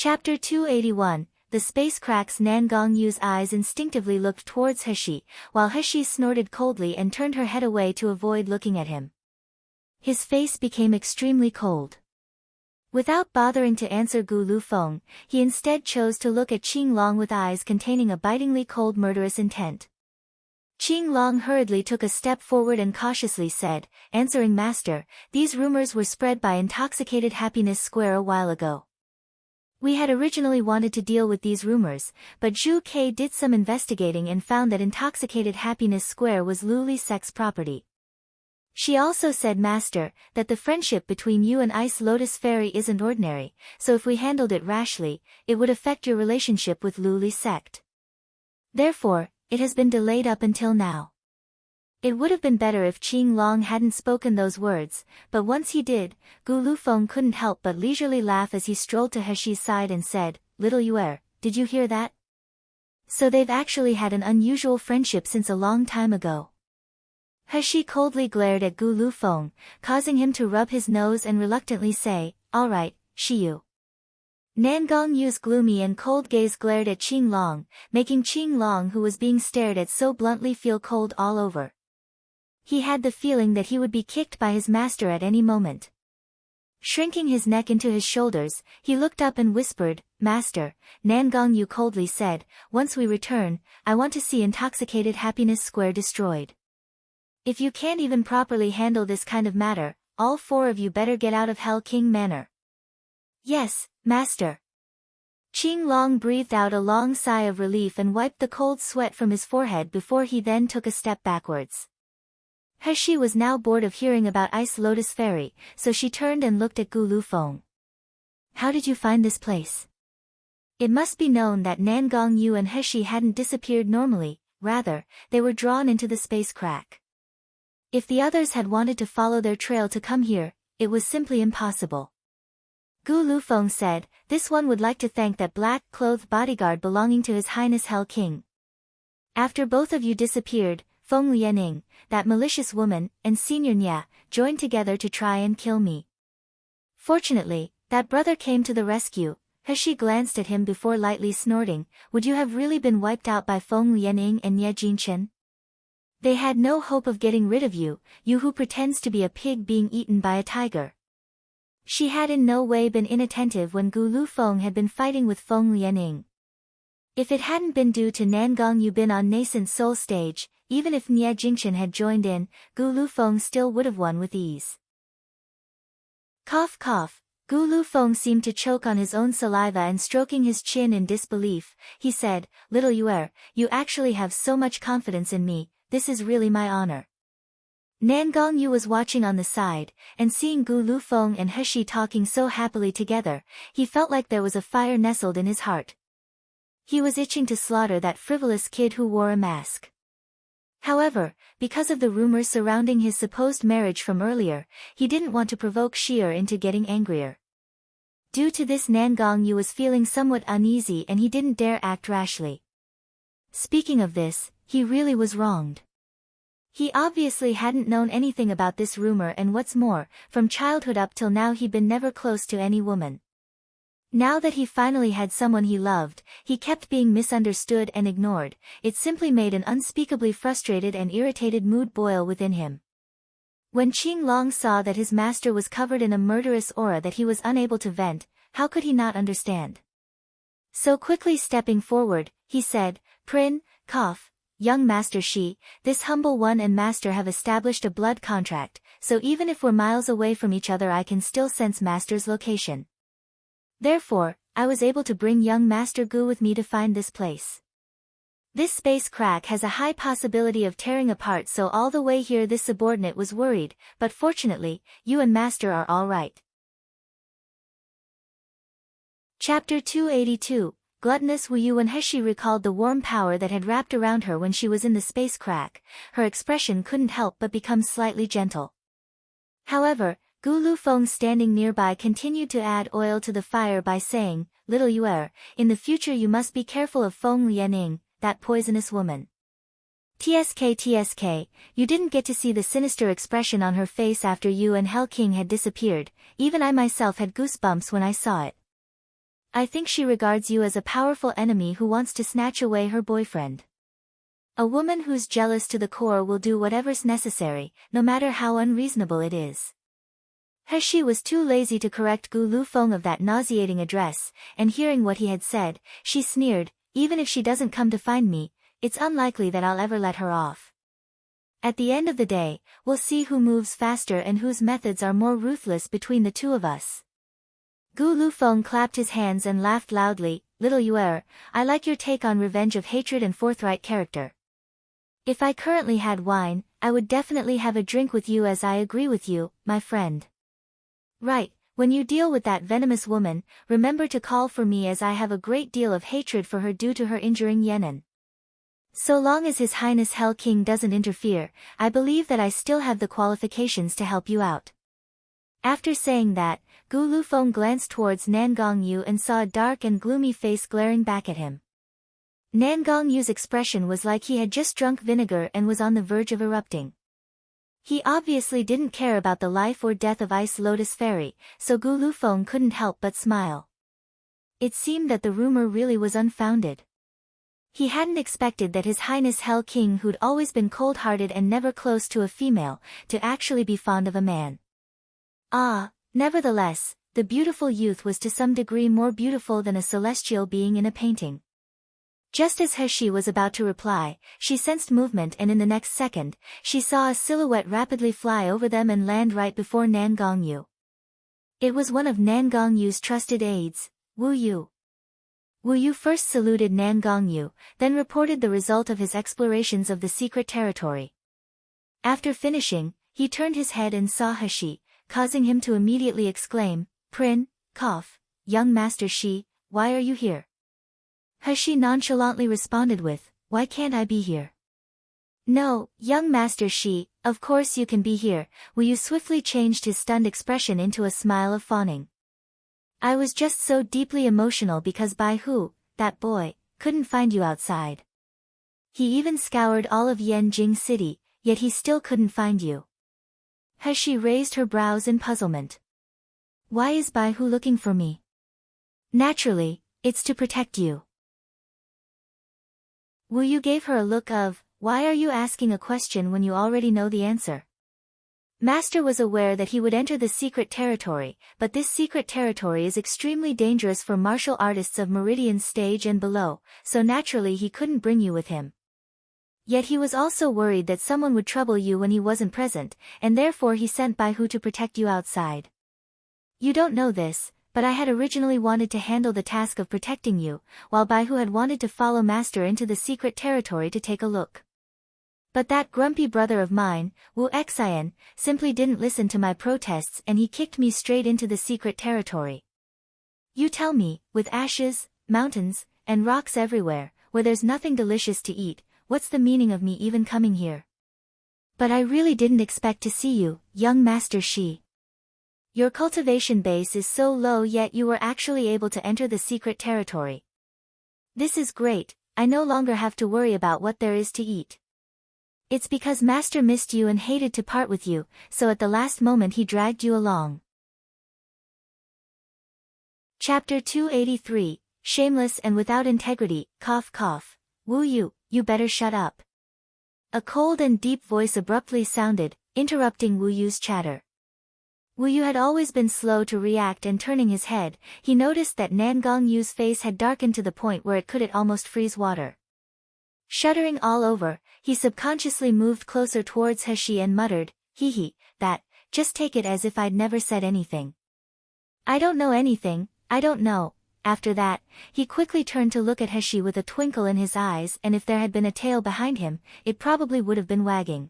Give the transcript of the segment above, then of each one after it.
Chapter 281, The Space Cracks. Nangong Yu's eyes instinctively looked towards Heshi, while Heshi snorted coldly and turned her head away to avoid looking at him. His face became extremely cold. Without bothering to answer Gu Lufeng, he instead chose to look at Qing Long with eyes containing a bitingly cold murderous intent. Qing Long hurriedly took a step forward and cautiously said, "Answering Master, these rumors were spread by Intoxicated Happiness Square a while ago. We had originally wanted to deal with these rumors, but Zhu Ke did some investigating and found that Intoxicated Happiness Square was Lu Li Sec's property. She also said, Master, that the friendship between you and Ice Lotus Fairy isn't ordinary, so if we handled it rashly, it would affect your relationship with Lu Li Sect. Therefore, it has been delayed up until now." It would have been better if Qing Long hadn't spoken those words, but once he did, Gu Lufeng couldn't help but leisurely laugh as he strolled to Heshi's side and said, "Little Yuer, did you hear that? So they've actually had an unusual friendship since a long time ago." Heshi coldly glared at Gu Lufeng, causing him to rub his nose and reluctantly say, "All right, Shiyu." Nangong Yu's gloomy and cold gaze glared at Qing Long, making Qing Long, who was being stared at so bluntly, feel cold all over. He had the feeling that he would be kicked by his master at any moment. Shrinking his neck into his shoulders, he looked up and whispered, "Master," Nangong Yu coldly said, "once we return, I want to see Intoxicated Happiness Square destroyed. If you can't even properly handle this kind of matter, all four of you better get out of Hell King Manor." "Yes, Master." Qing Long breathed out a long sigh of relief and wiped the cold sweat from his forehead before he then took a step backwards. Heshi was now bored of hearing about Ice Lotus Fairy, so she turned and looked at Gu Lufeng. "How did you find this place?" It must be known that Nangong Yu and Heshi hadn't disappeared normally, rather, they were drawn into the space crack. If the others had wanted to follow their trail to come here, it was simply impossible. Gu Lufeng said, "This one would like to thank that black-clothed bodyguard belonging to His Highness Hell King. After both of you disappeared, Feng Lianing, that malicious woman, and Senior Nya, joined together to try and kill me. Fortunately, that brother came to the rescue." Heshi glanced at him before lightly snorting, "Would you have really been wiped out by Feng Lianing and Nye Jinchen? They had no hope of getting rid of you, you who pretends to be a pig being eaten by a tiger." She had in no way been inattentive when Gu Lufeng had been fighting with Feng Lianing. If it hadn't been due to Nangong Yu been on nascent soul stage, even if Nye Jingchen had joined in, Gu Lufeng still would have won with ease. Cough cough. Gu Lufeng seemed to choke on his own saliva and stroking his chin in disbelief, he said, "Little Yuer, you actually have so much confidence in me, this is really my honor." Nangong Yu was watching on the side, and seeing Gu Lufeng and Heshi talking so happily together, he felt like there was a fire nestled in his heart. He was itching to slaughter that frivolous kid who wore a mask. However, because of the rumors surrounding his supposed marriage from earlier, he didn't want to provoke Shi'er into getting angrier. Due to this, Nangong Yu was feeling somewhat uneasy and he didn't dare act rashly. Speaking of this, he really was wronged. He obviously hadn't known anything about this rumor, and what's more, from childhood up till now he'd been never close to any woman. Now that he finally had someone he loved, he kept being misunderstood and ignored. It simply made an unspeakably frustrated and irritated mood boil within him. When Qing Long saw that his master was covered in a murderous aura that he was unable to vent, how could he not understand? So quickly stepping forward, he said, "Prin, cough, young Master Shi, this humble one and master have established a blood contract, so even if we're miles away from each other I can still sense master's location. Therefore, I was able to bring young Master Gu with me to find this place. This space crack has a high possibility of tearing apart, so all the way here this subordinate was worried, but fortunately, you and Master are all right." Chapter 282, Gluttonous Wu Yu. When Heshi recalled the warm power that had wrapped around her when she was in the space crack, her expression couldn't help but become slightly gentle. However, Gu Lufeng standing nearby continued to add oil to the fire by saying, "Little Yuer, in the future you must be careful of Feng Lianing, that poisonous woman. TSK, you didn't get to see the sinister expression on her face after you and Hell King had disappeared, even I myself had goosebumps when I saw it. I think she regards you as a powerful enemy who wants to snatch away her boyfriend. A woman who's jealous to the core will do whatever's necessary, no matter how unreasonable it is. He was too lazy to correct Gu Lufeng of that nauseating address, and hearing what he had said, she sneered, even if she doesn't come to find me, it's unlikely that I'll ever let her off. At the end of the day, we'll see who moves faster and whose methods are more ruthless between the two of us. Gu Lufeng clapped his hands and laughed loudly. Little Yuer, I like your take on revenge of hatred and forthright character. If I currently had wine, I would definitely have a drink with you, as I agree with you, my friend. Right, when you deal with that venomous woman, remember to call for me, as I have a great deal of hatred for her due to her injuring Yenan. So long as His Highness Hell King doesn't interfere, I believe that I still have the qualifications to help you out. After saying that, Gu Lufeng glanced towards Nan Gongyu and saw a dark and gloomy face glaring back at him. Nan Gongyu's expression was like he had just drunk vinegar and was on the verge of erupting. He obviously didn't care about the life or death of Ice Lotus Fairy, so Gu Lufeng couldn't help but smile. It seemed that the rumor really was unfounded. He hadn't expected that His Highness Hell King, who'd always been cold-hearted and never close to a female, to actually be fond of a man. Nevertheless, the beautiful youth was to some degree more beautiful than a celestial being in a painting. Just as He was about to reply, she sensed movement, and in the next second, she saw a silhouette rapidly fly over them and land right before Nan Gongyu. It was one of Nan Gongyu's trusted aides, Wu Yu. Wu Yu first saluted Nan Gongyu, then reported the result of his explorations of the secret territory. After finishing, he turned his head and saw He, causing him to immediately exclaim, Prin, cough, young Master Shi, why are you here? He nonchalantly responded with, why can't I be here? No, young Master Shi, of course you can be here. Wu Yu swiftly changed his stunned expression into a smile of fawning. I was just so deeply emotional because Bai Hu, that boy, couldn't find you outside. He even scoured all of Yanjing City, yet he still couldn't find you. He raised her brows in puzzlement. Why is Bai Hu looking for me? Naturally, it's to protect you. Wu Yu gave her a look of, why are you asking a question when you already know the answer? Master was aware that he would enter the secret territory, but this secret territory is extremely dangerous for martial artists of Meridian stage and below, so naturally he couldn't bring you with him. Yet he was also worried that someone would trouble you when he wasn't present, and therefore he sent Bai Hu to protect you outside. You don't know this, but I had originally wanted to handle the task of protecting you, while Bai Hu had wanted to follow Master into the secret territory to take a look. But that grumpy brother of mine, Wu Xian, simply didn't listen to my protests and he kicked me straight into the secret territory. You tell me, with ashes, mountains, and rocks everywhere, where there's nothing delicious to eat, what's the meaning of me even coming here? But I really didn't expect to see you, young Master Shi. Your cultivation base is so low, yet you were actually able to enter the secret territory. This is great, I no longer have to worry about what there is to eat. It's because Master missed you and hated to part with you, so at the last moment he dragged you along. Chapter 283, Shameless and Without Integrity, cough cough. Wu Yu, you better shut up. A cold and deep voice abruptly sounded, interrupting Wu Yu's chatter. Wu Yu had always been slow to react, and turning his head, he noticed that Nan Gongyu's face had darkened to the point where it could almost freeze water. Shuddering all over, he subconsciously moved closer towards He and muttered, hee, that, just take it as if I'd never said anything. I don't know anything, I don't know. After that, he quickly turned to look at He with a twinkle in his eyes, and if there had been a tail behind him, it probably would have been wagging.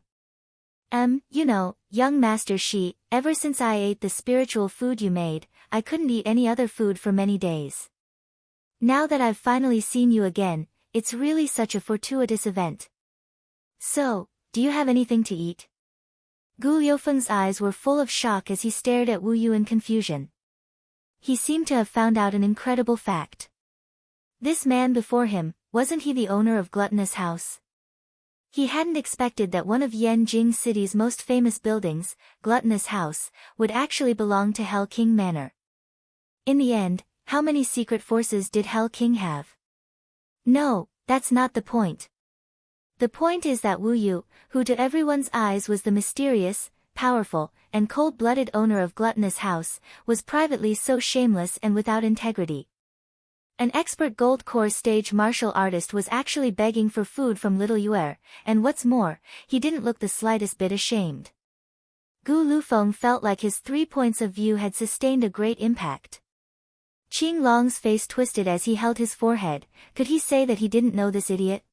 You know, young Master Shi, ever since I ate the spiritual food you made, I couldn't eat any other food for many days. Now that I've finally seen you again, it's really such a fortuitous event. So, do you have anything to eat? Gu Liufeng's eyes were full of shock as he stared at Wu Yu in confusion. He seemed to have found out an incredible fact. This man before him, wasn't he the owner of Gluttonous House? He hadn't expected that one of Yanjing City's most famous buildings, Gluttonous House, would actually belong to Hell King Manor. In the end, How many secret forces did Hell King have? No, that's not the point. The point is that Wu Yu, who to everyone's eyes was the mysterious, powerful, and cold-blooded owner of Gluttonous House, was privately so shameless and without integrity. An expert gold core stage martial artist was actually begging for food from little Yuer, and what's more, he didn't look the slightest bit ashamed. Gu Lufeng felt like his 3 points of view had sustained a great impact. Qing Long's face twisted as he held his forehead. Could he say that he didn't know this idiot?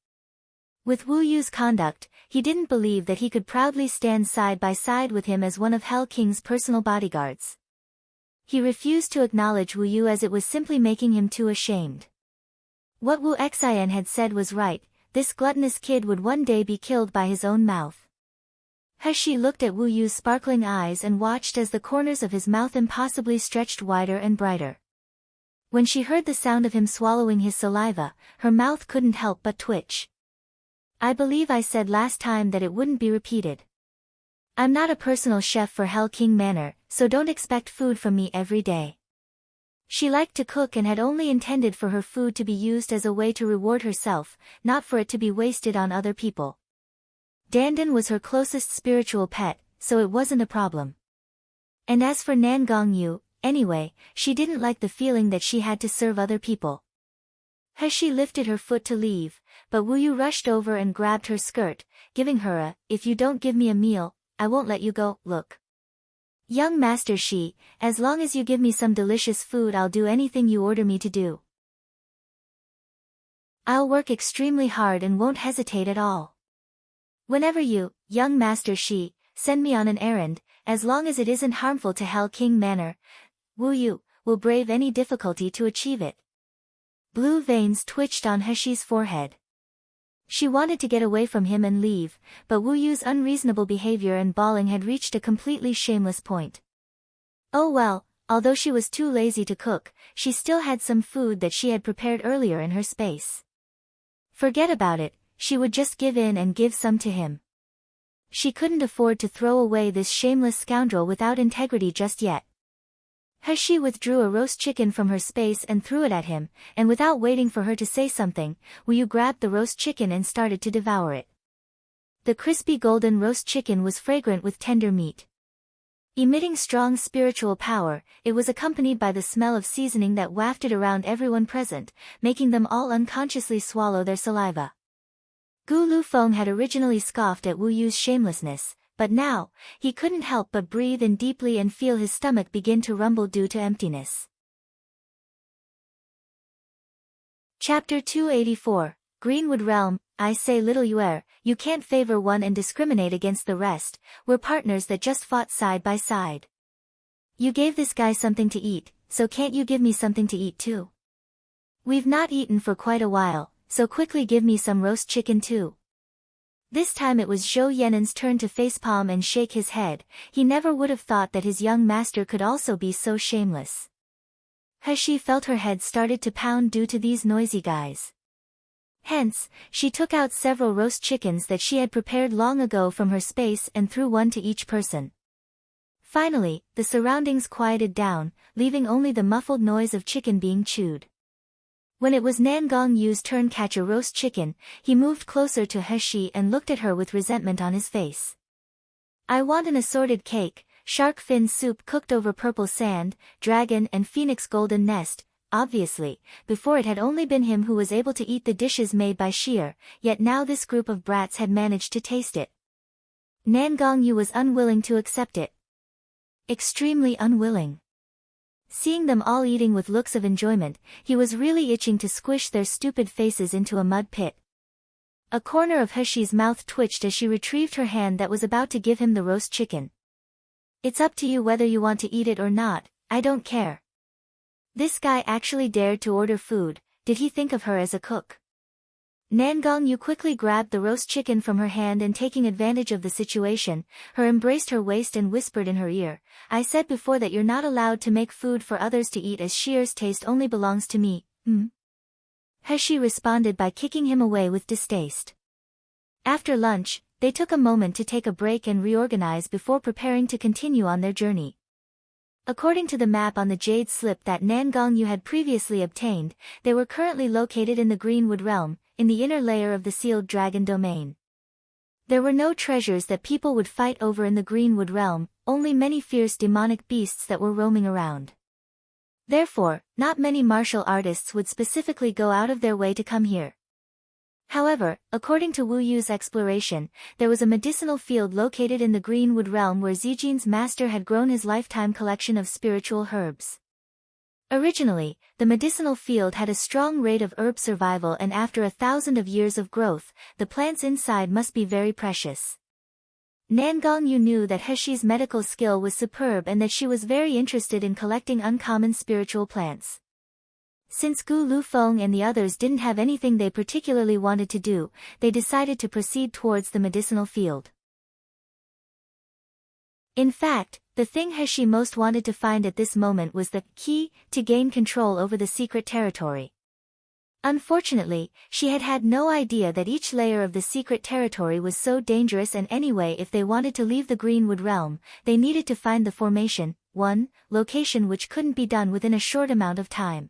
With Wu Yu's conduct, he didn't believe that he could proudly stand side by side with him as one of Hell King's personal bodyguards. He refused to acknowledge Wu Yu as it was simply making him too ashamed. What Wu Xian had said was right, this gluttonous kid would one day be killed by his own mouth. He Shi looked at Wu Yu's sparkling eyes and watched as the corners of his mouth impossibly stretched wider and brighter. When she heard the sound of him swallowing his saliva, her mouth couldn't help but twitch. I believe I said last time that it wouldn't be repeated. I'm not a personal chef for Hell King Manor, so don't expect food from me every day. She liked to cook and had only intended for her food to be used as a way to reward herself, not for it to be wasted on other people. Dandan was her closest spiritual pet, so it wasn't a problem. And as for Nan Gongyu, anyway, she didn't like the feeling that she had to serve other people. He Shi lifted her foot to leave, but Wu Yu rushed over and grabbed her skirt, giving her a, "If you don't give me a meal, I won't let you go," look. Young Master Shi, as long as you give me some delicious food, I'll do anything you order me to do. I'll work extremely hard and won't hesitate at all. Whenever you, young Master Shi, send me on an errand, as long as it isn't harmful to Hell King Manor, Wu Yu will brave any difficulty to achieve it. Blue veins twitched on He Shi's forehead. She wanted to get away from him and leave, but Wu Yu's unreasonable behavior and bawling had reached a completely shameless point. Oh well, although she was too lazy to cook, she still had some food that she had prepared earlier in her space. Forget about it, she would just give in and give some to him. She couldn't afford to throw away this shameless scoundrel without integrity just yet. He Shi withdrew a roast chicken from her space and threw it at him, and without waiting for her to say something, Wu Yu grabbed the roast chicken and started to devour it. The crispy golden roast chicken was fragrant with tender meat. Emitting strong spiritual power, it was accompanied by the smell of seasoning that wafted around everyone present, making them all unconsciously swallow their saliva. Gu Lufeng had originally scoffed at Wu Yu's shamelessness, but now, he couldn't help but breathe in deeply and feel his stomach begin to rumble due to emptiness. Chapter 284, Greenwood Realm. I say, little Yuer, you can't favor one and discriminate against the rest. We're partners that just fought side by side. You gave this guy something to eat, so can't you give me something to eat too? We've not eaten for quite a while, so quickly give me some roast chicken too. This time it was Zhou Yan'an's turn to facepalm and shake his head. He never would have thought that his young master could also be so shameless. He Shi felt her head started to pound due to these noisy guys. Hence, she took out several roast chickens that she had prepared long ago from her space and threw one to each person. Finally, the surroundings quieted down, leaving only the muffled noise of chicken being chewed. When it was Nan Gongyu's turn to catch a roast chicken, he moved closer to He Shi and looked at her with resentment on his face. I want an assorted cake, shark fin soup cooked over purple sand, dragon and phoenix golden nest. Obviously, before it had only been him who was able to eat the dishes made by Sheer, yet now this group of brats had managed to taste it. Nan Gongyu was unwilling to accept it. Extremely unwilling. Seeing them all eating with looks of enjoyment, he was really itching to squish their stupid faces into a mud pit. A corner of He Shi's mouth twitched as she retrieved her hand that was about to give him the roast chicken. It's up to you whether you want to eat it or not, I don't care. This guy actually dared to order food. Did he think of her as a cook? Nan Gongyu quickly grabbed the roast chicken from her hand and taking advantage of the situation, her embraced her waist and whispered in her ear, I said before that you're not allowed to make food for others to eat as Sheer's taste only belongs to me, He Shi responded by kicking him away with distaste. After lunch, they took a moment to take a break and reorganize before preparing to continue on their journey. According to the map on the jade slip that Nan Gongyu had previously obtained, they were currently located in the Greenwood realm, in the inner layer of the sealed dragon domain. There were no treasures that people would fight over in the Greenwood realm, only many fierce demonic beasts that were roaming around. Therefore, not many martial artists would specifically go out of their way to come here. However, according to Wu Yu's exploration, there was a medicinal field located in the Greenwood realm where Zijin's master had grown his lifetime collection of spiritual herbs. Originally, the medicinal field had a strong rate of herb survival, and after 1,000 years of growth, the plants inside must be very precious. Nan Gongyu knew that Heshi's medical skill was superb and that she was very interested in collecting uncommon spiritual plants. Since Gu Lufeng and the others didn't have anything they particularly wanted to do, they decided to proceed towards the medicinal field. In fact, the thing Heshi most wanted to find at this moment was the key to gain control over the secret territory. Unfortunately, she had had no idea that each layer of the secret territory was so dangerous, and anyway, if they wanted to leave the Greenwood realm, they needed to find the formation, location, which couldn't be done within a short amount of time.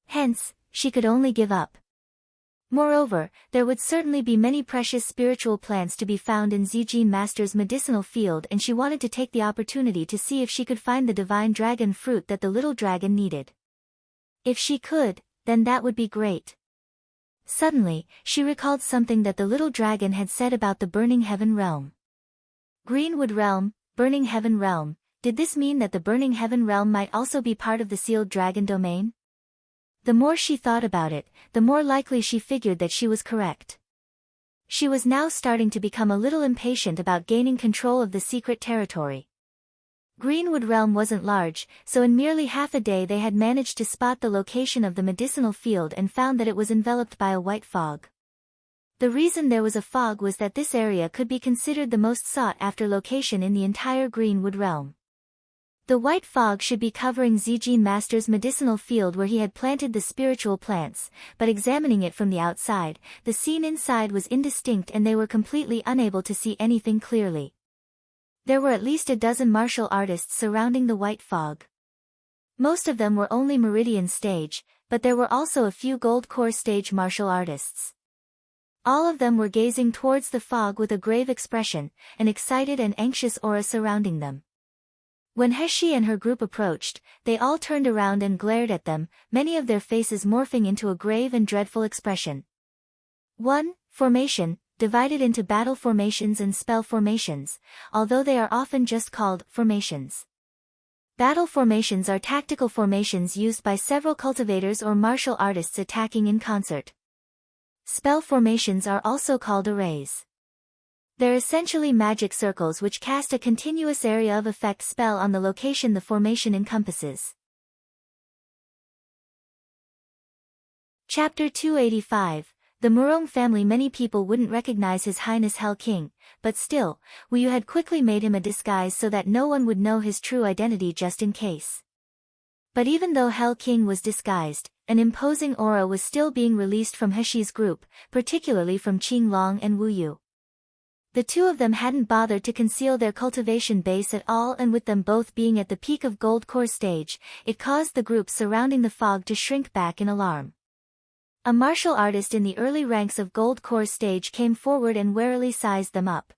Hence, she could only give up. Moreover, there would certainly be many precious spiritual plants to be found in Zijin Master's medicinal field, and she wanted to take the opportunity to see if she could find the divine dragon fruit that the little dragon needed. If she could, then that would be great. Suddenly, she recalled something that the little dragon had said about the Burning Heaven realm. Greenwood realm, Burning Heaven realm, did this mean that the Burning Heaven realm might also be part of the sealed dragon domain? The more she thought about it, the more likely she figured that she was correct. She was now starting to become a little impatient about gaining control of the secret territory. Greenwood realm wasn't large, so in merely half a day they had managed to spot the location of the medicinal field and found that it was enveloped by a white fog. The reason there was a fog was that this area could be considered the most sought-after location in the entire Greenwood realm. The white fog should be covering Zijin Master's medicinal field where he had planted the spiritual plants, but examining it from the outside, the scene inside was indistinct and they were completely unable to see anything clearly. There were at least a dozen martial artists surrounding the white fog. Most of them were only Meridian stage, but there were also a few Gold Core stage martial artists. All of them were gazing towards the fog with a grave expression, an excited and anxious aura surrounding them. When Heshi and her group approached, they all turned around and glared at them, many of their faces morphing into a grave and dreadful expression. 1. Formation, divided into battle formations and spell formations, although they are often just called formations. Battle formations are tactical formations used by several cultivators or martial artists attacking in concert. Spell formations are also called arrays. They're essentially magic circles which cast a continuous area of effect spell on the location the formation encompasses. Chapter 285. The Murong family. Many people wouldn't recognize His Highness Hell King, but still, Wu Yu had quickly made him a disguise so that no one would know his true identity just in case. But even though Hell King was disguised, an imposing aura was still being released from Heshi's group, particularly from Qing Long and Wu Yu. The two of them hadn't bothered to conceal their cultivation base at all, and with them both being at the peak of Gold Core stage, it caused the group surrounding the fog to shrink back in alarm. A martial artist in the early ranks of Gold Core stage came forward and warily sized them up.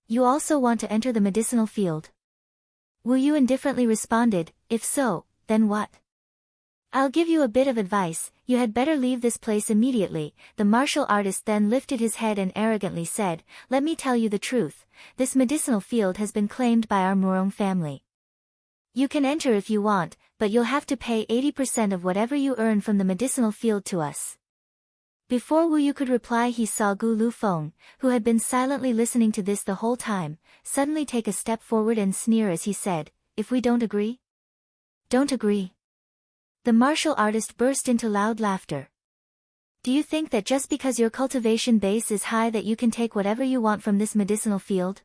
You also want to enter the medicinal field? Wu Yu indifferently responded, if so, then what? I'll give you a bit of advice, you had better leave this place immediately. The martial artist then lifted his head and arrogantly said, let me tell you the truth, this medicinal field has been claimed by our Murong family. You can enter if you want, but you'll have to pay 80% of whatever you earn from the medicinal field to us. Before Wu Yu could reply, he saw Gu Lufeng, who had been silently listening to this the whole time, suddenly take a step forward and sneer as he said, if we don't agree? Don't agree. The martial artist burst into loud laughter. Do you think that just because your cultivation base is high that you can take whatever you want from this medicinal field?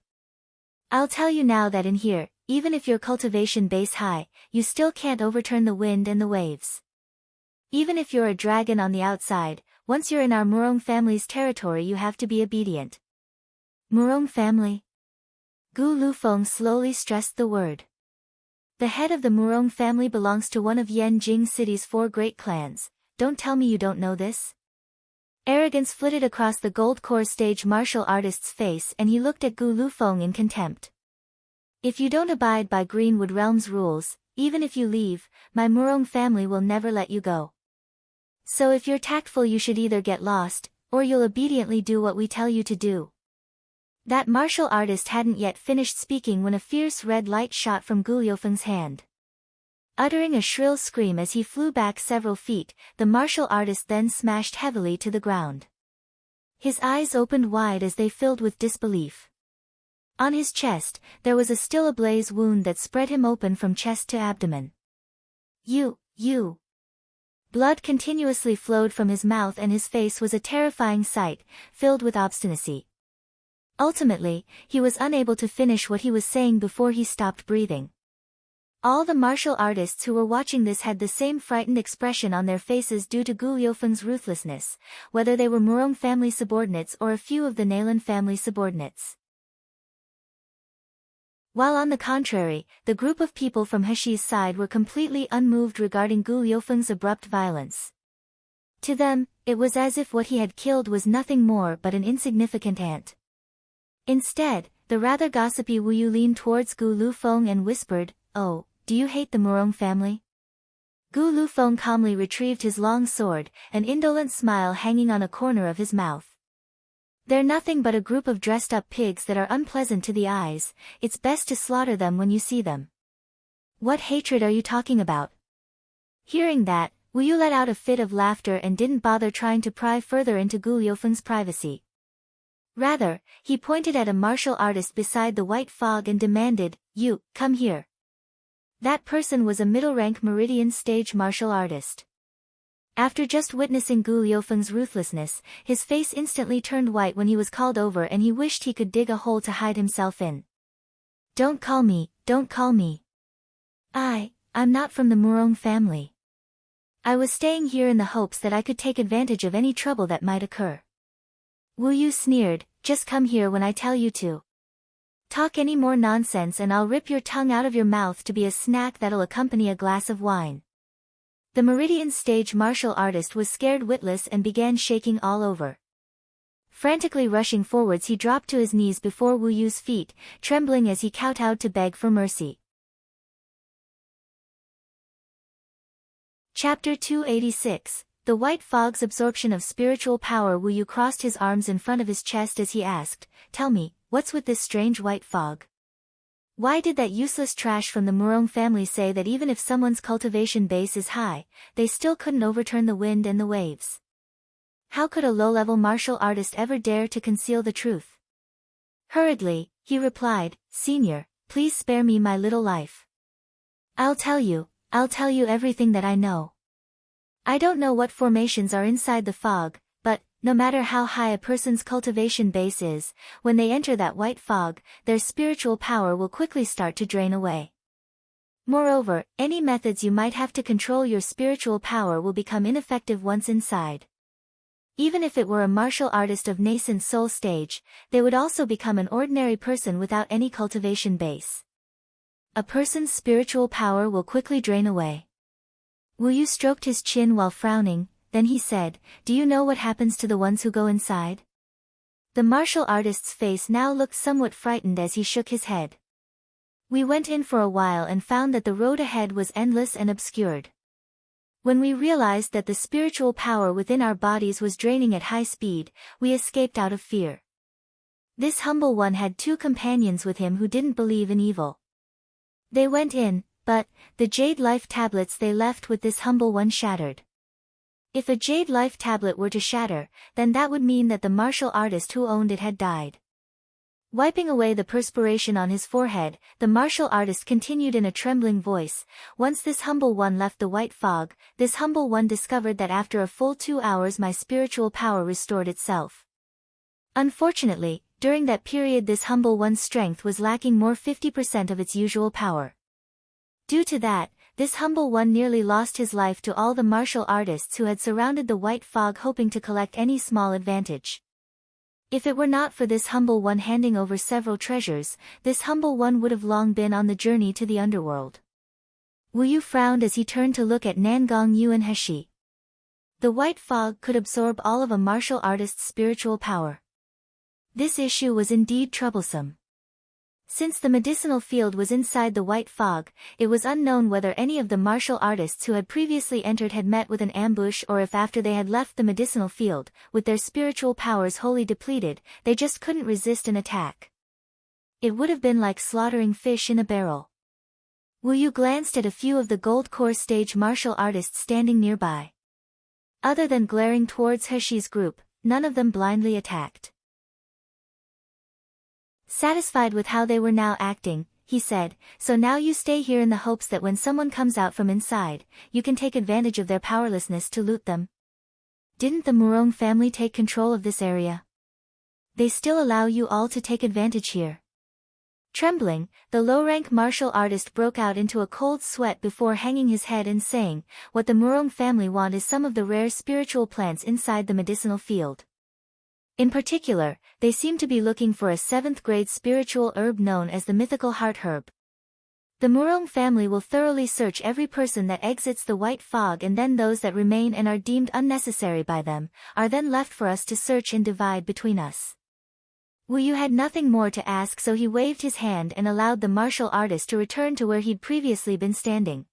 I'll tell you now that in here, even if your cultivation base high, you still can't overturn the wind and the waves. Even if you're a dragon on the outside, once you're in our Murong family's territory you have to be obedient. Murong family? Gu Lufeng slowly stressed the word. The head of the Murong family belongs to one of Yanjing City's 4 great clans. Don't tell me you don't know this? Arrogance flitted across the gold core stage martial artist's face and he looked at Gu Lufeng in contempt. If you don't abide by Greenwood Realm's rules, even if you leave, my Murong family will never let you go. So if you're tactful you should either get lost, or you'll obediently do what we tell you to do. That martial artist hadn't yet finished speaking when a fierce red light shot from Gu Liufeng's hand. Uttering a shrill scream as he flew back several feet, the martial artist then smashed heavily to the ground. His eyes opened wide as they filled with disbelief. On his chest, there was a still ablaze wound that spread him open from chest to abdomen. You. Blood continuously flowed from his mouth and his face was a terrifying sight, filled with obstinacy. Ultimately, he was unable to finish what he was saying before he stopped breathing. All the martial artists who were watching this had the same frightened expression on their faces due to Gu Liufeng's ruthlessness, whether they were Murong family subordinates or a few of the Nalan family subordinates. While on the contrary, the group of people from Heshi's side were completely unmoved regarding Gu Liufeng's abrupt violence. To them, it was as if what he had killed was nothing more but an insignificant ant. Instead, the rather gossipy Wu Yu leaned towards Gu Lufeng and whispered, "Oh, do you hate the Murong family?" Gu Lufeng calmly retrieved his long sword, an indolent smile hanging on a corner of his mouth. "They're nothing but a group of dressed-up pigs that are unpleasant to the eyes. It's best to slaughter them when you see them." "What hatred are you talking about?" Hearing that, Wu Yu let out a fit of laughter and didn't bother trying to pry further into Gu Liufeng's privacy. Rather, he pointed at a martial artist beside the white fog and demanded, "You, come here." That person was a middle-rank Meridian stage martial artist. After just witnessing Gu Liufeng's ruthlessness, his face instantly turned white when he was called over and he wished he could dig a hole to hide himself in. Don't call me. I'm not from the Murong family. I was staying here in the hopes that I could take advantage of any trouble that might occur." Wu Yu sneered, "Just come here when I tell you to. Talk any more nonsense and I'll rip your tongue out of your mouth to be a snack that'll accompany a glass of wine." The Meridian stage martial artist was scared witless and began shaking all over. Frantically rushing forwards he dropped to his knees before Wu Yu's feet, trembling as he kowtowed to beg for mercy. Chapter 286, The White Fog's Absorption of Spiritual Power. Wu Yu crossed his arms in front of his chest as he asked, "Tell me, what's with this strange white fog? Why did that useless trash from the Murong family say that even if someone's cultivation base is high, they still couldn't overturn the wind and the waves? How could a low-level martial artist ever dare to conceal the truth?" Hurriedly, he replied, "Senior, please spare me my little life. I'll tell you everything that I know. I don't know what formations are inside the fog, but, no matter how high a person's cultivation base is, when they enter that white fog, their spiritual power will quickly start to drain away. Moreover, any methods you might have to control your spiritual power will become ineffective once inside. Even if it were a martial artist of nascent soul stage, they would also become an ordinary person without any cultivation base. A person's spiritual power will quickly drain away." Wu Yu stroked his chin while frowning, then he said, "Do you know what happens to the ones who go inside?" The martial artist's face now looked somewhat frightened as he shook his head. "We went in for a while and found that the road ahead was endless and obscured. When we realized that the spiritual power within our bodies was draining at high speed, we escaped out of fear. This humble one had 2 companions with him who didn't believe in evil. They went in, but the Jade Life tablets they left with this humble one shattered. If a Jade Life tablet were to shatter, then that would mean that the martial artist who owned it had died." Wiping away the perspiration on his forehead, the martial artist continued in a trembling voice, "Once this humble one left the white fog, this humble one discovered that after a full 2 hours my spiritual power restored itself. Unfortunately, during that period this humble one's strength was lacking more 50% of its usual power. Due to that, this humble one nearly lost his life to all the martial artists who had surrounded the white fog hoping to collect any small advantage. If it were not for this humble one handing over several treasures, this humble one would have long been on the journey to the Underworld. Wu Yu frowned as he turned to look at Nangong Yu and Heshi. The white fog could absorb all of a martial artist's spiritual power. This issue was indeed troublesome. Since the medicinal field was inside the white fog, it was unknown whether any of the martial artists who had previously entered had met with an ambush, or if after they had left the medicinal field, with their spiritual powers wholly depleted, they just couldn't resist an attack. It would have been like slaughtering fish in a barrel. Wu Yu glanced at a few of the gold core stage martial artists standing nearby. Other than glaring towards Heshi's group, none of them blindly attacked. Satisfied with how they were now acting, he said, "So now you stay here in the hopes that when someone comes out from inside, you can take advantage of their powerlessness to loot them. Didn't the Murong family take control of this area? They still allow you all to take advantage here." Trembling, the low-rank martial artist broke out into a cold sweat before hanging his head and saying, "What the Murong family want is some of the rare spiritual plants inside the medicinal field. In particular, they seem to be looking for a 7th-grade spiritual herb known as the mythical heart herb. The Murong family will thoroughly search every person that exits the white fog, and then those that remain and are deemed unnecessary by them, are then left for us to search and divide between us." Wu Yu had nothing more to ask, so he waved his hand and allowed the martial artist to return to where he'd previously been standing.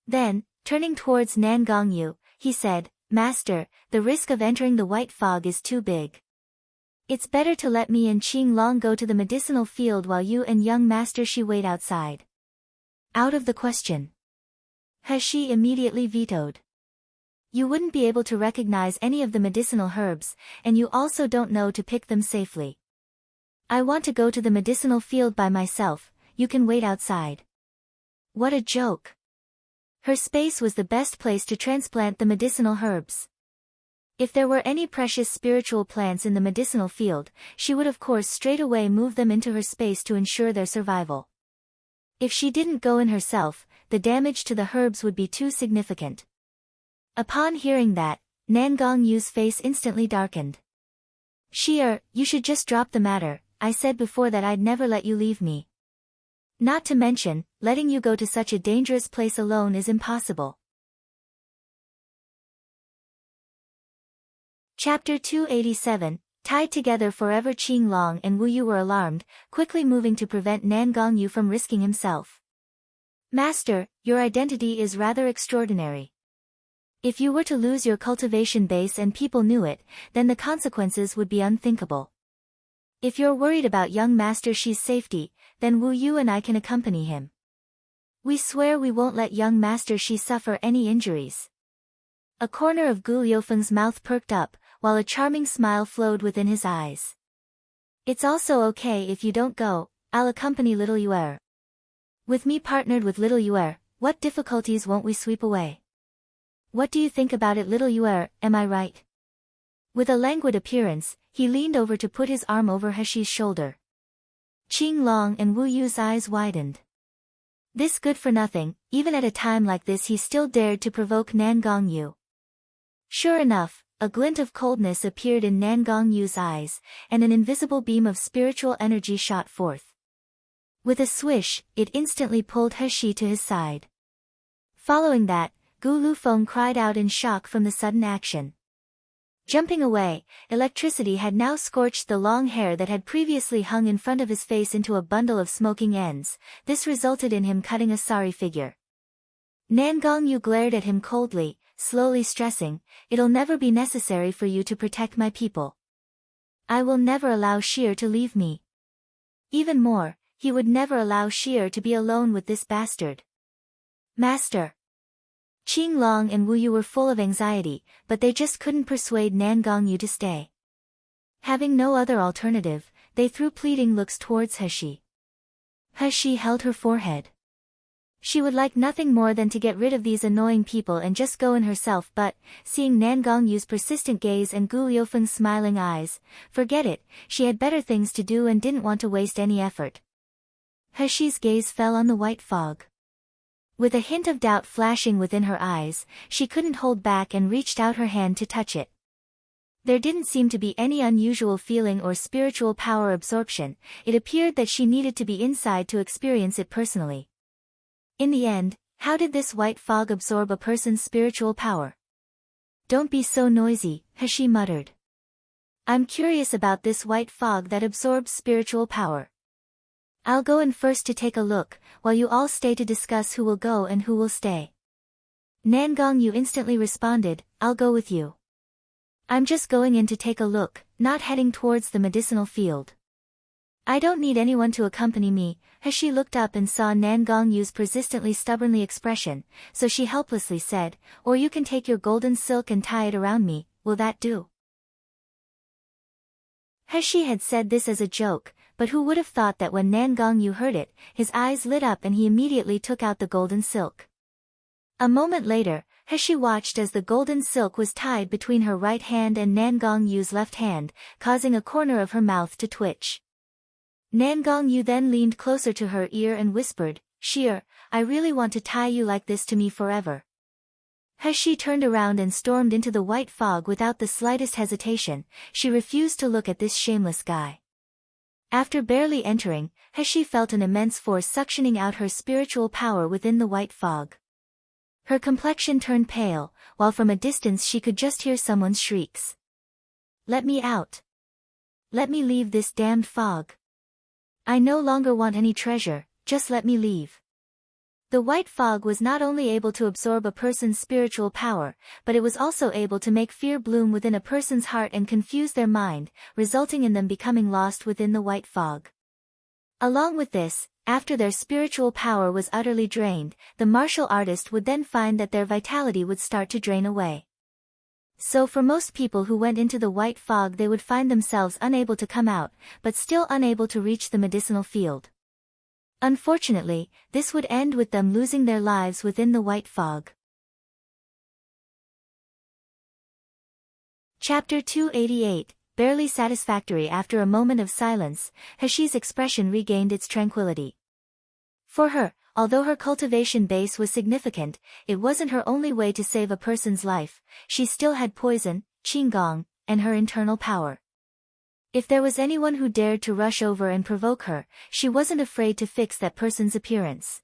Then, turning towards Nangong Yu, he said, "Master, the risk of entering the white fog is too big. It's better to let me and Qing Long go to the medicinal field while you and young Master Shi wait outside." "Out of the question." Heshi immediately vetoed. "You wouldn't be able to recognize any of the medicinal herbs, and you also don't know to pick them safely. I want to go to the medicinal field by myself, you can wait outside." What a joke. Her space was the best place to transplant the medicinal herbs. If there were any precious spiritual plants in the medicinal field, she would of course straight away move them into her space to ensure their survival. If she didn't go in herself, the damage to the herbs would be too significant. Upon hearing that, Nangong Yu's face instantly darkened. "Shi, you should just drop the matter. I said before that I'd never let you leave me. Not to mention, letting you go to such a dangerous place alone is impossible." Chapter 287, Tied Together Forever. Qing Long and Wu Yu were alarmed, quickly moving to prevent Nangong Yu from risking himself. "Master, your identity is rather extraordinary. If you were to lose your cultivation base and people knew it, then the consequences would be unthinkable. If you're worried about young Master Shi's safety, then Wu Yu and I can accompany him. We swear we won't let young Master Shi suffer any injuries." A corner of Gu Liufeng's mouth perked up, while a charming smile flowed within his eyes. "It's also okay if you don't go, I'll accompany little Yuer. With me partnered with little Yuer, what difficulties won't we sweep away? What do you think about it, little Yuer, am I right?" With a languid appearance, he leaned over to put his arm over Heshi's shoulder. Qing Long and Wu Yu's eyes widened. This good-for-nothing, even at a time like this he still dared to provoke Nangong Yu. Sure enough, a glint of coldness appeared in Nangong Yu's eyes, and an invisible beam of spiritual energy shot forth. With a swish, it instantly pulled Heshi to his side. Following that, Gu Lufeng cried out in shock from the sudden action. Jumping away, electricity had now scorched the long hair that had previously hung in front of his face into a bundle of smoking ends. This resulted in him cutting a sorry figure. Nangong Yu glared at him coldly, slowly stressing, "It'll never be necessary for you to protect my people. I will never allow Shi to leave me. Even more, he would never allow Shi to be alone with this bastard." "Master." Qing Long and Wu Yu were full of anxiety, but they just couldn't persuade Nangong Yu to stay. Having no other alternative, they threw pleading looks towards Heshi. Heshi held her forehead. She would like nothing more than to get rid of these annoying people and just go in herself, but, seeing Nangong Yu's persistent gaze and Gu Liufeng's smiling eyes, forget it, she had better things to do and didn't want to waste any effort. Heshi's gaze fell on the white fog. With a hint of doubt flashing within her eyes, she couldn't hold back and reached out her hand to touch it. There didn't seem to be any unusual feeling or spiritual power absorption. It appeared that she needed to be inside to experience it personally. In the end, How did this white fog absorb a person's spiritual power? Don't be so noisy, Hashi muttered. I'm curious about this white fog that absorbs spiritual power. I'll go in first to take a look, while you all stay to discuss who will go and who will stay. Nangongyu instantly responded, I'll go with you. I'm just going in to take a look, not heading towards the medicinal field. I don't need anyone to accompany me. Hashi looked up and saw Nangongyu's persistently stubbornly expression, so she helplessly said, or you can take your golden silk and tie it around me, will that do? Hashi had said this as a joke, but who would have thought that when Nangongyu heard it, his eyes lit up and he immediately took out the golden silk. A moment later, Hashi watched as the golden silk was tied between her right hand and Nangongyu's left hand, causing a corner of her mouth to twitch. Nangongyu then leaned closer to her ear and whispered, Sheer, I really want to tie you like this to me forever. Hashi turned around and stormed into the white fog without the slightest hesitation. She refused to look at this shameless guy. After barely entering, Hashi felt an immense force suctioning out her spiritual power within the white fog. Her complexion turned pale, while from a distance she could just hear someone's shrieks. Let me out. Let me leave this damned fog. I no longer want any treasure, just let me leave. The white fog was not only able to absorb a person's spiritual power, but it was also able to make fear bloom within a person's heart and confuse their mind, resulting in them becoming lost within the white fog. Along with this, after their spiritual power was utterly drained, the martial artist would then find that their vitality would start to drain away. So for most people who went into the white fog, they would find themselves unable to come out, but still unable to reach the medicinal field. Unfortunately, this would end with them losing their lives within the white fog. Chapter 288, Barely Satisfactory. After a moment of silence, Hashi's expression regained its tranquility. For her, although her cultivation base was significant, it wasn't her only way to save a person's life. She still had poison, qinggong, and her internal power. If there was anyone who dared to rush over and provoke her, she wasn't afraid to fix that person's appearance.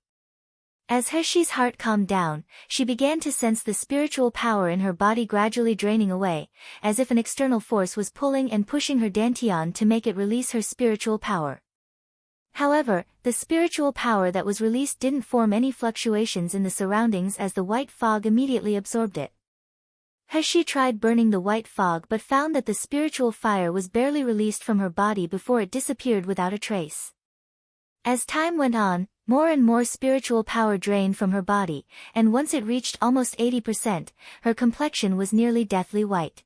As Hashi's heart calmed down, she began to sense the spiritual power in her body gradually draining away, as if an external force was pulling and pushing her dantian to make it release her spiritual power. However, the spiritual power that was released didn't form any fluctuations in the surroundings as the white fog immediately absorbed it. Hashi tried burning the white fog but found that the spiritual fire was barely released from her body before it disappeared without a trace. As time went on, more and more spiritual power drained from her body, and once it reached almost 80%, her complexion was nearly deathly white.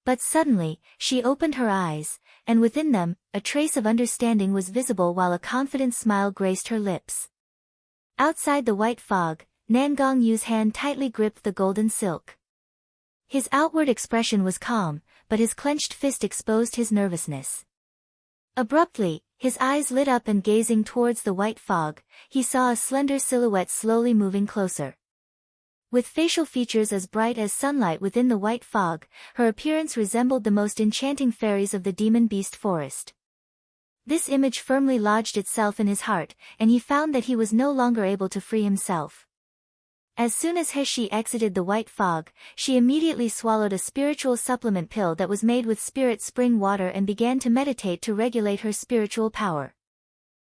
But suddenly, she opened her eyes, and within them, a trace of understanding was visible while a confident smile graced her lips. Outside the white fog, Nangongyu's hand tightly gripped the golden silk. His outward expression was calm, but his clenched fist exposed his nervousness. Abruptly, his eyes lit up and gazing towards the white fog, he saw a slender silhouette slowly moving closer. With facial features as bright as sunlight within the white fog, her appearance resembled the most enchanting fairies of the demon beast forest. This image firmly lodged itself in his heart, and he found that he was no longer able to free himself. As soon as Hashi exited the white fog, she immediately swallowed a spiritual supplement pill that was made with spirit spring water and began to meditate to regulate her spiritual power.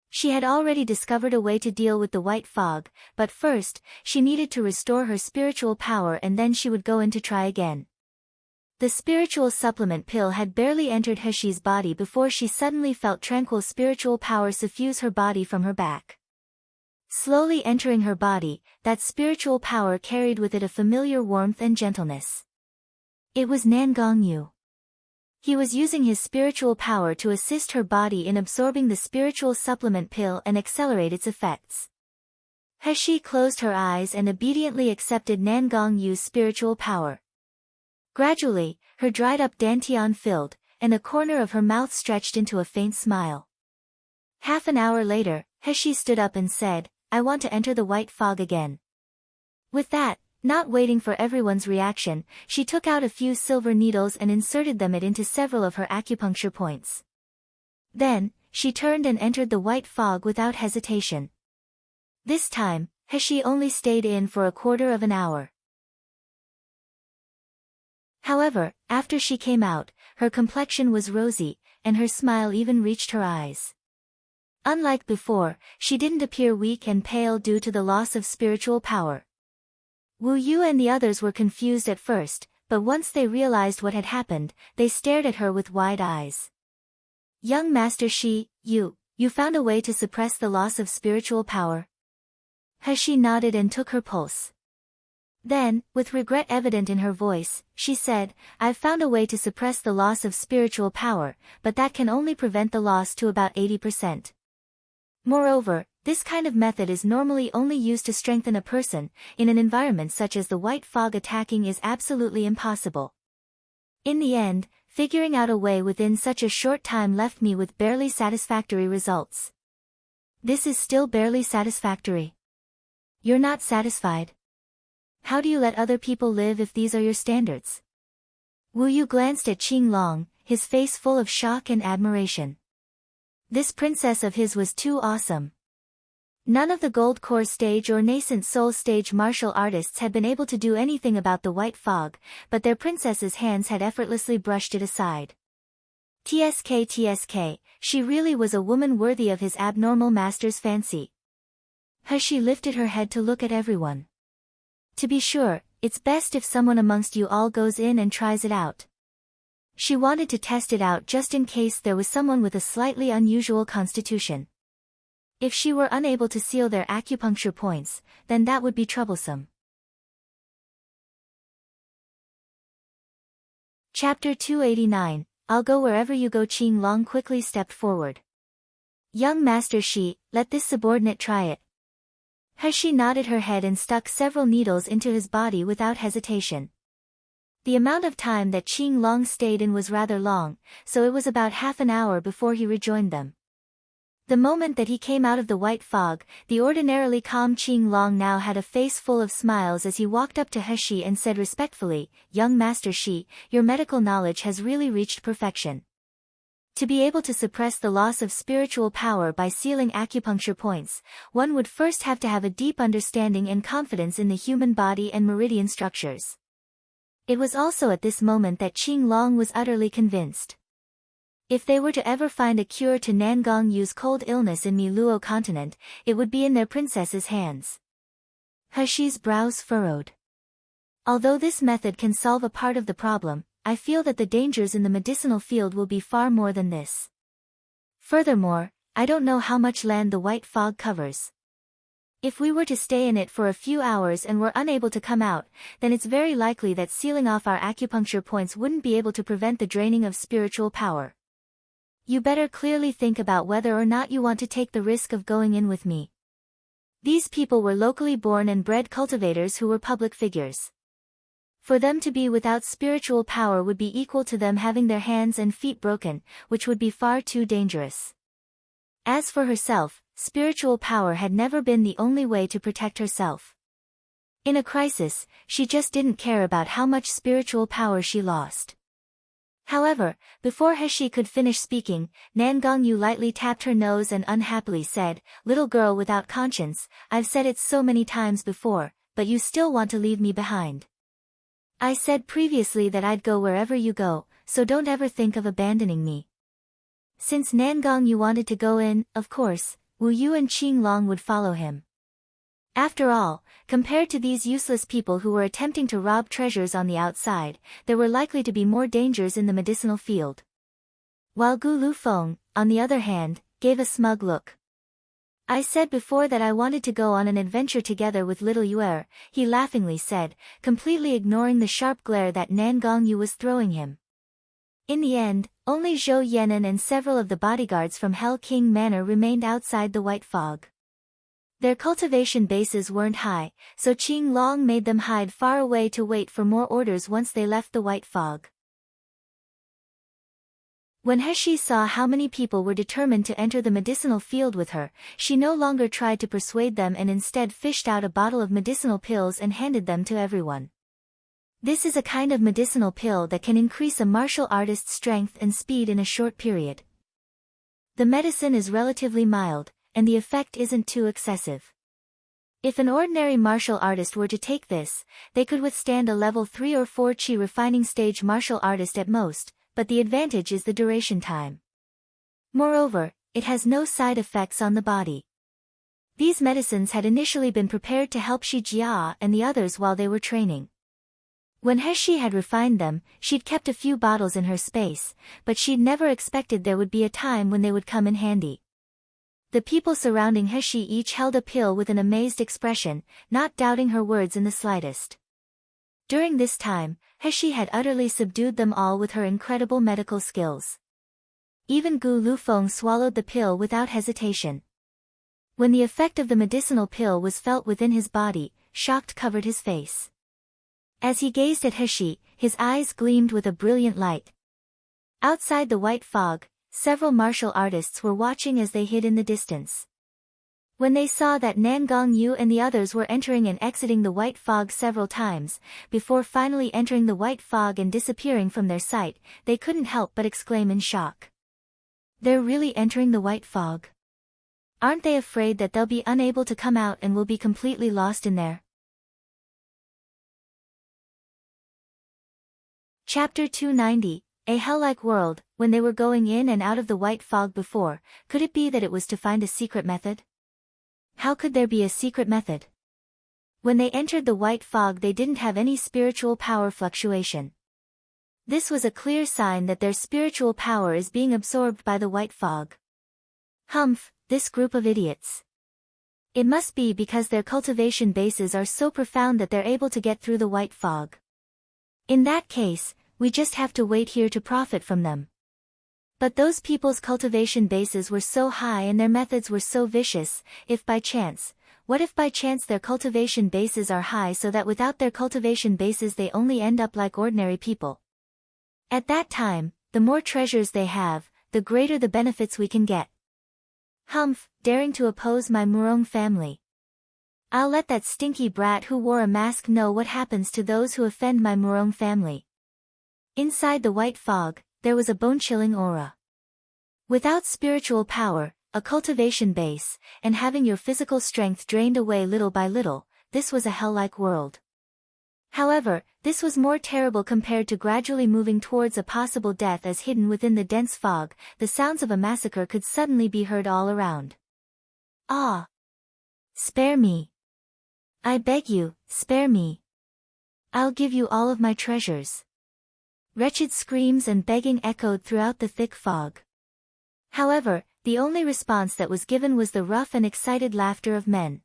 She had already discovered a way to deal with the white fog, but first, she needed to restore her spiritual power and then she would go in to try again. The spiritual supplement pill had barely entered Hashi's body before she suddenly felt tranquil spiritual power suffuse her body from her back. Slowly entering her body, that spiritual power carried with it a familiar warmth and gentleness. It was Nangongyu. He was using his spiritual power to assist her body in absorbing the spiritual supplement pill and accelerate its effects. Hashi closed her eyes and obediently accepted Nangongyu's spiritual power. Gradually, her dried-up dantian filled, and a corner of her mouth stretched into a faint smile. Half an hour later, Hashi stood up and said, I want to enter the white fog again. With that, not waiting for everyone's reaction, she took out a few silver needles and inserted them into several of her acupuncture points. Then, she turned and entered the white fog without hesitation. This time, Heshi only stayed in for a quarter of an hour. However, after she came out, her complexion was rosy, and her smile even reached her eyes. Unlike before, she didn't appear weak and pale due to the loss of spiritual power. Wu Yu and the others were confused at first, but once they realized what had happened, they stared at her with wide eyes. Young Master Shi, you found a way to suppress the loss of spiritual power? Heshi nodded and took her pulse. Then, with regret evident in her voice, she said, I've found a way to suppress the loss of spiritual power, but that can only prevent the loss to about 80%. Moreover, this kind of method is normally only used to strengthen a person. In an environment such as the white fog, attacking is absolutely impossible. In the end, figuring out a way within such a short time left me with barely satisfactory results. This is still barely satisfactory. You're not satisfied? How do you let other people live if these are your standards? Wu Yu glanced at Qing Long, his face full of shock and admiration. This princess of his was too awesome. None of the Gold Core stage or Nascent Soul stage martial artists had been able to do anything about the white fog, but their princess's hands had effortlessly brushed it aside. TSK, she really was a woman worthy of his abnormal master's fancy. Heshi lifted her head to look at everyone. To be sure, it's best if someone amongst you all goes in and tries it out. She wanted to test it out just in case there was someone with a slightly unusual constitution. If she were unable to seal their acupuncture points, then that would be troublesome. Chapter 289, I'll go wherever you go. Qing Long quickly stepped forward. Young Master Shi, let this subordinate try it. Heshi nodded her head and stuck several needles into his body without hesitation. The amount of time that Qing Long stayed in was rather long, so it was about half an hour before he rejoined them. The moment that he came out of the white fog, the ordinarily calm Qing Long now had a face full of smiles as he walked up to Heshi and said respectfully, Young Master Shi, your medical knowledge has really reached perfection. To be able to suppress the loss of spiritual power by sealing acupuncture points, one would first have to have a deep understanding and confidence in the human body and meridian structures. It was also at this moment that Qing Long was utterly convinced. If they were to ever find a cure to Nangong Yu's cold illness in Miluo continent, it would be in their princess's hands. Heshi's brows furrowed. Although this method can solve a part of the problem, I feel that the dangers in the medicinal field will be far more than this. Furthermore, I don't know how much land the white fog covers. If we were to stay in it for a few hours and were unable to come out, then it's very likely that sealing off our acupuncture points wouldn't be able to prevent the draining of spiritual power. You better clearly think about whether or not you want to take the risk of going in with me. These people were locally born and bred cultivators who were public figures. For them to be without spiritual power would be equal to them having their hands and feet broken, which would be far too dangerous. As for herself, spiritual power had never been the only way to protect herself. In a crisis, she just didn't care about how much spiritual power she lost. However, before Heshi could finish speaking, Nangong Yu lightly tapped her nose and unhappily said, Little girl without conscience, I've said it so many times before, but you still want to leave me behind. I said previously that I'd go wherever you go, so don't ever think of abandoning me. Since Nangong Yu wanted to go in, of course, Wu Yu and Qing Long would follow him. After all, compared to these useless people who were attempting to rob treasures on the outside, there were likely to be more dangers in the medicinal field. While Gu Lufeng, on the other hand, gave a smug look. I said before that I wanted to go on an adventure together with little Yuer, he laughingly said, completely ignoring the sharp glare that Nangong Yu was throwing him. In the end, only Zhou Yenan and several of the bodyguards from Hell King Manor remained outside the white fog. Their cultivation bases weren't high, so Qing Long made them hide far away to wait for more orders once they left the white fog. When Heshi saw how many people were determined to enter the medicinal field with her, she no longer tried to persuade them and instead fished out a bottle of medicinal pills and handed them to everyone. This is a kind of medicinal pill that can increase a martial artist's strength and speed in a short period. The medicine is relatively mild, and the effect isn't too excessive. If an ordinary martial artist were to take this, they could withstand a level 3 or 4 chi refining stage martial artist at most, but the advantage is the duration time. Moreover, it has no side effects on the body. These medicines had initially been prepared to help Shi Jia and the others while they were training. When He had refined them, she'd kept a few bottles in her space, but she'd never expected there would be a time when they would come in handy. The people surrounding He each held a pill with an amazed expression, not doubting her words in the slightest. During this time, He had utterly subdued them all with her incredible medical skills. Even Gu Lufeng swallowed the pill without hesitation. When the effect of the medicinal pill was felt within his body, shock covered his face. As he gazed at He, his eyes gleamed with a brilliant light. Outside the white fog, several martial artists were watching as they hid in the distance. When they saw that Nangong Yu and the others were entering and exiting the white fog several times, before finally entering the white fog and disappearing from their sight, they couldn't help but exclaim in shock. They're really entering the white fog? Aren't they afraid that they'll be unable to come out and will be completely lost in there? Chapter 290, A Hell-like World. When they were going in and out of the white fog before, could it be that it was to find a secret method? How could there be a secret method? When they entered the white fog they didn't have any spiritual power fluctuation. This was a clear sign that their spiritual power is being absorbed by the white fog. Humph, this group of idiots. It must be because their cultivation bases are so profound that they're able to get through the white fog. In that case, we just have to wait here to profit from them. But those people's cultivation bases were so high and their methods were so vicious, what if by chance their cultivation bases are high so that without their cultivation bases they only end up like ordinary people? At that time, the more treasures they have, the greater the benefits we can get. Humph, daring to oppose my Murong family. I'll let that stinky brat who wore a mask know what happens to those who offend my Murong family. Inside the white fog, there was a bone-chilling aura. Without spiritual power, a cultivation base, and having your physical strength drained away little by little, this was a hell-like world. However, this was more terrible compared to gradually moving towards a possible death as hidden within the dense fog, the sounds of a massacre could suddenly be heard all around. Ah! Spare me! I beg you, spare me! I'll give you all of my treasures. Wretched screams and begging echoed throughout the thick fog. However, the only response that was given was the rough and excited laughter of men.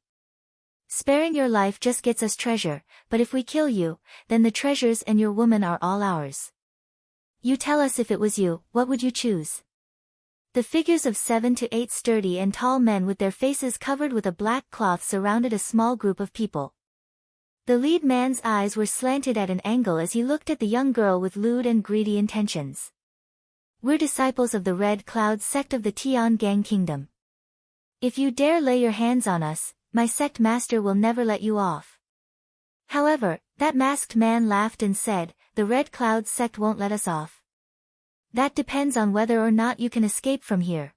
Sparing your life just gets us treasure, but if we kill you, then the treasures and your woman are all ours. You tell us if it was you, what would you choose? The figures of 7 to 8 sturdy and tall men with their faces covered with a black cloth surrounded a small group of people. The lead man's eyes were slanted at an angle as he looked at the young girl with lewd and greedy intentions. We're disciples of the Red Cloud sect of the Tian Gang Kingdom. If you dare lay your hands on us, my sect master will never let you off. However, that masked man laughed and said, the Red Cloud sect won't let us off. That depends on whether or not you can escape from here.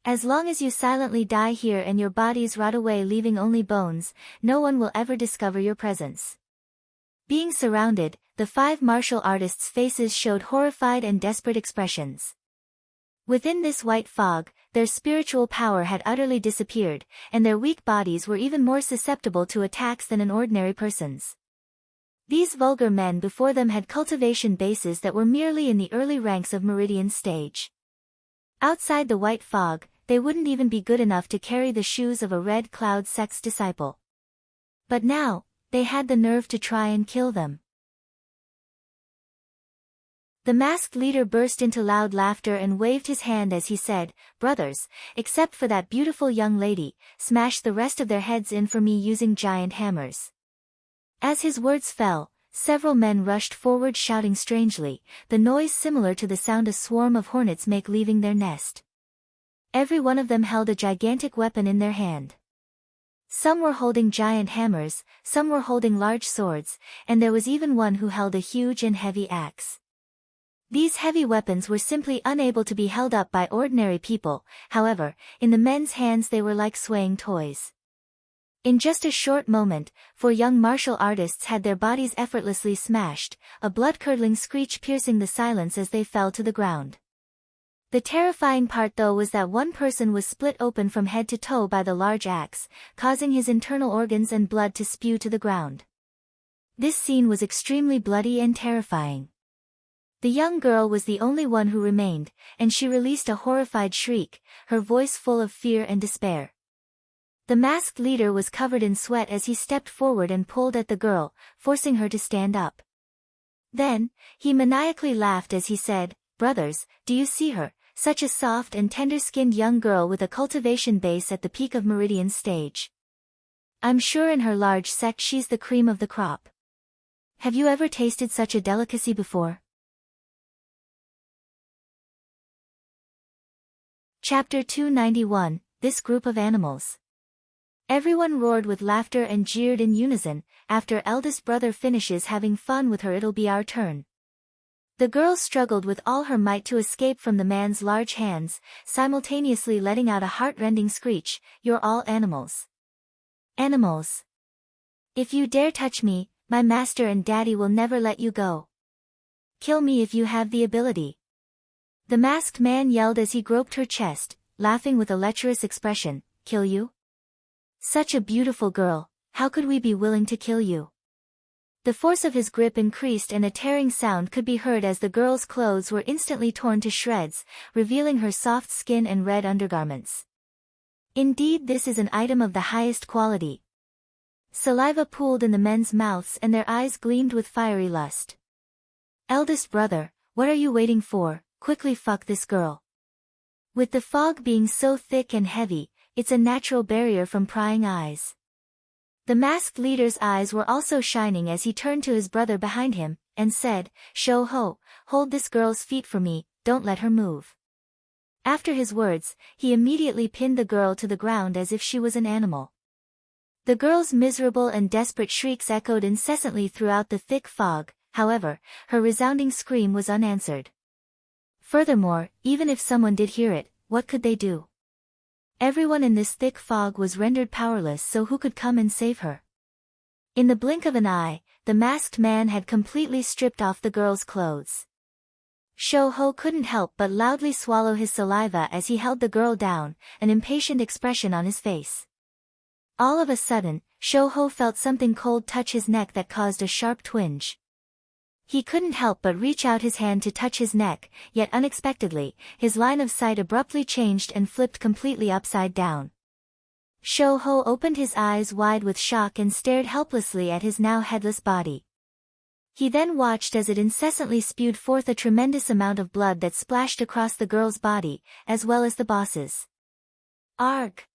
As long as you silently die here and your bodies rot away leaving only bones, no one will ever discover your presence. Being surrounded, the 5 martial artists' faces showed horrified and desperate expressions. Within this white fog, their spiritual power had utterly disappeared, and their weak bodies were even more susceptible to attacks than an ordinary person's. These vulgar men before them had cultivation bases that were merely in the early ranks of Meridian stage. Outside the white fog, they wouldn't even be good enough to carry the shoes of a Red Cloud sect's disciple. But now, they had the nerve to try and kill them. The masked leader burst into loud laughter and waved his hand as he said, brothers, except for that beautiful young lady, smash the rest of their heads in for me using giant hammers. As his words fell, several men rushed forward shouting strangely, the noise similar to the sound a swarm of hornets make leaving their nest. Every one of them held a gigantic weapon in their hand. Some were holding giant hammers, some were holding large swords, and there was even one who held a huge and heavy axe. These heavy weapons were simply unable to be held up by ordinary people, however, in the men's hands they were like swaying toys. In just a short moment, 4 young martial artists had their bodies effortlessly smashed, a blood-curdling screech piercing the silence as they fell to the ground. The terrifying part though was that one person was split open from head to toe by the large axe, causing his internal organs and blood to spew to the ground. This scene was extremely bloody and terrifying. The young girl was the only one who remained, and she released a horrified shriek, her voice full of fear and despair. The masked leader was covered in sweat as he stepped forward and pulled at the girl, forcing her to stand up. Then, he maniacally laughed as he said, "Brothers, do you see her? Such a soft and tender-skinned young girl with a cultivation base at the peak of Meridian's stage. I'm sure in her large sect she's the cream of the crop. Have you ever tasted such a delicacy before?" Chapter 291, This Group of Animals. Everyone roared with laughter and jeered in unison. "After eldest brother finishes having fun with her, it'll be our turn." The girl struggled with all her might to escape from the man's large hands, simultaneously letting out a heart-rending screech, "You're all animals. Animals. If you dare touch me, my master and daddy will never let you go. Kill me if you have the ability." The masked man yelled as he groped her chest, laughing with a lecherous expression, "Kill you? Such a beautiful girl, how could we be willing to kill you?" The force of his grip increased and a tearing sound could be heard as the girl's clothes were instantly torn to shreds, revealing her soft skin and red undergarments. Indeed, this is an item of the highest quality. Saliva pooled in the men's mouths and their eyes gleamed with fiery lust. "Eldest brother, what are you waiting for? Quickly fuck this girl." With the fog being so thick and heavy, it's a natural barrier from prying eyes. The masked leader's eyes were also shining as he turned to his brother behind him, and said, "Shoho, hold this girl's feet for me, don't let her move." After his words, he immediately pinned the girl to the ground as if she was an animal. The girl's miserable and desperate shrieks echoed incessantly throughout the thick fog, however, her resounding scream was unanswered. Furthermore, even if someone did hear it, what could they do? Everyone in this thick fog was rendered powerless, so who could come and save her? In the blink of an eye, the masked man had completely stripped off the girl's clothes. Shoho couldn't help but loudly swallow his saliva as he held the girl down, an impatient expression on his face. All of a sudden, Shoho felt something cold touch his neck that caused a sharp twinge. He couldn't help but reach out his hand to touch his neck, yet unexpectedly, his line of sight abruptly changed and flipped completely upside down. Shoho opened his eyes wide with shock and stared helplessly at his now headless body. He then watched as it incessantly spewed forth a tremendous amount of blood that splashed across the girl's body, as well as the boss's. Arg!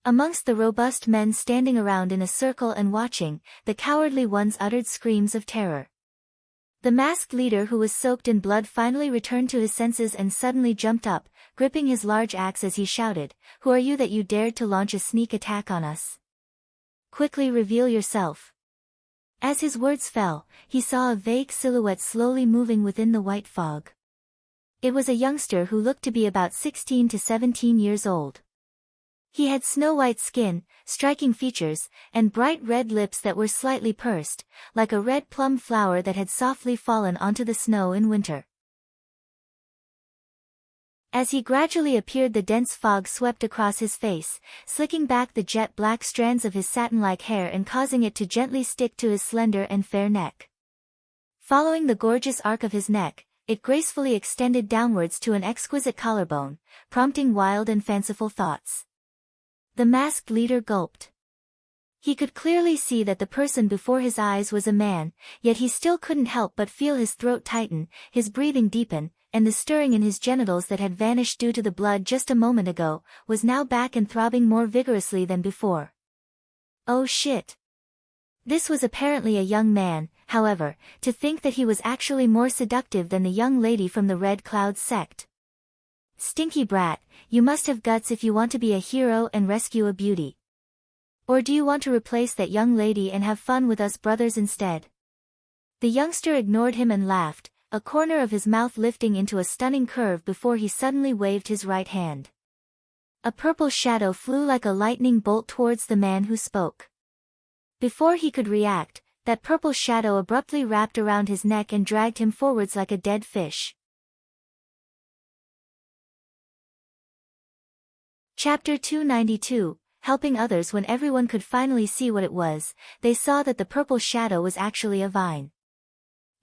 Amongst the robust men standing around in a circle and watching, the cowardly ones uttered screams of terror. The masked leader, who was soaked in blood, finally returned to his senses and suddenly jumped up, gripping his large axe as he shouted, "Who are you that you dared to launch a sneak attack on us? Quickly reveal yourself." As his words fell, he saw a vague silhouette slowly moving within the white fog. It was a youngster who looked to be about 16 to 17 years old. He had snow-white skin, striking features, and bright red lips that were slightly pursed, like a red plum flower that had softly fallen onto the snow in winter. As he gradually appeared, the dense fog swept across his face, slicking back the jet-black strands of his satin-like hair and causing it to gently stick to his slender and fair neck. Following the gorgeous arc of his neck, it gracefully extended downwards to an exquisite collarbone, prompting wild and fanciful thoughts. The masked leader gulped. He could clearly see that the person before his eyes was a man, yet he still couldn't help but feel his throat tighten, his breathing deepen, and the stirring in his genitals that had vanished due to the blood just a moment ago, was now back and throbbing more vigorously than before. Oh shit! This was apparently a young man. However, to think that he was actually more seductive than the young lady from the Red Cloud sect. Stinky brat, you must have guts if you want to be a hero and rescue a beauty. Or do you want to replace that young lady and have fun with us brothers instead? The youngster ignored him and laughed, a corner of his mouth lifting into a stunning curve before he suddenly waved his right hand. A purple shadow flew like a lightning bolt towards the man who spoke. Before he could react, that purple shadow abruptly wrapped around his neck and dragged him forwards like a dead fish. Chapter 292, Helping Others. When everyone could finally see what it was, they saw that the purple shadow was actually a vine.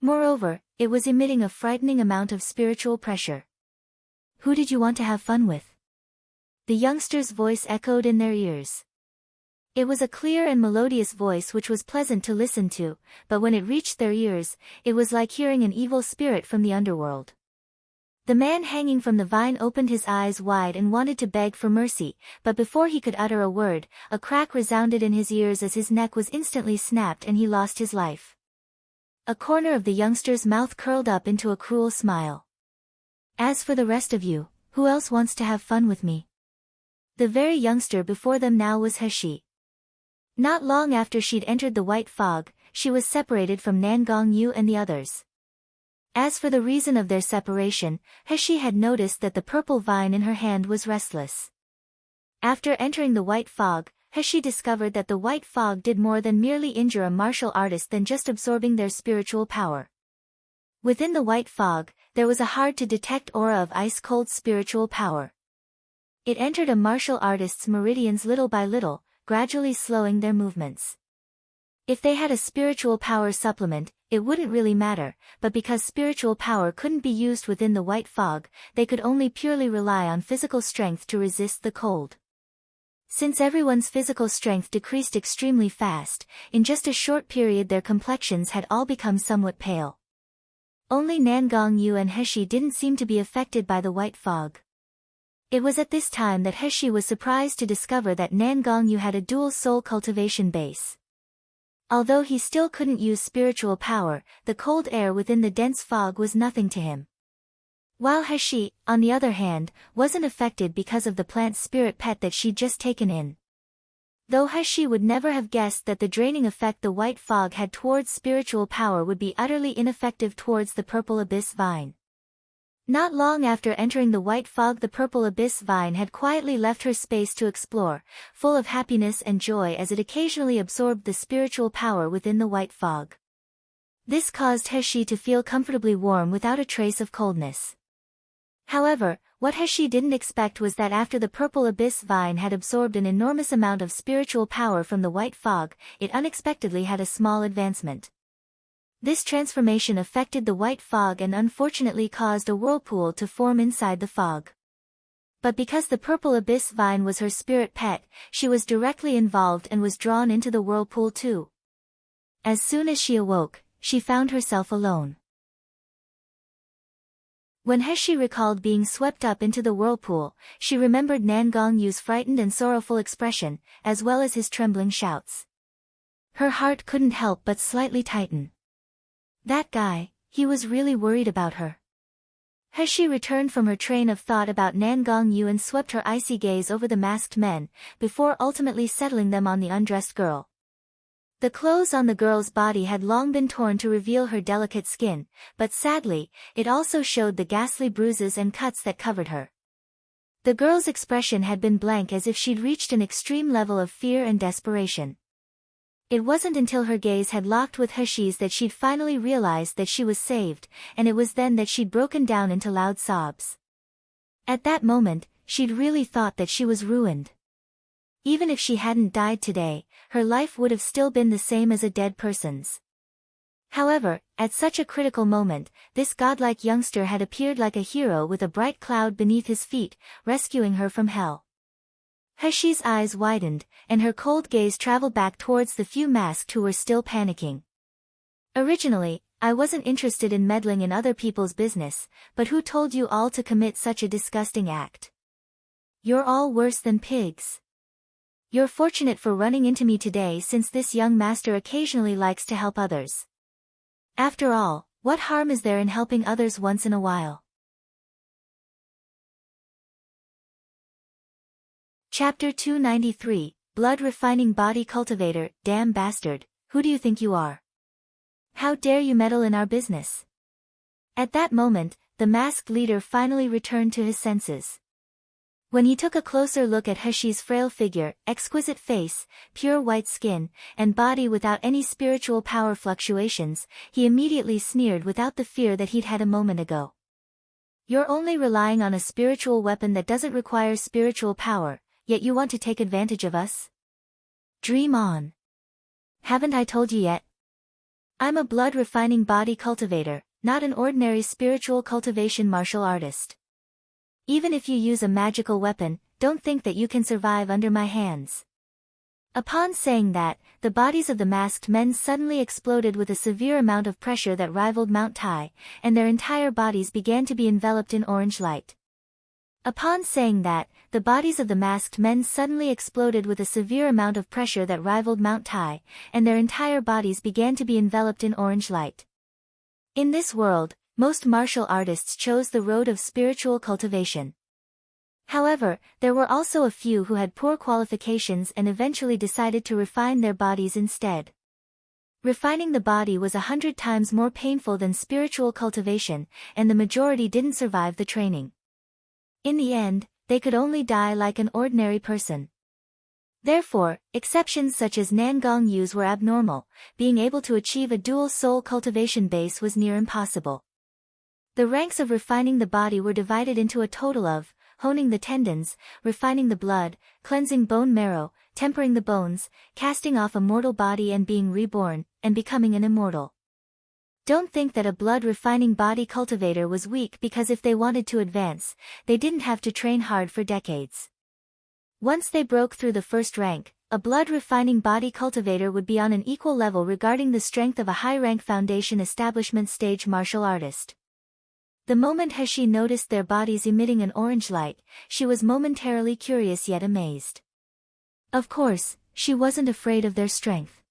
Moreover, it was emitting a frightening amount of spiritual pressure. "Who did you want to have fun with?" The youngster's voice echoed in their ears. It was a clear and melodious voice which was pleasant to listen to, but when it reached their ears, it was like hearing an evil spirit from the underworld. The man hanging from the vine opened his eyes wide and wanted to beg for mercy, but before he could utter a word, a crack resounded in his ears as his neck was instantly snapped and he lost his life. A corner of the youngster's mouth curled up into a cruel smile. "As for the rest of you, who else wants to have fun with me?" The very youngster before them now was Heshi. Not long after she'd entered the white fog, she was separated from Nangong Yu and the others. As for the reason of their separation, Heshi had noticed that the purple vine in her hand was restless. After entering the white fog, Heshi discovered that the white fog did more than merely injure a martial artist than just absorbing their spiritual power. Within the white fog, there was a hard-to-detect aura of ice-cold spiritual power. It entered a martial artist's meridians little by little, gradually slowing their movements. If they had a spiritual power supplement, it wouldn't really matter, but because spiritual power couldn't be used within the white fog, they could only purely rely on physical strength to resist the cold. Since everyone's physical strength decreased extremely fast, in just a short period their complexions had all become somewhat pale. Only Nangong Yu and Heshi didn't seem to be affected by the white fog. It was at this time that Heshi was surprised to discover that Nangong Yu had a dual soul cultivation base. Although he still couldn't use spiritual power, the cold air within the dense fog was nothing to him. While Heshi, on the other hand, wasn't affected because of the plant spirit pet that she'd just taken in. Though Heshi would never have guessed that the draining effect the white fog had towards spiritual power would be utterly ineffective towards the purple abyss vine. Not long after entering the white fog, the purple abyss vine had quietly left her space to explore, full of happiness and joy as it occasionally absorbed the spiritual power within the white fog. This caused Heshi to feel comfortably warm without a trace of coldness. However, what Heshi didn't expect was that after the purple abyss vine had absorbed an enormous amount of spiritual power from the white fog, it unexpectedly had a small advancement. This transformation affected the white fog and unfortunately caused a whirlpool to form inside the fog. But because the purple abyss vine was her spirit pet, she was directly involved and was drawn into the whirlpool too. As soon as she awoke, she found herself alone. When Heshi recalled being swept up into the whirlpool, she remembered Nangong Yu's frightened and sorrowful expression, as well as his trembling shouts. Her heart couldn't help but slightly tighten. That guy, he was really worried about her. Heshi returned from her train of thought about Nangong Yu and swept her icy gaze over the masked men, before ultimately settling them on the undressed girl. The clothes on the girl's body had long been torn to reveal her delicate skin, but sadly, it also showed the ghastly bruises and cuts that covered her. The girl's expression had been blank, as if she'd reached an extreme level of fear and desperation. It wasn't until her gaze had locked with Heshi's that she'd finally realized that she was saved, and it was then that she'd broken down into loud sobs. At that moment, she'd really thought that she was ruined. Even if she hadn't died today, her life would have still been the same as a dead person's. However, at such a critical moment, this godlike youngster had appeared like a hero with a bright cloud beneath his feet, rescuing her from hell. Heshi's eyes widened, and her cold gaze traveled back towards the few masked who were still panicking. Originally, I wasn't interested in meddling in other people's business, but who told you all to commit such a disgusting act? You're all worse than pigs. You're fortunate for running into me today, since this young master occasionally likes to help others. After all, what harm is there in helping others once in a while? Chapter 293, Blood Refining Body Cultivator. Damn bastard, who do you think you are? How dare you meddle in our business? At that moment, the masked leader finally returned to his senses. When he took a closer look at Heshi's frail figure, exquisite face, pure white skin, and body without any spiritual power fluctuations, he immediately sneered without the fear that he'd had a moment ago. You're only relying on a spiritual weapon that doesn't require spiritual power, yet you want to take advantage of us? Dream on. Haven't I told you yet? I'm a blood-refining body cultivator, not an ordinary spiritual cultivation martial artist. Even if you use a magical weapon, don't think that you can survive under my hands. Upon saying that, the bodies of the masked men suddenly exploded with a severe amount of pressure that rivaled Mount Tai, and their entire bodies began to be enveloped in orange light. Upon saying that, the bodies of the masked men suddenly exploded with a severe amount of pressure that rivaled Mount Tai, and their entire bodies began to be enveloped in orange light. In this world, most martial artists chose the road of spiritual cultivation. However, there were also a few who had poor qualifications and eventually decided to refine their bodies instead. Refining the body was 100 times more painful than spiritual cultivation, and the majority didn't survive the training. In the end, they could only die like an ordinary person. Therefore, exceptions such as Nangong Yus were abnormal. Being able to achieve a dual soul cultivation base was near impossible. The ranks of refining the body were divided into a total of honing the tendons, refining the blood, cleansing bone marrow, tempering the bones, casting off a mortal body and being reborn, and becoming an immortal. Don't think that a blood-refining body cultivator was weak because if they wanted to advance, they didn't have to train hard for decades. Once they broke through the first rank, a blood-refining body cultivator would be on an equal level regarding the strength of a high-rank foundation establishment stage martial artist. The moment Heshi noticed their bodies emitting an orange light, she was momentarily curious yet amazed. Of course, she wasn't afraid of their strength.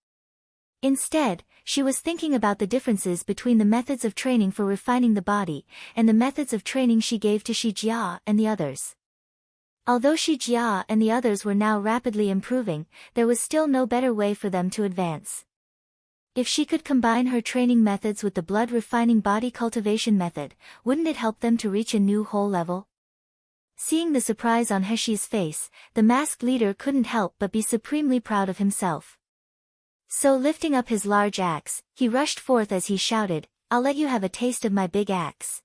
Instead, she was thinking about the differences between the methods of training for refining the body, and the methods of training she gave to Shi Jia and the others. Although Shi Jia and the others were now rapidly improving, there was still no better way for them to advance. If she could combine her training methods with the blood-refining body cultivation method, wouldn't it help them to reach a new whole level? Seeing the surprise on Heshi's face, the masked leader couldn't help but be supremely proud of himself. So lifting up his large axe, he rushed forth as he shouted, "I'll let you have a taste of my big axe."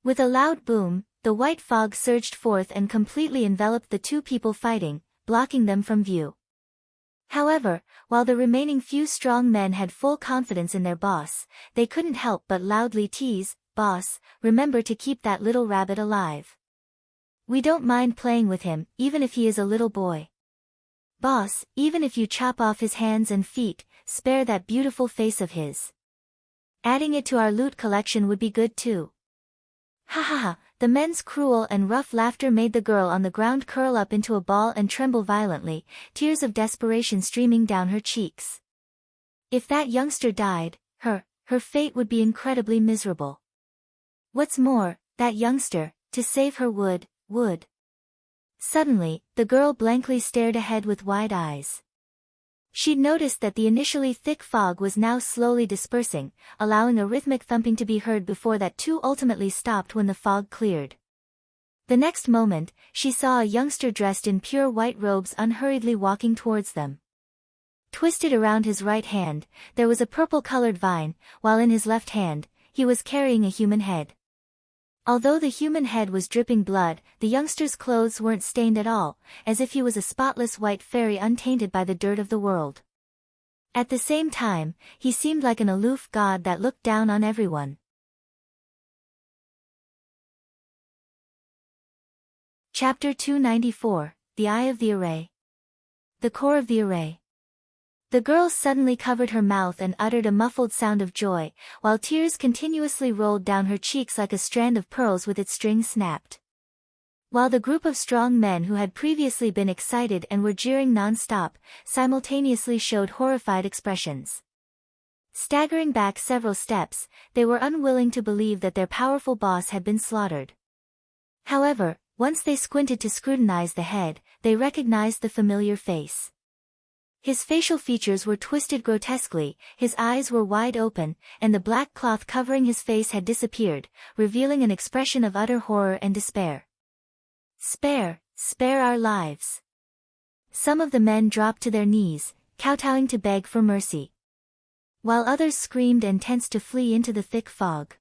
With a loud boom, the white fog surged forth and completely enveloped the two people fighting, blocking them from view. However, while the remaining few strong men had full confidence in their boss, they couldn't help but loudly tease, "Boss, remember to keep that little rabbit alive. We don't mind playing with him, even if he is a little boy. Boss, even if you chop off his hands and feet, spare that beautiful face of his. Adding it to our loot collection would be good too." Ha ha ha, the men's cruel and rough laughter made the girl on the ground curl up into a ball and tremble violently, tears of desperation streaming down her cheeks. If that youngster died, her fate would be incredibly miserable. What's more, that youngster, to save her would. Suddenly, the girl blankly stared ahead with wide eyes. She'd noticed that the initially thick fog was now slowly dispersing, allowing a rhythmic thumping to be heard before that too ultimately stopped when the fog cleared. The next moment, she saw a youngster dressed in pure white robes unhurriedly walking towards them. Twisted around his right hand, there was a purple-colored vine, while in his left hand, he was carrying a human head. Although the human head was dripping blood, the youngster's clothes weren't stained at all, as if he was a spotless white fairy untainted by the dirt of the world. At the same time, he seemed like an aloof god that looked down on everyone. Chapter 294, The Eye of the Array. The Core of the Array. The girl suddenly covered her mouth and uttered a muffled sound of joy, while tears continuously rolled down her cheeks like a strand of pearls with its string snapped. While the group of strong men who had previously been excited and were jeering non-stop, simultaneously showed horrified expressions. Staggering back several steps, they were unwilling to believe that their powerful boss had been slaughtered. However, once they squinted to scrutinize the head, they recognized the familiar face. His facial features were twisted grotesquely, his eyes were wide open, and the black cloth covering his face had disappeared, revealing an expression of utter horror and despair. Spare our lives. Some of the men dropped to their knees, kowtowing to beg for mercy, while others screamed and tensed to flee into the thick fog.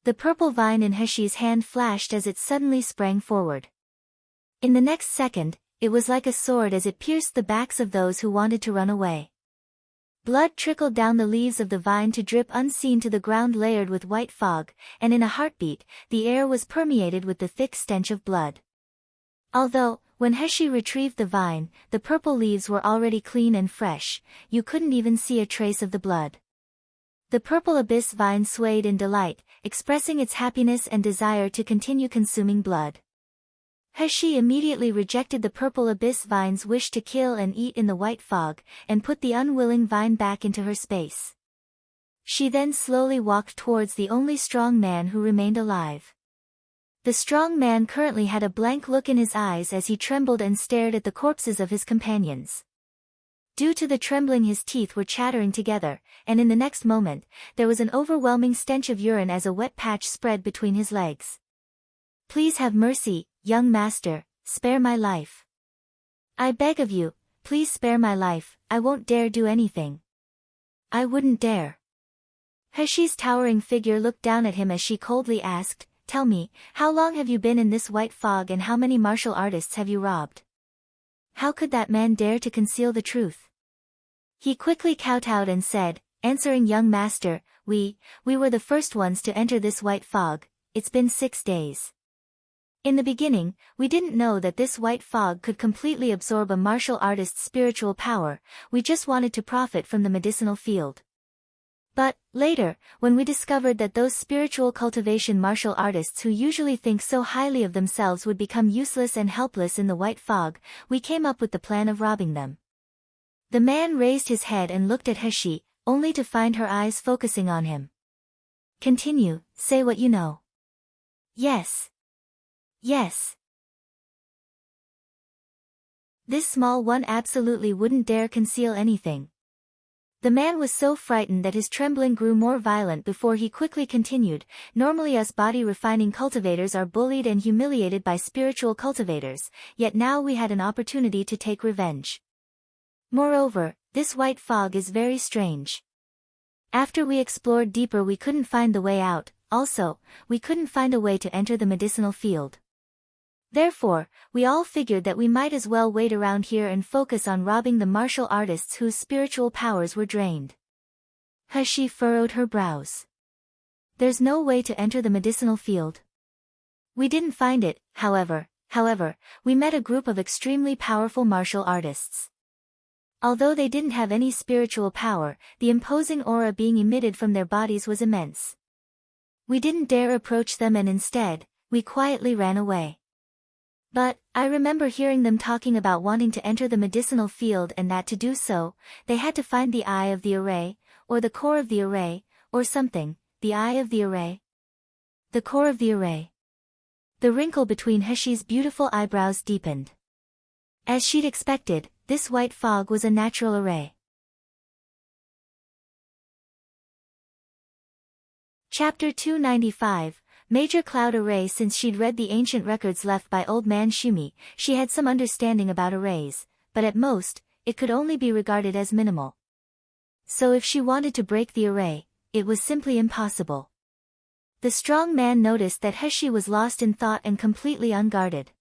The purple vine in Heshi's hand flashed as it suddenly sprang forward. In the next second, it was like a sword as it pierced the backs of those who wanted to run away. Blood trickled down the leaves of the vine to drip unseen to the ground layered with white fog, and in a heartbeat, the air was permeated with the thick stench of blood. Although, when Heshi retrieved the vine, the purple leaves were already clean and fresh, you couldn't even see a trace of the blood. The purple abyss vine swayed in delight, expressing its happiness and desire to continue consuming blood. Heshi immediately rejected the purple abyss vine's wish to kill and eat in the white fog, and put the unwilling vine back into her space. She then slowly walked towards the only strong man who remained alive. The strong man currently had a blank look in his eyes as he trembled and stared at the corpses of his companions. Due to the trembling, his teeth were chattering together, and in the next moment, there was an overwhelming stench of urine as a wet patch spread between his legs. "Please have mercy, young master, spare my life. I beg of you, please spare my life, I won't dare do anything. I wouldn't dare." Heshi's towering figure looked down at him as she coldly asked, "Tell me, how long have you been in this white fog and how many martial artists have you robbed?" How could that man dare to conceal the truth? He quickly kowtowed and said, answering, "Young master, we were the first ones to enter this white fog, it's been 6 days. In the beginning, we didn't know that this white fog could completely absorb a martial artist's spiritual power, we just wanted to profit from the medicinal field. But, later, when we discovered that those spiritual cultivation martial artists who usually think so highly of themselves would become useless and helpless in the white fog, we came up with the plan of robbing them." The man raised his head and looked at Heshi, only to find her eyes focusing on him. "Continue, say what you know." Yes. This small one absolutely wouldn't dare conceal anything. The man was so frightened that his trembling grew more violent before he quickly continued, "Normally us body-refining cultivators are bullied and humiliated by spiritual cultivators, yet now we had an opportunity to take revenge. Moreover, this white fog is very strange. After we explored deeper we couldn't find the way out, also, we couldn't find a way to enter the medicinal field. Therefore, we all figured that we might as well wait around here and focus on robbing the martial artists whose spiritual powers were drained." Heshi furrowed her brows. "There's no way to enter the medicinal field. We didn't find it, however, we met a group of extremely powerful martial artists. Although they didn't have any spiritual power, the imposing aura being emitted from their bodies was immense. We didn't dare approach them and instead, we quietly ran away. But, I remember hearing them talking about wanting to enter the medicinal field and that to do so, they had to find the eye of the array, or the core of the array, or something, the eye of the array. The core of the array." The wrinkle between Heshi's beautiful eyebrows deepened. As she'd expected, this white fog was a natural array. Chapter 295, Major Cloud Array. Since she'd read the ancient records left by Old Man Shumi, she had some understanding about arrays, but at most, it could only be regarded as minimal. So if she wanted to break the array, it was simply impossible. The strong man noticed that Heshi was lost in thought and completely unguarded.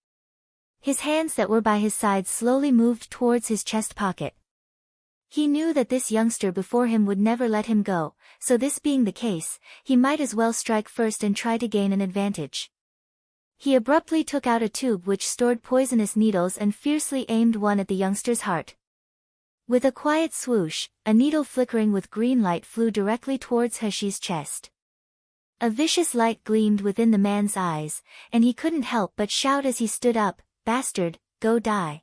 His hands that were by his side slowly moved towards his chest pocket. He knew that this youngster before him would never let him go, so this being the case, he might as well strike first and try to gain an advantage. He abruptly took out a tube which stored poisonous needles and fiercely aimed one at the youngster's heart. With a quiet swoosh, a needle flickering with green light flew directly towards Heshi's chest. A vicious light gleamed within the man's eyes, and he couldn't help but shout as he stood up, "Bastard, go die."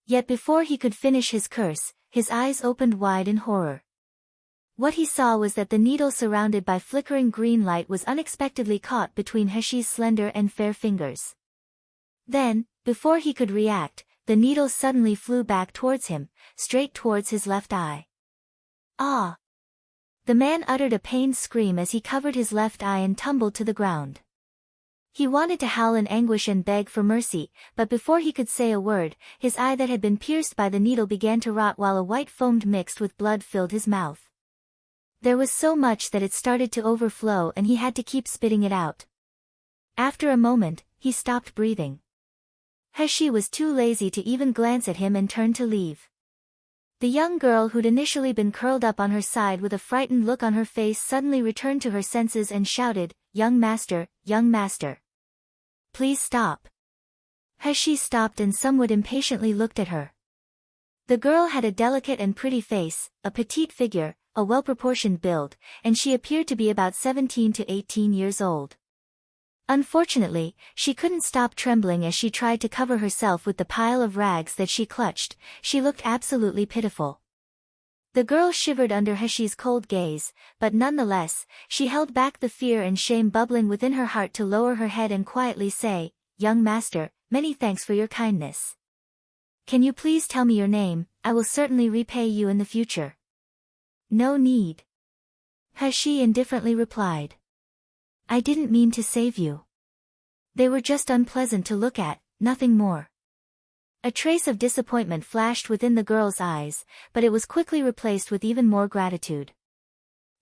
Yet before he could finish his curse, his eyes opened wide in horror. What he saw was that the needle surrounded by flickering green light was unexpectedly caught between Heshi's slender and fair fingers. Then, before he could react, the needle suddenly flew back towards him, straight towards his left eye. Ah! The man uttered a pained scream as he covered his left eye and tumbled to the ground. He wanted to howl in anguish and beg for mercy, but before he could say a word, his eye that had been pierced by the needle began to rot while a white foam mixed with blood filled his mouth. There was so much that it started to overflow and he had to keep spitting it out. After a moment, he stopped breathing. Heshi was too lazy to even glance at him and turned to leave. The young girl who'd initially been curled up on her side with a frightened look on her face suddenly returned to her senses and shouted, "Young master, young master. Please stop." Heshi stopped and somewhat impatiently looked at her. The girl had a delicate and pretty face, a petite figure, a well-proportioned build, and she appeared to be about 17 to 18 years old. Unfortunately, she couldn't stop trembling as she tried to cover herself with the pile of rags that she clutched. She looked absolutely pitiful. The girl shivered under Heshi's cold gaze, but nonetheless, she held back the fear and shame bubbling within her heart to lower her head and quietly say, "Young master, many thanks for your kindness. Can you please tell me your name? I will certainly repay you in the future." "No need," Heshi indifferently replied. "I didn't mean to save you. They were just unpleasant to look at, nothing more." A trace of disappointment flashed within the girl's eyes, but it was quickly replaced with even more gratitude.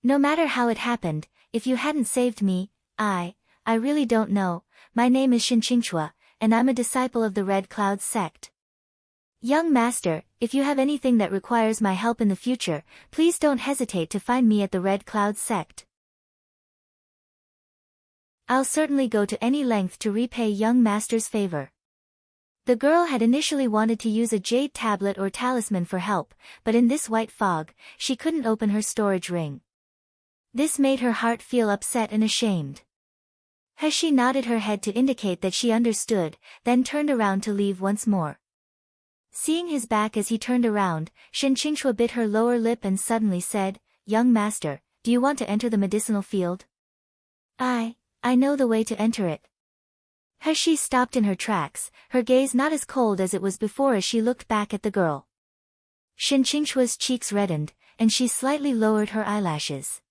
"No matter how it happened, if you hadn't saved me, I really don't know. My name is Shinqingchua, and I'm a disciple of the Red Cloud sect. Young master, if you have anything that requires my help in the future, please don't hesitate to find me at the Red Cloud sect. I'll certainly go to any length to repay young master's favor." The girl had initially wanted to use a jade tablet or talisman for help, but in this white fog, she couldn't open her storage ring. This made her heart feel upset and ashamed. Heshi nodded her head to indicate that she understood, then turned around to leave once more. Seeing his back as he turned around, Shinqingchua bit her lower lip and suddenly said, "Young master, do you want to enter the medicinal field?" I know the way to enter it." Heshi stopped in her tracks, her gaze not as cold as it was before as she looked back at the girl. Shinqingchua's cheeks reddened, and she slightly lowered her eyelashes.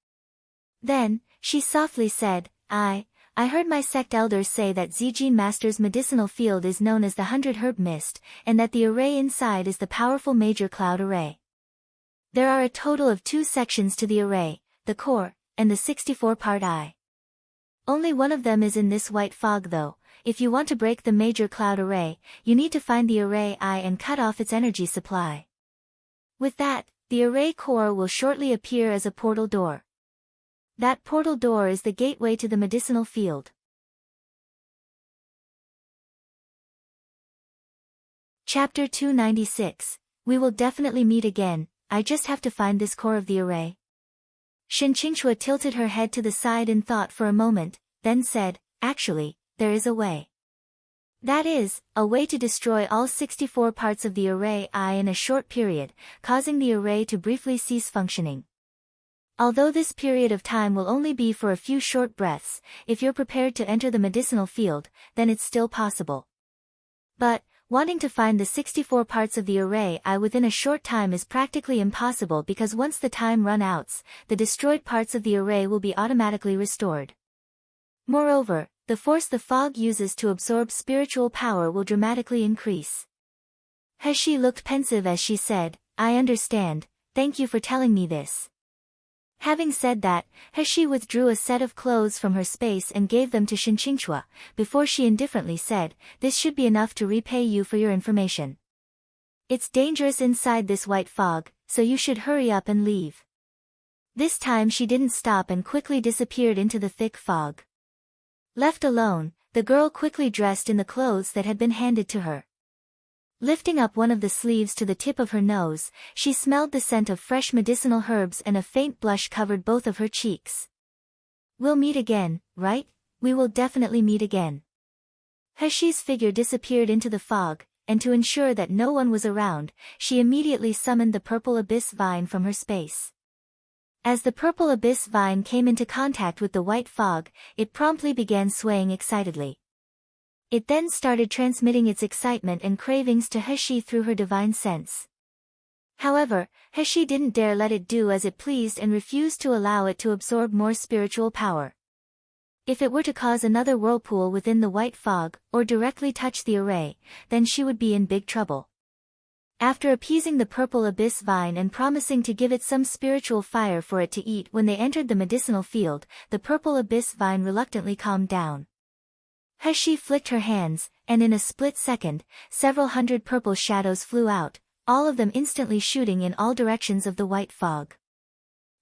Then, she softly said, I heard my sect elders say that Zijin Master's medicinal field is known as the 100-herb mist, and that the array inside is the powerful major cloud array. There are a total of 2 sections to the array, the core, and the 64-part eye. Only one of them is in this white fog though. If you want to break the major cloud array, you need to find the array eye and cut off its energy supply. With that, the array core will shortly appear as a portal door. That portal door is the gateway to the medicinal field. Chapter 296. We will definitely meet again, I just have to find this core of the array. Shinqingchua tilted her head to the side in thought for a moment, then said, "Actually, there is a way. That is, a way to destroy all 64 parts of the array eye in a short period, causing the array to briefly cease functioning. Although this period of time will only be for a few short breaths, if you're prepared to enter the medicinal field, then it's still possible. But, wanting to find the 64 parts of the array eye within a short time is practically impossible because once the time runs out, the destroyed parts of the array will be automatically restored. Moreover, the force the fog uses to absorb spiritual power will dramatically increase." Heshi looked pensive as she said, "I understand, thank you for telling me this." Having said that, Heshi withdrew a set of clothes from her space and gave them to Shinqingchua, before she indifferently said, "This should be enough to repay you for your information. It's dangerous inside this white fog, so you should hurry up and leave." This time she didn't stop and quickly disappeared into the thick fog. Left alone, the girl quickly dressed in the clothes that had been handed to her. Lifting up one of the sleeves to the tip of her nose, she smelled the scent of fresh medicinal herbs and a faint blush covered both of her cheeks. "We'll meet again, right? We will definitely meet again." Heshi's figure disappeared into the fog, and to ensure that no one was around, she immediately summoned the purple abyss vine from her space. As the purple abyss vine came into contact with the white fog, it promptly began swaying excitedly. It then started transmitting its excitement and cravings to Heshi through her divine sense. However, Heshi didn't dare let it do as it pleased and refused to allow it to absorb more spiritual power. If it were to cause another whirlpool within the white fog, or directly touch the array, then she would be in big trouble. After appeasing the purple abyss vine and promising to give it some spiritual fire for it to eat when they entered the medicinal field, the purple abyss vine reluctantly calmed down. Heshi flicked her hands, and in a split second, several hundred purple shadows flew out, all of them instantly shooting in all directions of the white fog.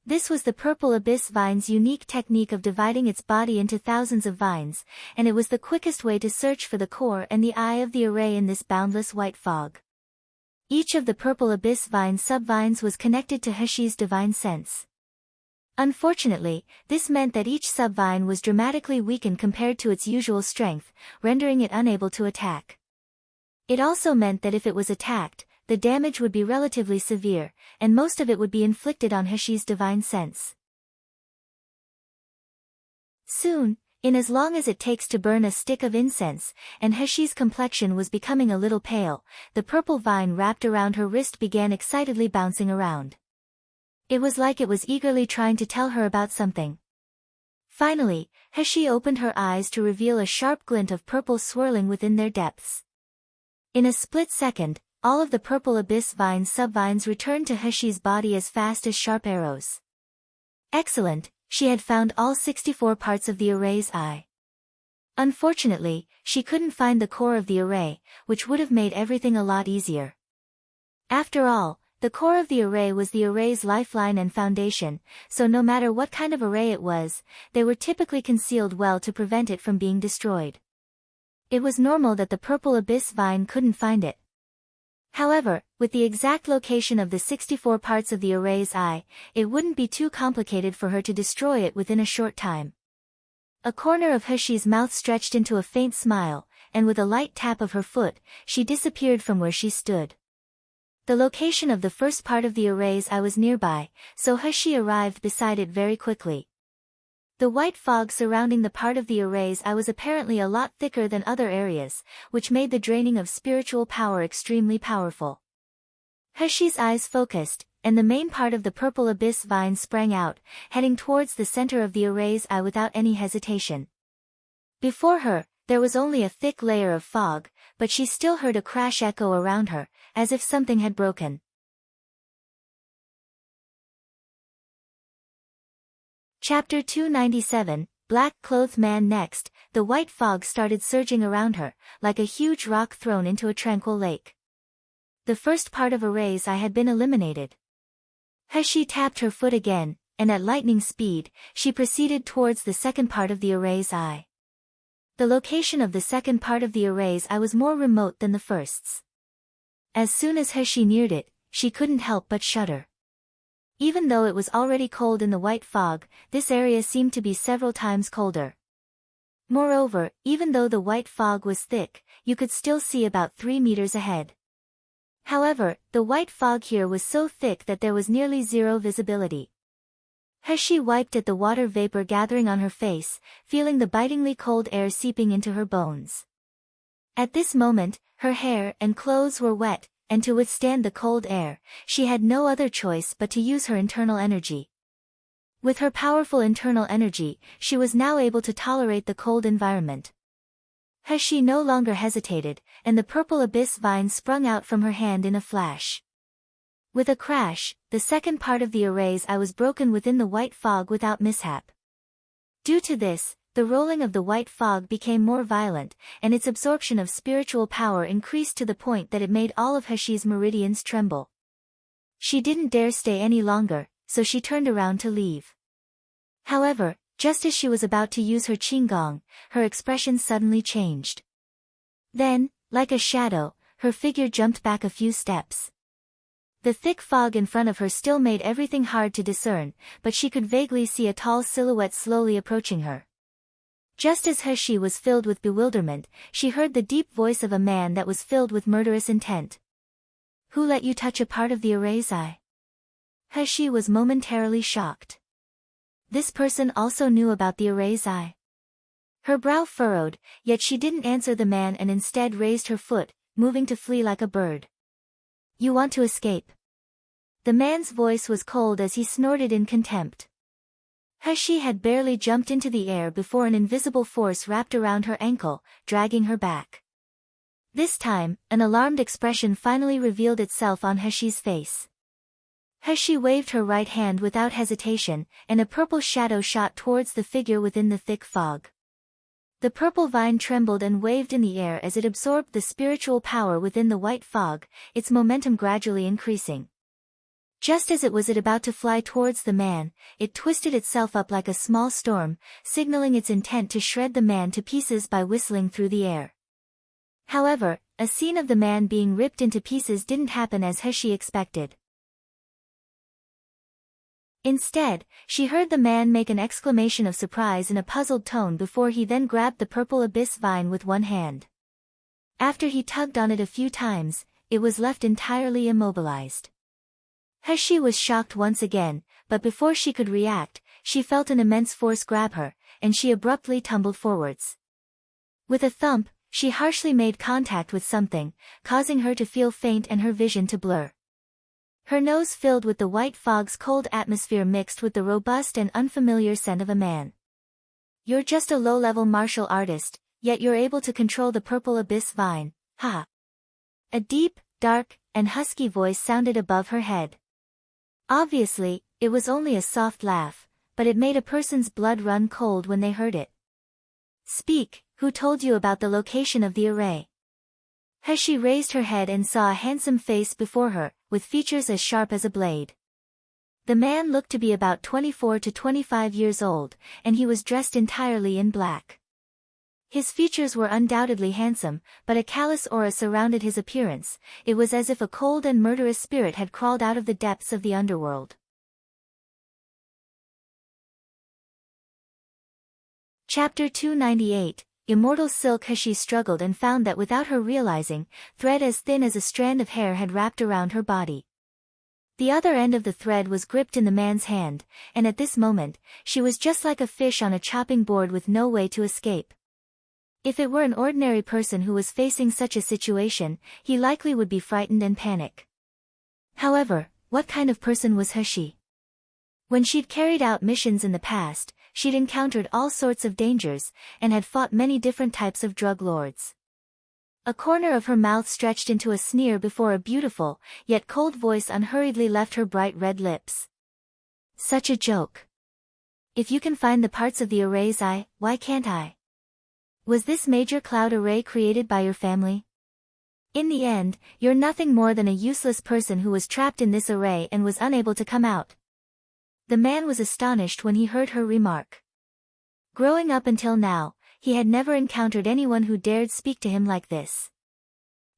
This was the purple abyss vine's unique technique of dividing its body into thousands of vines, and it was the quickest way to search for the core and the eye of the array in this boundless white fog. Each of the purple abyss vine subvines was connected to Heshi's divine sense. Unfortunately, this meant that each subvine was dramatically weakened compared to its usual strength, rendering it unable to attack. It also meant that if it was attacked, the damage would be relatively severe, and most of it would be inflicted on Heshi's divine sense. Soon, in as long as it takes to burn a stick of incense, and Heshi's complexion was becoming a little pale, the purple vine wrapped around her wrist began excitedly bouncing around. It was like it was eagerly trying to tell her about something. Finally, Heshi opened her eyes to reveal a sharp glint of purple swirling within their depths. In a split second, all of the purple abyss vine's subvines returned to Heshi's body as fast as sharp arrows. Excellent, she had found all 64 parts of the array's eye. Unfortunately, she couldn't find the core of the array, which would have made everything a lot easier. After all, the core of the array was the array's lifeline and foundation, so no matter what kind of array it was, they were typically concealed well to prevent it from being destroyed. It was normal that the purple abyss vine couldn't find it. However, with the exact location of the 64 parts of the array's eye, it wouldn't be too complicated for her to destroy it within a short time. A corner of Heshi's mouth stretched into a faint smile, and with a light tap of her foot, she disappeared from where she stood. The location of the first part of the array's eye was nearby, so Heshi arrived beside it very quickly. The white fog surrounding the part of the array's eye was apparently a lot thicker than other areas, which made the draining of spiritual power extremely powerful. Heshi's eyes focused, and the main part of the purple abyss vine sprang out, heading towards the center of the array's eye without any hesitation. Before her, there was only a thick layer of fog, but she still heard a crash echo around her, as if something had broken. Chapter 297, Black-Clothed Man. Next, the white fog started surging around her, like a huge rock thrown into a tranquil lake. The first part of array's eye had been eliminated. Heshi tapped her foot again, and at lightning speed, she proceeded towards the second part of the array's eye. The location of the second part of the array's eye was more remote than the first's. As soon as Heshi neared it, she couldn't help but shudder. Even though it was already cold in the white fog, this area seemed to be several times colder. Moreover, even though the white fog was thick, you could still see about 3 meters ahead. However, the white fog here was so thick that there was nearly zero visibility. Heshi wiped at the water vapor gathering on her face, feeling the bitingly cold air seeping into her bones. At this moment, her hair and clothes were wet, and to withstand the cold air, she had no other choice but to use her internal energy. With her powerful internal energy, she was now able to tolerate the cold environment. Heshi no longer hesitated, and the purple abyss vine sprung out from her hand in a flash. With a crash, the second part of the array's eye was broken within the white fog without mishap. Due to this, the rolling of the white fog became more violent, and its absorption of spiritual power increased to the point that it made all of Heshi's meridians tremble. She didn't dare stay any longer, so she turned around to leave. However, just as she was about to use her qinggong, her expression suddenly changed. Then, like a shadow, her figure jumped back a few steps. The thick fog in front of her still made everything hard to discern, but she could vaguely see a tall silhouette slowly approaching her. Just as Heshi was filled with bewilderment, she heard the deep voice of a man that was filled with murderous intent. "Who let you touch a part of the array's eye?" Heshi was momentarily shocked. This person also knew about the array's eye. Her brow furrowed, yet she didn't answer the man and instead raised her foot, moving to flee like a bird. You want to escape? The man's voice was cold as he snorted in contempt. Hashi had barely jumped into the air before an invisible force wrapped around her ankle, dragging her back. This time, an alarmed expression finally revealed itself on Hashi's face. Hashi waved her right hand without hesitation, and a purple shadow shot towards the figure within the thick fog. The purple vine trembled and waved in the air as it absorbed the spiritual power within the white fog, its momentum gradually increasing. Just as it was about to fly towards the man, it twisted itself up like a small storm, signaling its intent to shred the man to pieces by whistling through the air. However, a scene of the man being ripped into pieces didn't happen as Hashi expected. Instead, she heard the man make an exclamation of surprise in a puzzled tone before he then grabbed the purple abyss vine with one hand. After he tugged on it a few times, it was left entirely immobilized. Hashi was shocked once again, but before she could react, she felt an immense force grab her, and she abruptly tumbled forwards. With a thump, she harshly made contact with something, causing her to feel faint and her vision to blur. Her nose filled with the white fog's cold atmosphere mixed with the robust and unfamiliar scent of a man. You're just a low-level martial artist, yet you're able to control the purple abyss vine, ha! A deep, dark, and husky voice sounded above her head. Obviously, it was only a soft laugh, but it made a person's blood run cold when they heard it. Speak, who told you about the location of the array? Hashi raised her head and saw a handsome face before her, with features as sharp as a blade. The man looked to be about 24 to 25 years old, and he was dressed entirely in black. His features were undoubtedly handsome, but a callous aura surrounded his appearance. It was as if a cold and murderous spirit had crawled out of the depths of the underworld. Chapter 298, Immortal Silk. Hashi struggled and found that without her realizing, thread as thin as a strand of hair had wrapped around her body. The other end of the thread was gripped in the man's hand, and at this moment, she was just like a fish on a chopping board with no way to escape. If it were an ordinary person who was facing such a situation, he likely would be frightened and panic. However, what kind of person was Hashi? When she'd carried out missions in the past, she'd encountered all sorts of dangers, and had fought many different types of drug lords. A corner of her mouth stretched into a sneer before a beautiful, yet cold voice unhurriedly left her bright red lips. Such a joke. If you can find the parts of the array's eye, why can't I? Was this major cloud array created by your family? In the end, you're nothing more than a useless person who was trapped in this array and was unable to come out. The man was astonished when he heard her remark. Growing up until now, he had never encountered anyone who dared speak to him like this.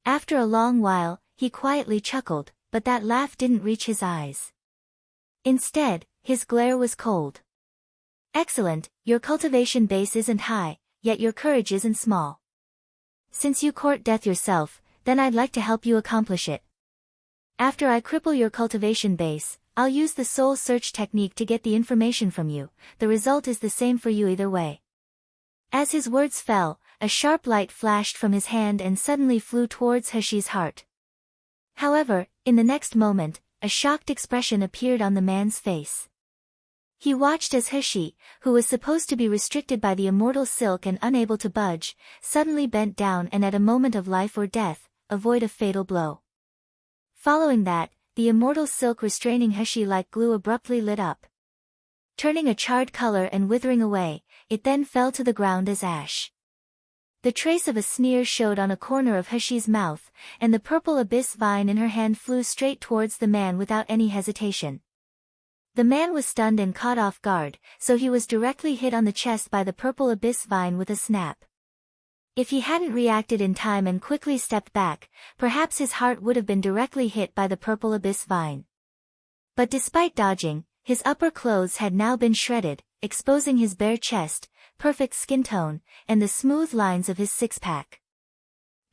After a long while, he quietly chuckled, but that laugh didn't reach his eyes. Instead, his glare was cold. Excellent, your cultivation base isn't high, yet your courage isn't small. Since you court death yourself, then I'd like to help you accomplish it. After I cripple your cultivation base, I'll use the soul search technique to get the information from you. The result is the same for you either way. As his words fell, a sharp light flashed from his hand and suddenly flew towards Hashi's heart. However, in the next moment, a shocked expression appeared on the man's face. He watched as Hashi, who was supposed to be restricted by the immortal silk and unable to budge, suddenly bent down and at a moment of life or death, avoid a fatal blow. Following that, the immortal silk restraining Hashi like glue abruptly lit up. Turning a charred color and withering away, it then fell to the ground as ash. The trace of a sneer showed on a corner of Hashi's mouth, and the purple abyss vine in her hand flew straight towards the man without any hesitation. The man was stunned and caught off guard, so he was directly hit on the chest by the purple abyss vine with a snap. If he hadn't reacted in time and quickly stepped back, perhaps his heart would have been directly hit by the purple abyss vine. But despite dodging, his upper clothes had now been shredded, exposing his bare chest, perfect skin tone, and the smooth lines of his six-pack.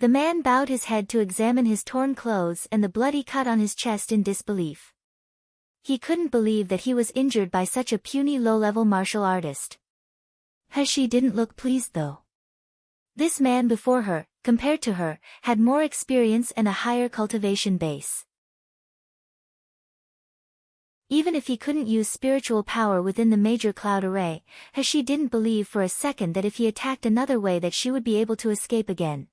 The man bowed his head to examine his torn clothes and the bloody cut on his chest in disbelief. He couldn't believe that he was injured by such a puny low-level martial artist. He didn't look pleased though. This man before her, compared to her, had more experience and a higher cultivation base. Even if he couldn't use spiritual power within the major cloud array, he didn't believe for a second that if he attacked another way that she would be able to escape again.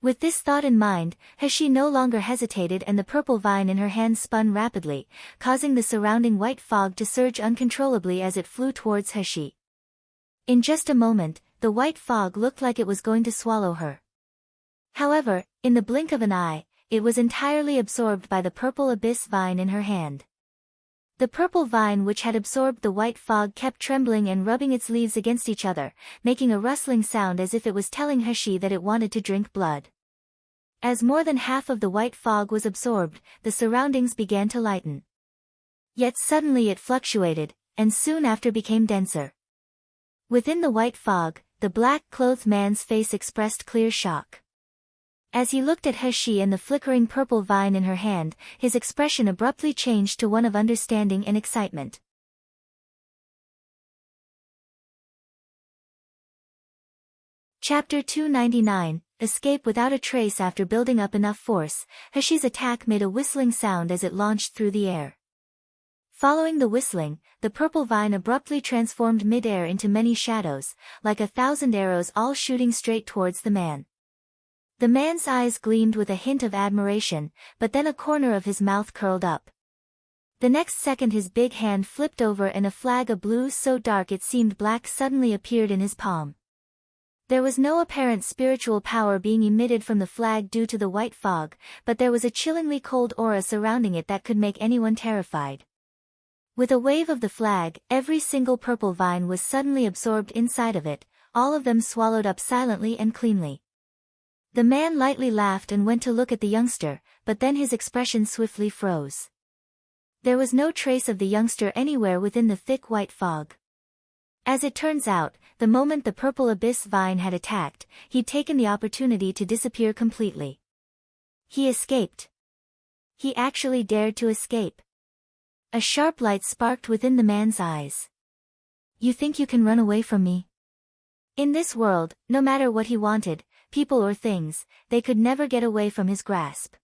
With this thought in mind, he no longer hesitated and the purple vine in her hand spun rapidly, causing the surrounding white fog to surge uncontrollably as it flew towards he. In just a moment, the white fog looked like it was going to swallow her. However, in the blink of an eye, it was entirely absorbed by the purple abyss vine in her hand. The purple vine which had absorbed the white fog kept trembling and rubbing its leaves against each other, making a rustling sound as if it was telling he that it wanted to drink blood. As more than half of the white fog was absorbed, the surroundings began to lighten. Yet suddenly it fluctuated, and soon after became denser. Within the white fog, the black-clothed man's face expressed clear shock. As he looked at he and the flickering purple vine in her hand, his expression abruptly changed to one of understanding and excitement. Chapter 299, Escape without a trace. After building up enough force, Heshi's attack made a whistling sound as it launched through the air. Following the whistling, the purple vine abruptly transformed mid-air into many shadows, like 1,000 arrows all shooting straight towards the man. The man's eyes gleamed with a hint of admiration, but then a corner of his mouth curled up. The next second his big hand flipped over and a flag of blue so dark it seemed black suddenly appeared in his palm. There was no apparent spiritual power being emitted from the flag due to the white fog, but there was a chillingly cold aura surrounding it that could make anyone terrified. With a wave of the flag, every single purple vine was suddenly absorbed inside of it, all of them swallowed up silently and cleanly. The man lightly laughed and went to look at the youngster, but then his expression swiftly froze. There was no trace of the youngster anywhere within the thick white fog. As it turns out, the moment the purple abyss vine had attacked, he'd taken the opportunity to disappear completely. He escaped. He actually dared to escape. A sharp light sparked within the man's eyes. You think you can run away from me? In this world, no matter what he wanted, people or things, they could never get away from his grasp.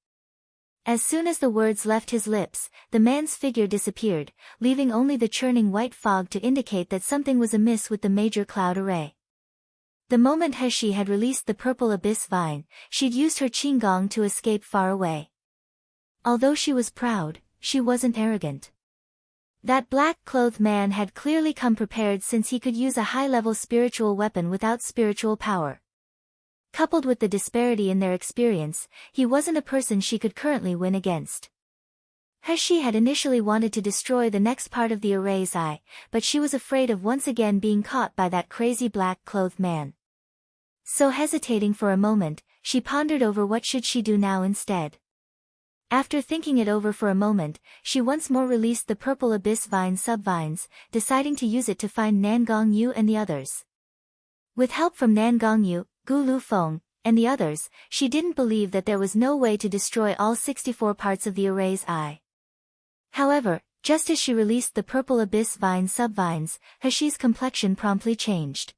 As soon as the words left his lips, the man's figure disappeared, leaving only the churning white fog to indicate that something was amiss with the major cloud array. The moment Heshi had released the purple abyss vine, she'd used her qinggong to escape far away. Although she was proud, she wasn't arrogant. That black-clothed man had clearly come prepared since he could use a high-level spiritual weapon without spiritual power. Coupled with the disparity in their experience, he wasn't a person she could currently win against. Heshi had initially wanted to destroy the next part of the array's eye, but she was afraid of once again being caught by that crazy black-clothed man. So hesitating for a moment, she pondered over what should she do now instead. After thinking it over for a moment, she once more released the purple abyss vine subvines, deciding to use it to find Nangong Yu and the others. With help from Nangong Yu, Gu Lu Feng, and the others, she didn't believe that there was no way to destroy all 64 parts of the array's eye. However, just as she released the purple abyss vine subvines, Heshi's complexion promptly changed.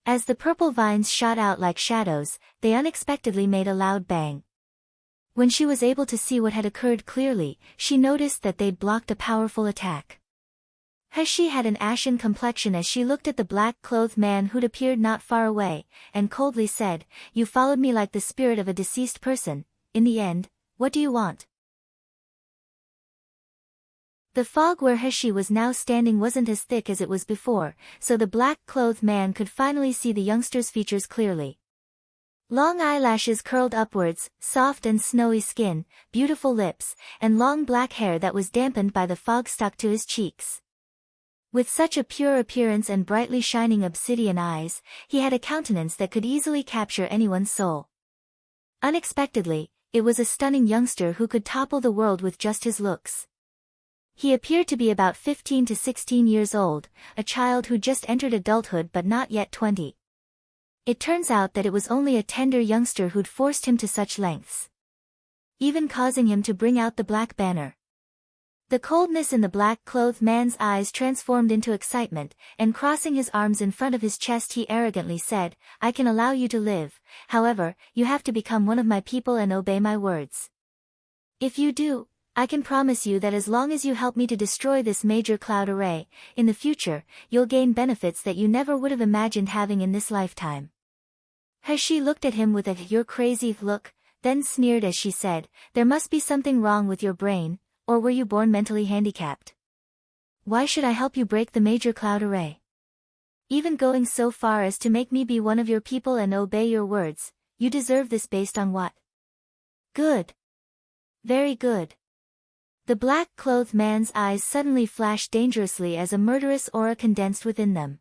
As the purple vines shot out like shadows, they unexpectedly made a loud bang. When she was able to see what had occurred clearly, she noticed that they'd blocked a powerful attack. Heshi had an ashen complexion as she looked at the black-clothed man who'd appeared not far away, and coldly said, "You followed me like the spirit of a deceased person. In the end, what do you want?" The fog where Heshi was now standing wasn't as thick as it was before, so the black-clothed man could finally see the youngster's features clearly. Long eyelashes curled upwards, soft and snowy skin, beautiful lips, and long black hair that was dampened by the fog stuck to his cheeks. With such a pure appearance and brightly shining obsidian eyes, he had a countenance that could easily capture anyone's soul. Unexpectedly, it was a stunning youngster who could topple the world with just his looks. He appeared to be about 15 to 16 years old, a child who just entered adulthood but not yet 20. It turns out that it was only a tender youngster who'd forced him to such lengths, even causing him to bring out the black banner. The coldness in the black-clothed man's eyes transformed into excitement, and crossing his arms in front of his chest he arrogantly said, I can allow you to live, however, you have to become one of my people and obey my words. If you do, I can promise you that as long as you help me to destroy this major cloud array, in the future, you'll gain benefits that you never would have imagined having in this lifetime. He looked at him with a "you're crazy" look, then sneered as she said, there must be something wrong with your brain, or were you born mentally handicapped? Why should I help you break the major cloud array? Even going so far as to make me be one of your people and obey your words, you deserve this based on what? Good. Very good. The black-clothed man's eyes suddenly flashed dangerously as a murderous aura condensed within them.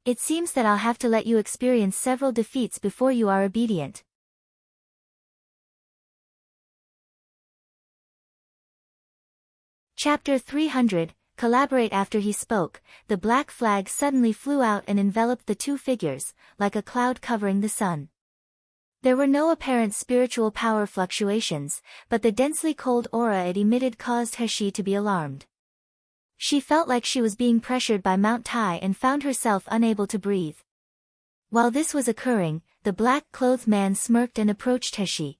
It seems that I'll have to let you experience several defeats before you are obedient. Chapter 300, Collaborate. After he spoke, the black flag suddenly flew out and enveloped the two figures, like a cloud covering the sun. There were no apparent spiritual power fluctuations, but the densely cold aura it emitted caused He to be alarmed. She felt like she was being pressured by Mount Tai and found herself unable to breathe. While this was occurring, the black-clothed man smirked and approached He.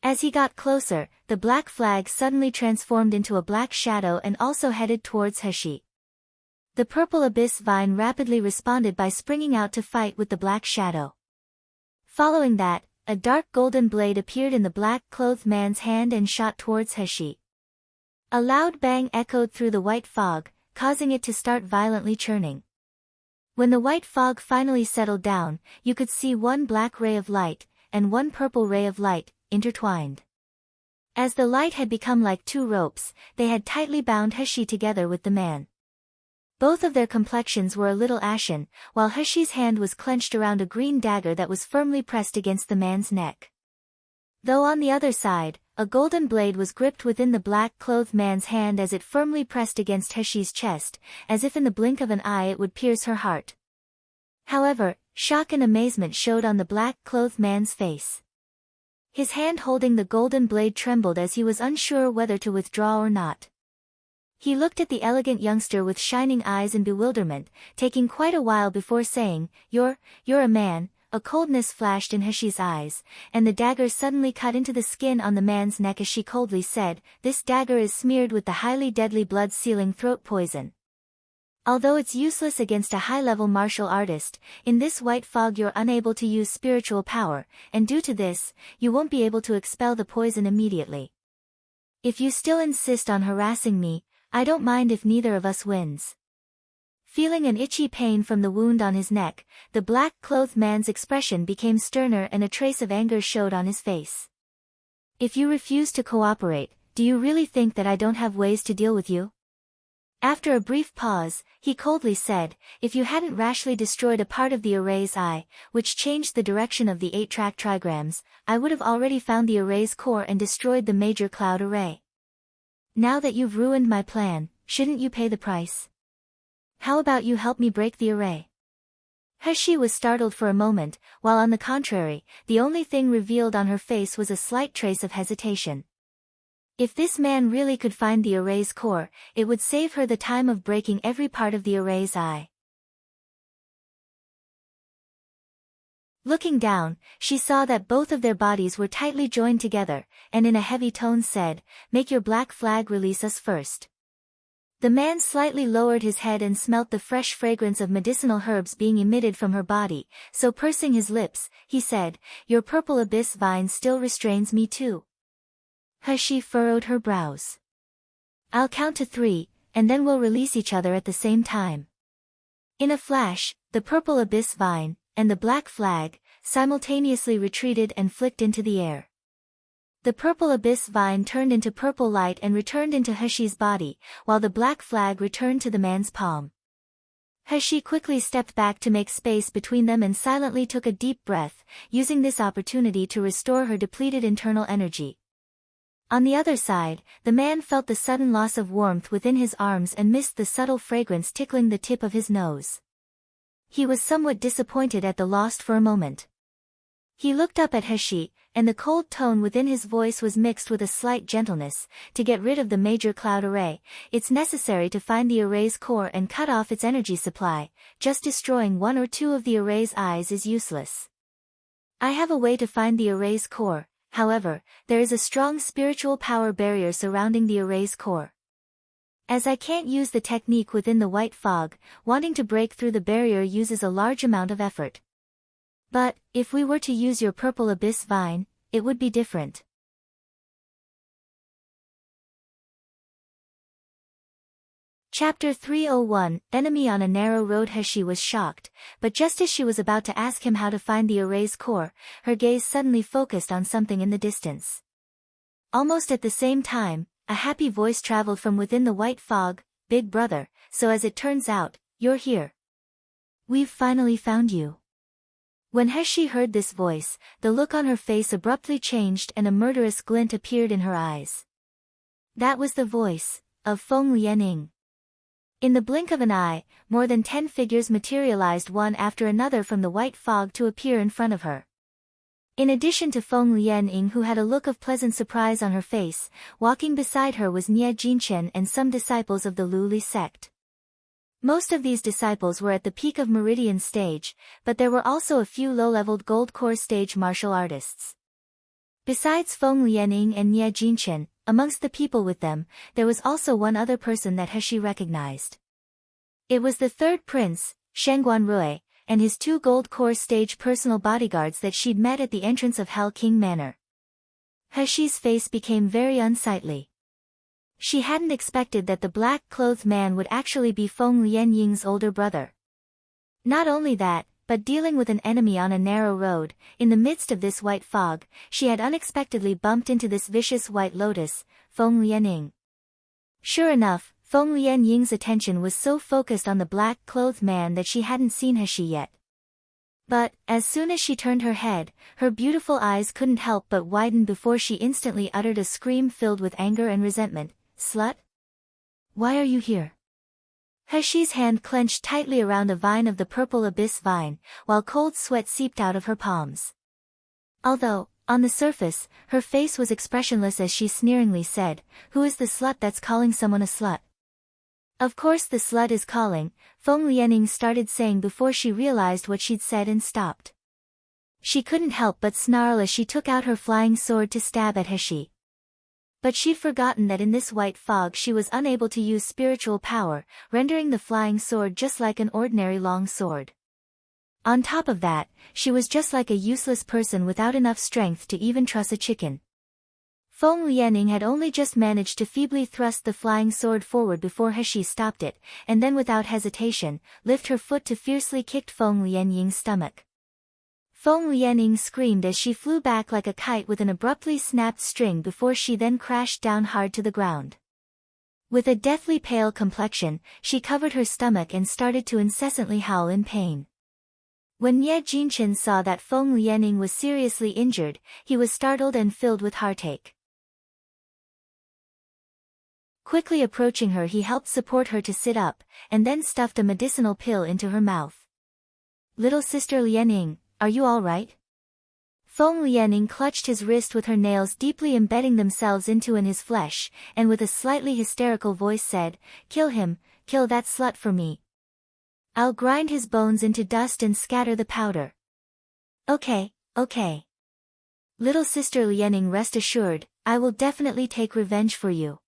As he got closer, the black flag suddenly transformed into a black shadow and also headed towards He. The purple abyss vine rapidly responded by springing out to fight with the black shadow. Following that, a dark golden blade appeared in the black-clothed man's hand and shot towards He. A loud bang echoed through the white fog, causing it to start violently churning. When the white fog finally settled down, you could see one black ray of light, and one purple ray of light, intertwined. As the light had become like two ropes, they had tightly bound He together with the man. Both of their complexions were a little ashen, while He's hand was clenched around a green dagger that was firmly pressed against the man's neck. Though on the other side, a golden blade was gripped within the black-clothed man's hand as it firmly pressed against He's chest, as if in the blink of an eye it would pierce her heart. However, shock and amazement showed on the black-clothed man's face. His hand holding the golden blade trembled as he was unsure whether to withdraw or not. He looked at the elegant youngster with shining eyes in bewilderment, taking quite a while before saying, You're a man." A coldness flashed in He's eyes, and the dagger suddenly cut into the skin on the man's neck as she coldly said, "This dagger is smeared with the highly deadly blood-sealing throat poison. Although it's useless against a high-level martial artist, in this white fog you're unable to use spiritual power, and due to this, you won't be able to expel the poison immediately. If you still insist on harassing me, I don't mind if neither of us wins." Feeling an itchy pain from the wound on his neck, the black-clothed man's expression became sterner and a trace of anger showed on his face. "If you refuse to cooperate, do you really think that I don't have ways to deal with you?" After a brief pause, he coldly said, "If you hadn't rashly destroyed a part of the array's eye, which changed the direction of the 8-track trigrams, I would have already found the array's core and destroyed the major cloud array. Now that you've ruined my plan, shouldn't you pay the price? How about you help me break the array?" He was startled for a moment, while on the contrary, the only thing revealed on her face was a slight trace of hesitation. If this man really could find the array's core, it would save her the time of breaking every part of the array's eye. Looking down, she saw that both of their bodies were tightly joined together, and in a heavy tone said, "Make your black flag release us first." The man slightly lowered his head and smelt the fresh fragrance of medicinal herbs being emitted from her body, so pursing his lips, he said, "Your purple abyss vine still restrains me too." She furrowed her brows. "I'll count to 3, and then we'll release each other at the same time." In a flash, the purple abyss vine, and the black flag, simultaneously retreated and flicked into the air. The purple abyss vine turned into purple light and returned into He's body, while the black flag returned to the man's palm. He quickly stepped back to make space between them and silently took a deep breath, using this opportunity to restore her depleted internal energy. On the other side, the man felt the sudden loss of warmth within his arms and missed the subtle fragrance tickling the tip of his nose. He was somewhat disappointed at the loss for a moment. He looked up at He, and the cold tone within his voice was mixed with a slight gentleness. To get rid of the major cloud array, it's necessary to find the array's core and cut off its energy supply. Just destroying one or two of the array's eyes is useless. I have a way to find the array's core. However, there is a strong spiritual power barrier surrounding the array's core. As I can't use the technique within the white fog, wanting to break through the barrier uses a large amount of effort. But, if we were to use your purple abyss vine, it would be different. Chapter 301, Enemy on a Narrow Road. Heshi was shocked, but just as she was about to ask him how to find the array's core, her gaze suddenly focused on something in the distance. Almost at the same time, a happy voice traveled from within the white fog. Big brother, so as it turns out, you're here. We've finally found you. When Heshi heard this voice, the look on her face abruptly changed and a murderous glint appeared in her eyes. That was the voice of Feng Lianying. In the blink of an eye, more than 10 figures materialized one after another from the white fog to appear in front of her. In addition to Feng Lianying, who had a look of pleasant surprise on her face, walking beside her was Nie Jinchen and some disciples of the Luli sect. Most of these disciples were at the peak of Meridian stage, but there were also a few low-leveled gold core stage martial artists. Besides Feng Lianying and Nie Jinchen, amongst the people with them, there was also one other person that Heshi recognized. It was the third prince, Shengguan Rui, and his 2 gold core stage personal bodyguards that she'd met at the entrance of Hell King Manor. Heshi's face became very unsightly. She hadn't expected that the black-clothed man would actually be Feng Lianying's older brother. Not only that, but dealing with an enemy on a narrow road, in the midst of this white fog, she had unexpectedly bumped into this vicious white lotus, Feng Lianying. Sure enough, Feng Lianying's attention was so focused on the black-clothed man that she hadn't seen Heshi yet. But, as soon as she turned her head, her beautiful eyes couldn't help but widen before she instantly uttered a scream filled with anger and resentment. Slut? Why are you here? Heshi's hand clenched tightly around a vine of the purple abyss vine, while cold sweat seeped out of her palms. Although, on the surface, her face was expressionless as she sneeringly said, "Who is the slut that's calling someone a slut?" "Of course the slut is calling," Feng Lianying started saying before she realized what she'd said and stopped. She couldn't help but snarl as she took out her flying sword to stab at Heshi. But she'd forgotten that in this white fog she was unable to use spiritual power, rendering the flying sword just like an ordinary long sword. On top of that, she was just like a useless person without enough strength to even truss a chicken. Feng Lianying had only just managed to feebly thrust the flying sword forward before Heshi stopped it, and then without hesitation, lift her foot to fiercely kicked Feng Lianying's stomach. Feng Lianying screamed as she flew back like a kite with an abruptly snapped string before she then crashed down hard to the ground. With a deathly pale complexion, she covered her stomach and started to incessantly howl in pain. When Nie Jinchen saw that Feng Lianying was seriously injured, he was startled and filled with heartache. Quickly approaching her, he helped support her to sit up, and then stuffed a medicinal pill into her mouth. "Little sister Lianying, are you all right?" Feng Lianying clutched his wrist with her nails deeply embedding themselves into his flesh, and with a slightly hysterical voice said, "Kill him, kill that slut for me. I'll grind his bones into dust and scatter the powder." Okay. Little sister Lianying, rest assured, I will definitely take revenge for you."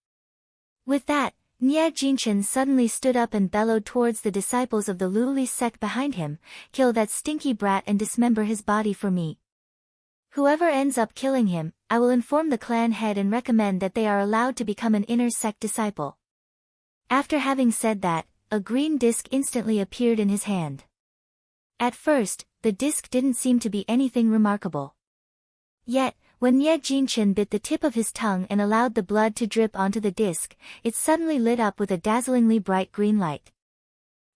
With that, Nie Jinchen suddenly stood up and bellowed towards the disciples of the Luli sect behind him, "Kill that stinky brat and dismember his body for me. Whoever ends up killing him, I will inform the clan head and recommend that they are allowed to become an inner sect disciple." After having said that, a green disc instantly appeared in his hand. At first, the disc didn't seem to be anything remarkable. Yet, when Nie Jinchen bit the tip of his tongue and allowed the blood to drip onto the disc, it suddenly lit up with a dazzlingly bright green light.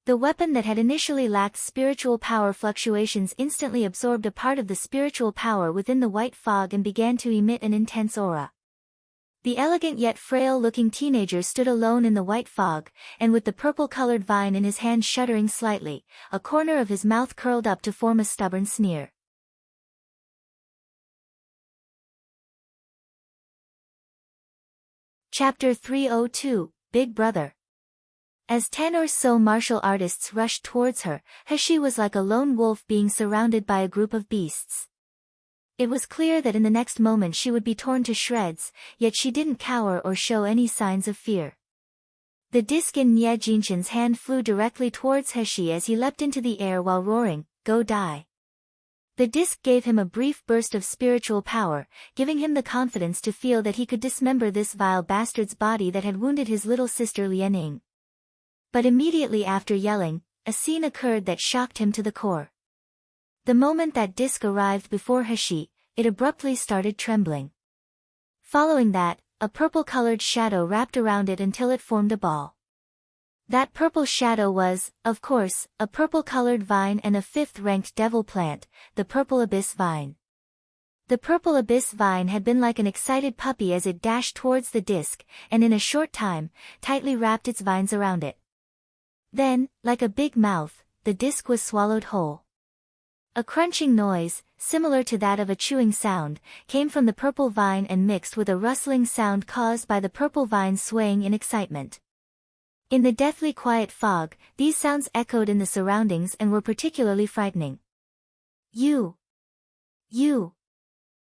The weapon that had initially lacked spiritual power fluctuations instantly absorbed a part of the spiritual power within the white fog and began to emit an intense aura. The elegant yet frail-looking teenager stood alone in the white fog, and with the purple-colored vine in his hand shuddering slightly, a corner of his mouth curled up to form a stubborn sneer. Chapter 302, Big Brother. As 10 or so martial artists rushed towards her, Hashi was like a lone wolf being surrounded by a group of beasts. It was clear that in the next moment she would be torn to shreds, yet she didn't cower or show any signs of fear. The disc in Nie Jinshin's hand flew directly towards Hashi as he leapt into the air while roaring, "Go die." The disc gave him a brief burst of spiritual power, giving him the confidence to feel that he could dismember this vile bastard's body that had wounded his little sister Lianing. But immediately after yelling, a scene occurred that shocked him to the core. The moment that disc arrived before Hashi, it abruptly started trembling. Following that, a purple-colored shadow wrapped around it until it formed a ball. That purple shadow was, of course, a purple-colored vine and a fifth-ranked devil plant, the purple abyss vine. The purple abyss vine had been like an excited puppy as it dashed towards the disc, and in a short time, tightly wrapped its vines around it. Then, like a big mouth, the disc was swallowed whole. A crunching noise, similar to that of a chewing sound, came from the purple vine and mixed with a rustling sound caused by the purple vine swaying in excitement. In the deathly quiet fog, these sounds echoed in the surroundings and were particularly frightening. You!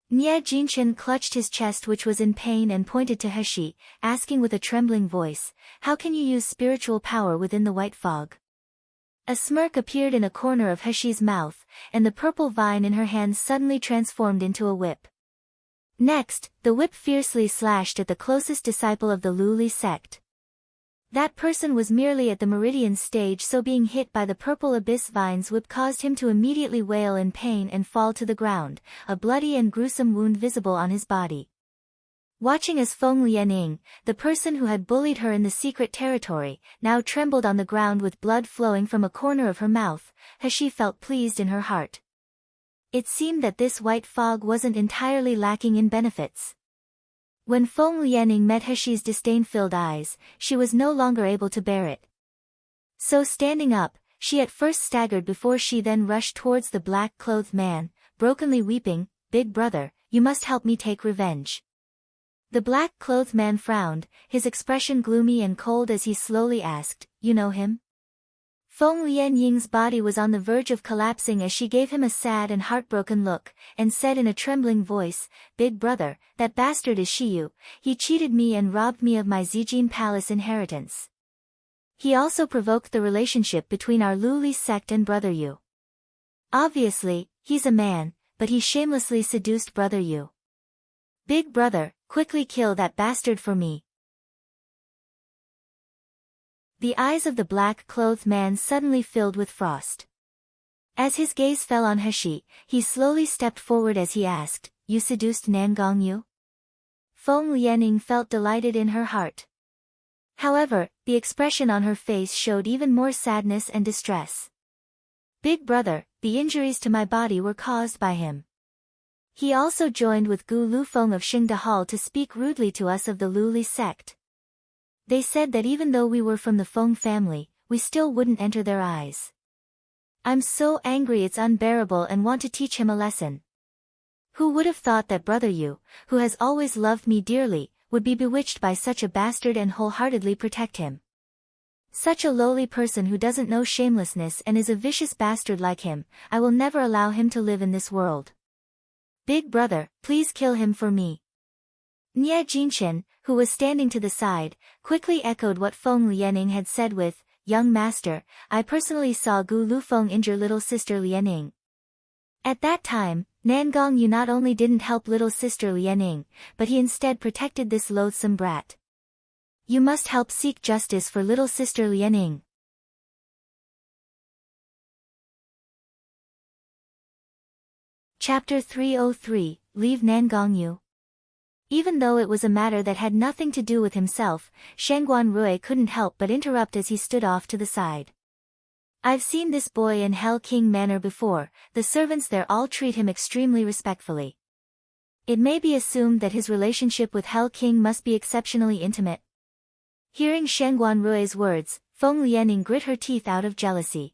Nie Jinshin clutched his chest which was in pain and pointed to Hashi, asking with a trembling voice, "How can you use spiritual power within the white fog?" A smirk appeared in a corner of Hashi's mouth, and the purple vine in her hand suddenly transformed into a whip. Next, the whip fiercely slashed at the closest disciple of the Luli sect. That person was merely at the meridian stage, so being hit by the purple abyss vine's whip caused him to immediately wail in pain and fall to the ground, a bloody and gruesome wound visible on his body. Watching as Feng Lianing, the person who had bullied her in the secret territory, now trembled on the ground with blood flowing from a corner of her mouth, Hashi felt pleased in her heart. It seemed that this white fog wasn't entirely lacking in benefits. When Feng Lianing met Hashi's disdain-filled eyes, she was no longer able to bear it. So standing up, she at first staggered before she then rushed towards the black-clothed man, brokenly weeping, "Big brother, you must help me take revenge." The black-clothed man frowned, his expression gloomy and cold as he slowly asked, "You know him?" Feng Lianying's body was on the verge of collapsing as she gave him a sad and heartbroken look, and said in a trembling voice, "Big brother, that bastard is Shiyu. He cheated me and robbed me of my Zijin Palace inheritance. He also provoked the relationship between our Luli sect and Brother Yu. Obviously, he's a man, but he shamelessly seduced Brother Yu. Big brother, quickly kill that bastard for me." The eyes of the black-clothed man suddenly filled with frost. As his gaze fell on Hashi, he slowly stepped forward as he asked, "You seduced Nangong Yu?" Feng Lianing felt delighted in her heart. However, the expression on her face showed even more sadness and distress. "Big brother, the injuries to my body were caused by him. He also joined with Gu Lufeng of Xingda Hall to speak rudely to us of the Luli sect. They said that even though we were from the Feng family, we still wouldn't enter their eyes. I'm so angry it's unbearable and want to teach him a lesson. Who would have thought that Brother Yu, who has always loved me dearly, would be bewitched by such a bastard and wholeheartedly protect him? Such a lowly person who doesn't know shamelessness and is a vicious bastard like him, I will never allow him to live in this world. Big brother, please kill him for me." Nie Jinshin, who was standing to the side, quickly echoed what Feng Lianing had said with, "Young master, I personally saw Gu Lufeng injure little sister Lianing." At that time, Nangong Yu not only didn't help little sister Lianing, but he instead protected this loathsome brat. You must help seek justice for little sister Lianing. Chapter 303, Leave Nangong Yu. Even though it was a matter that had nothing to do with himself, Shangguan Rui couldn't help but interrupt as he stood off to the side. "I've seen this boy in Hell King Manor before, the servants there all treat him extremely respectfully. It may be assumed that his relationship with Hell King must be exceptionally intimate." Hearing Shangguan Rui's words, Feng Lianing grit her teeth out of jealousy.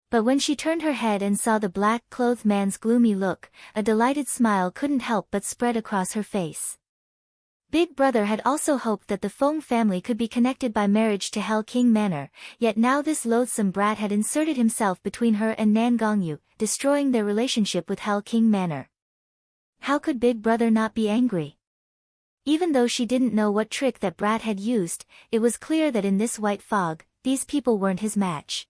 But when she turned her head and saw the black-clothed man's gloomy look, a delighted smile couldn't help but spread across her face. Big Brother had also hoped that the Feng family could be connected by marriage to Hell King Manor, yet now this loathsome brat had inserted himself between her and Nan Gongyu, destroying their relationship with Hell King Manor. How could Big Brother not be angry? Even though she didn't know what trick that brat had used, it was clear that in this white fog, these people weren't his match.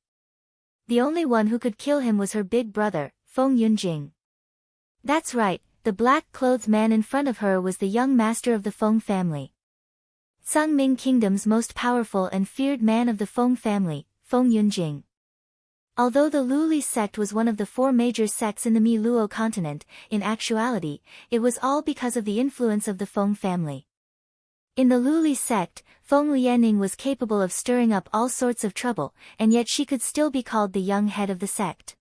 The only one who could kill him was her big brother, Feng Yunjing. That's right, the black-clothed man in front of her was the young master of the Feng family. Sungming Kingdom's most powerful and feared man of the Feng family, Feng Yunjing. Although the Luli sect was one of the 4 major sects in the Mi-Luo continent, in actuality, it was all because of the influence of the Feng family. In the Luli sect, Feng Lianing was capable of stirring up all sorts of trouble, and yet she could still be called the young head of the sect.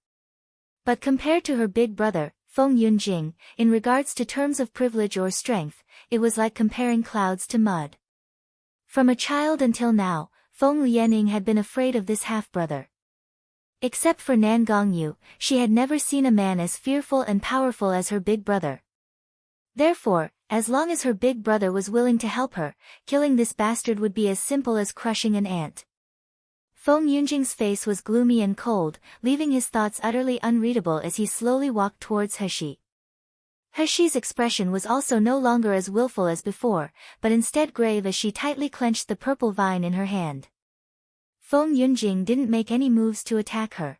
But compared to her big brother, Feng Yunjing, in regards to terms of privilege or strength, it was like comparing clouds to mud. From a child until now, Feng Lianing had been afraid of this half-brother. Except for Nan Gongyu, she had never seen a man as fearful and powerful as her big brother. Therefore, as long as her big brother was willing to help her, killing this bastard would be as simple as crushing an ant. Feng Yunjing's face was gloomy and cold, leaving his thoughts utterly unreadable as he slowly walked towards Heshi. Heshi's expression was also no longer as willful as before, but instead grave as she tightly clenched the purple vine in her hand. Feng Yunjing didn't make any moves to attack her.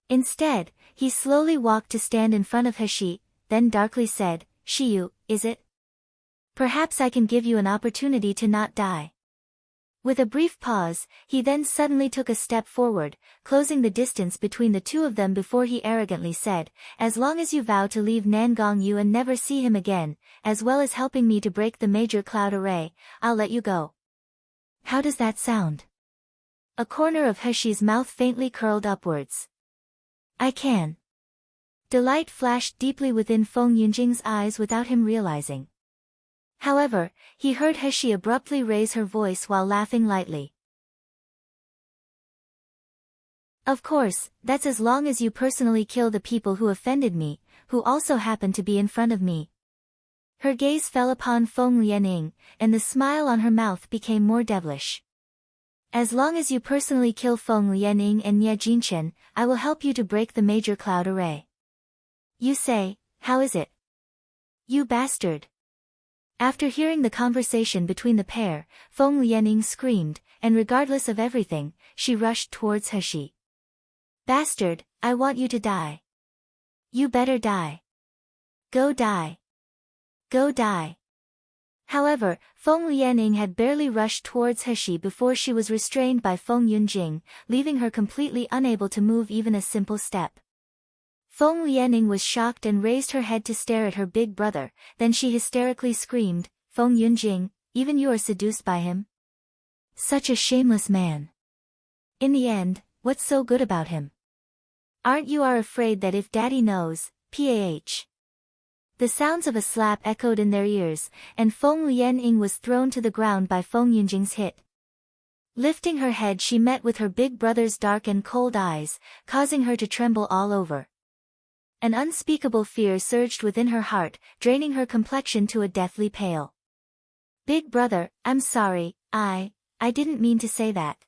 Instead, he slowly walked to stand in front of Heshi, then darkly said, "Shiyu, is it? Perhaps I can give you an opportunity to not die." With a brief pause, he then suddenly took a step forward, closing the distance between the two of them before he arrogantly said, "As long as you vow to leave Nan Gongyu and never see him again, as well as helping me to break the major cloud array, I'll let you go." How does that sound? A corner of Heshi's mouth faintly curled upwards. "I can." Delight flashed deeply within Feng Yunjing's eyes without him realizing. However, he heard Heshi abruptly raise her voice while laughing lightly. "Of course, that's as long as you personally kill the people who offended me, who also happen to be in front of me." Her gaze fell upon Feng Lianing, and the smile on her mouth became more devilish. "As long as you personally kill Feng Lianing and Nie Jinchen, I will help you to break the major cloud array." "You say, how is it?" "You bastard." After hearing the conversation between the pair, Feng Lianing screamed, and regardless of everything, she rushed towards Heshi. "Bastard, I want you to die. You better die. Go die. Go die." However, Feng Lianing had barely rushed towards Heshi before she was restrained by Feng Yunjing, leaving her completely unable to move even a simple step. Feng Lianing was shocked and raised her head to stare at her big brother, then she hysterically screamed, "Feng Yunjing, even you are seduced by him? Such a shameless man. In the end, what's so good about him? Aren't you afraid that if Daddy knows, pah?" The sounds of a slap echoed in their ears, and Feng Lianing was thrown to the ground by Feng Yunjing's hit. Lifting her head, she met with her big brother's dark and cold eyes, causing her to tremble all over. An unspeakable fear surged within her heart, draining her complexion to a deathly pale. "Big brother, I'm sorry, I didn't mean to say that.